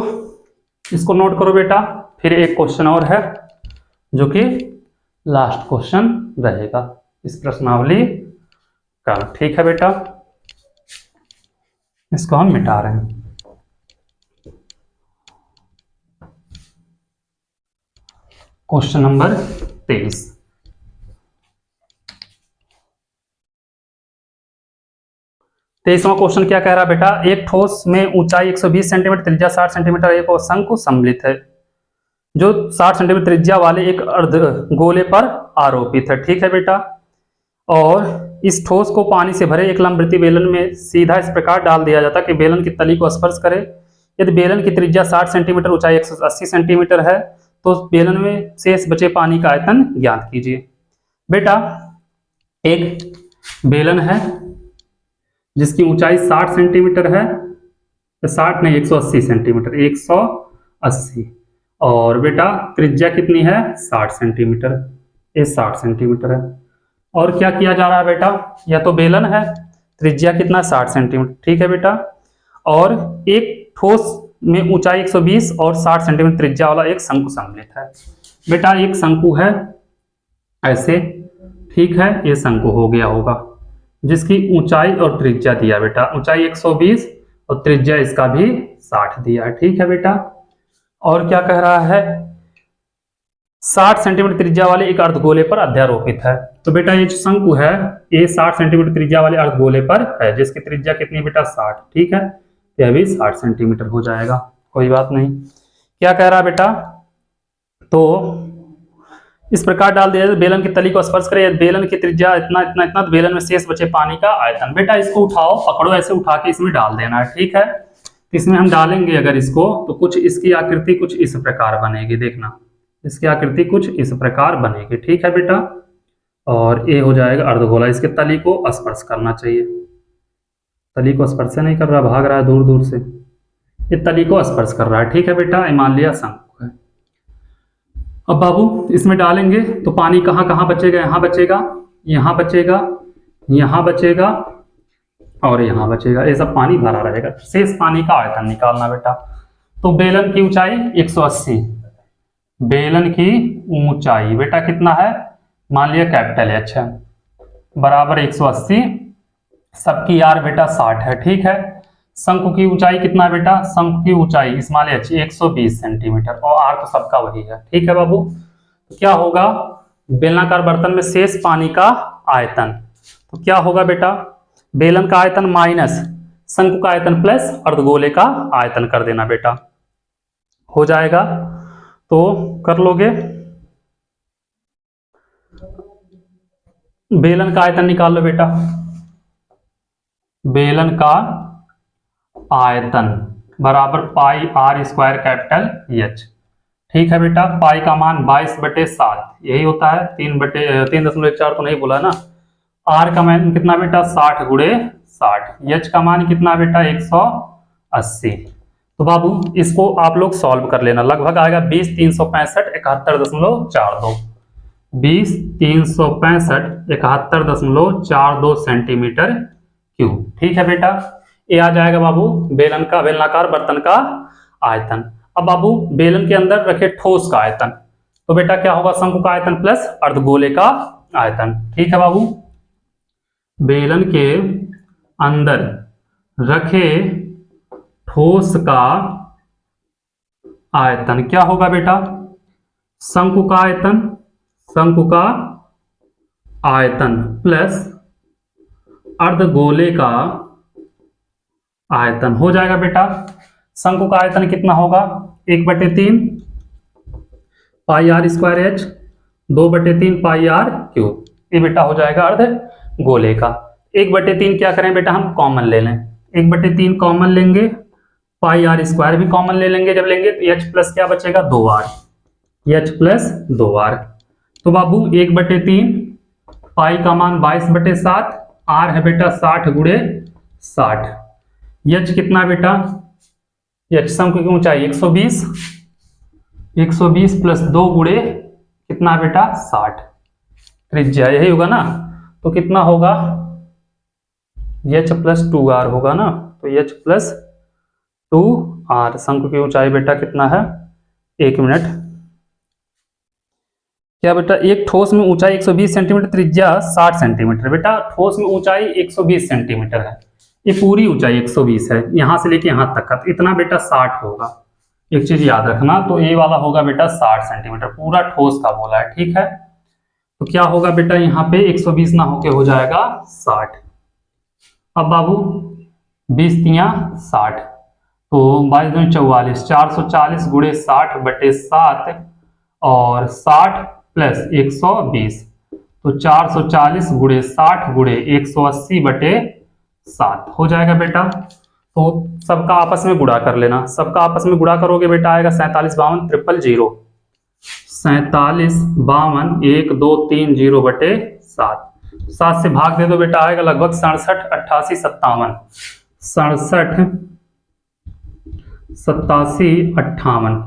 इसको नोट करो बेटा, फिर एक क्वेश्चन और है जो कि लास्ट क्वेश्चन रहेगा इस प्रश्नावली का। ठीक है बेटा, इसको हम मिटा रहे हैं। Question number 23। तेईसवां क्वेश्चन क्या कह रहा है बेटा, एक ठोस में ऊंचाई 120 सेंटीमीटर, त्रिज्या 60 सेंटीमीटर एक और शंकु सम्मिलित है जो 60 सेंटीमीटर त्रिज्या वाले एक अर्धगोले पर आरोपित है। ठीक है बेटा, और इस ठोस को पानी से भरे एक लंबवृत्तीय बेलन में सीधा इस प्रकार डाल दिया जाता है कि बेलन की तली को स्पर्श करे। यदि बेलन की त्रिज्या 60 सेंटीमीटर ऊंचाई 180 सेंटीमीटर है तो बेलन में शेष बचे पानी का आयतन ज्ञात कीजिए। बेटा एक बेलन है जिसकी ऊंचाई 60 सेंटीमीटर है, 60 नहीं 180 सेंटीमीटर, 180, और बेटा त्रिज्या कितनी है 60 सेंटीमीटर, ये 60 सेंटीमीटर है। और क्या किया जा रहा है बेटा, यह तो बेलन है, त्रिज्या कितना 60 सेंटीमीटर। ठीक है बेटा, और एक ठोस में ऊंचाई 120 और 60 सेंटीमीटर त्रिज्या वाला एक शंकु सम्मिलित है। बेटा एक शंकु है ऐसे, ठीक है, ये शंकु हो गया होगा जिसकी ऊंचाई और त्रिज्या दिया बेटा, ऊंचाई 120 और त्रिज्या इसका भी 60 दिया है, ठीक है बेटा। और क्या कह रहा है, 60 सेंटीमीटर त्रिज्या वाले एक अर्धगोले पर अध्यारोपित है। तो बेटा ये जो शंकु है ये 60 सेंटीमीटर त्रिज्या वाले अर्धगोले पर है जिसकी त्रिज्या कितनी बेटा 60, ठीक है, यह भी 60 सेंटीमीटर हो जाएगा, कोई बात नहीं। क्या कह रहा है बेटा, तो इस प्रकार डाल दिया, बेलन की तली को स्पर्श करे, बेलन की त्रिज्या इतना इतना इतना, तो बेलन में शेष बचे पानी का आयतन। बेटा इसको उठाओ, पकड़ो, ऐसे उठा के इसमें डाल देना है, ठीक है। इसमें हम डालेंगे अगर इसको तो कुछ इसकी आकृति कुछ इस प्रकार बनेगी, देखना इसकी आकृति कुछ इस प्रकार बनेगी, ठीक है बेटा। और ये हो जाएगा अर्धगोला, इसके तली को स्पर्श करना चाहिए, तली को स्पर्श नहीं कर रहा, भाग रहा है दूर दूर से, ये तली को स्पर्श कर रहा है, ठीक है बेटा। मान लिया शंकु है। अब बाबू इसमें डालेंगे तो पानी कहाँ कहाँ बचेगा, यहाँ बचेगा, यहाँ बचेगा, यहाँ बचेगा और यहाँ बचेगा, ये सब पानी भरा रहेगा। शेष पानी का आयतन निकालना बेटा। तो बेलन की ऊंचाई 180, बेलन की ऊंचाई बेटा कितना है, मान लिया कैपिटल एच है, बराबर 180, सबकी आर बेटा 60 है, ठीक है। शंकु की ऊंचाई कितना है बेटा, शंकु की ऊंचाई स्मॉल एच 120 सेंटीमीटर और आर तो सबका वही है, ठीक है बाबू। तो क्या होगा, बेलनाकार बर्तन में शेष पानी का आयतन, तो क्या होगा बेटा, बेलन का आयतन माइनस शंकु का आयतन प्लस अर्धगोले का आयतन कर देना बेटा, हो जाएगा। तो कर लोगे, बेलन का आयतन निकाल लो बेटा, बेलन का आयतन बराबर पाई आर स्क्वायर कैपिटल एच, ठीक है बेटा। पाई का मान 22/7 यही होता है, 3.4 तो नहीं बोला ना। आर का मान कितना बेटा 60 गुणे 60, एच का मान कितना बेटा 180। तो बाबू इसको आप लोग सॉल्व कर लेना, लगभग आएगा 20,365 71.42, 20,365 71.42 सेंटीमीटर क्यूब, ठीक है बेटा। ये आ जाएगा बाबू बेलन का, बेलनाकार बर्तन का आयतन। अब बाबू बेलन के अंदर रखे ठोस का आयतन, तो बेटा क्या होगा, शंकु का आयतन प्लस अर्धगोले का आयतन, ठीक है बाबू। बेलन के अंदर रखे ठोस का आयतन क्या होगा बेटा, शंकु का आयतन, शंकु का आयतन प्लस अर्धगोले का आयतन हो जाएगा बेटा। शंकु का आयतन कितना होगा, 1/3 pi r square h, 2/3 pi r cube, ये बेटा हो जाएगा अर्धगोले का। 1/3 क्या करें बेटा, हम कॉमन ले लें, 1/3 कॉमन लेंगे, पाई आर स्क्वायर भी कॉमन ले लेंगे, जब लेंगे तो एच प्लस क्या बचेगा 2r, एच प्लस 2r। तो बाबू 1/3 पाई का मान 22/7, आर है बेटा 60 गुणे 60, एच कितना बेटा, एच शंकु की ऊंचाई 120, 120 प्लस 2 गुणे कितना बेटा 60, त्रिज्या यही होगा ना, तो कितना होगा एच प्लस 2r होगा ना, तो एच प्लस 2r। शंकु की ऊंचाई बेटा कितना है, 1 मिनट, क्या बेटा, एक ठोस में ऊंचाई 120 सेंटीमीटर, त्रिज्या 60 सेंटीमीटर। बेटा ठोस में ऊंचाई 120 सेंटीमीटर है, ये पूरी ऊंचाई 120 है, यहां से लेके यहां तक का, तो इतना बेटा 60 होगा। एक चीज याद रखना, तो ये वाला होगा बेटा 60 सेंटीमीटर, पूरा ठोस का बोला है, ठीक है। तो क्या होगा बेटा, यहाँ पे 120 ना होके हो जाएगा 60। अब बाबू 20 तियां 60, तो 22 दूनी 44, 440 गुणे 60/7 और 60 प्लस 120, तो 440 गुणे 60 गुणे 180/7 हो जाएगा बेटा। तो सबका आपस में गुणा कर लेना, सबका आपस में गुणा करोगे बेटा आएगा 47 52 000, 47 52 1 2 3 0/7, 7 से भाग दे दो बेटा आएगा लगभग 67 88 57, 67 87 58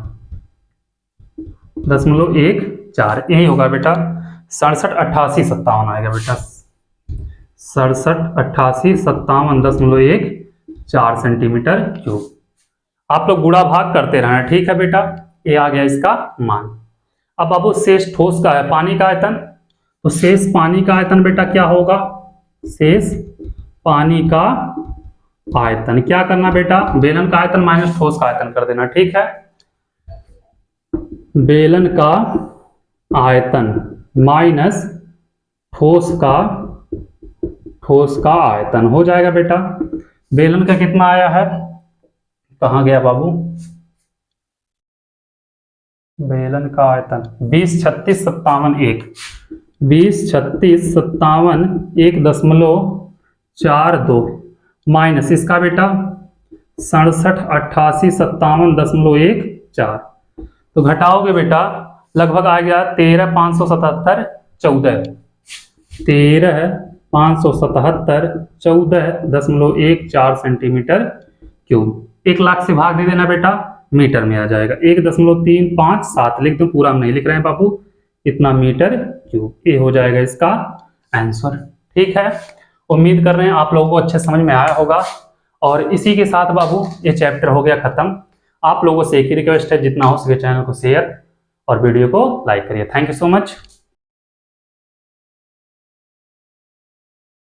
.14 यही होगा बेटा, 67 88 57 आएगा बेटा, 67 88 57.14 4 सेंटीमीटर क्यूब। आप लोग गुणा भाग करते रहना, ठीक है बेटा। ये आ गया इसका मान। अब बाबू शेष ठोस का है, पानी का आयतन, तो शेष पानी का आयतन बेटा क्या होगा, शेष पानी का आयतन क्या करना बेटा, बेलन का आयतन माइनस ठोस का आयतन कर देना, ठीक है। बेलन का आयतन माइनस ठोस का आयतन हो जाएगा बेटा। बेलन का कितना आया है, कहाँ गया बाबू, बेलन का आयतन 20 36 57 1, 20 36 57 1.42 माइनस इसका बेटा 67 88 57.14, तो घटाओगे बेटा लगभग आ गया 13 577 14, 13 577 14.14 सेंटीमीटर क्यूब। 1 लाख से भाग दे देना बेटा, मीटर में आ जाएगा। 1.357 लिख दो, पूरा हम नहीं लिख रहे हैं बाबू, इतना मीटर क्यूब। ये हो जाएगा इसका आंसर, ठीक है। उम्मीद कर रहे हैं आप लोगों को अच्छे समझ में आया होगा। और इसी के साथ बाबू ये चैप्टर हो गया खत्म। आप लोगों से एक ही रिक्वेस्ट है, जितना हो सके चैनल को शेयर और वीडियो को लाइक करिए। Thank you so much.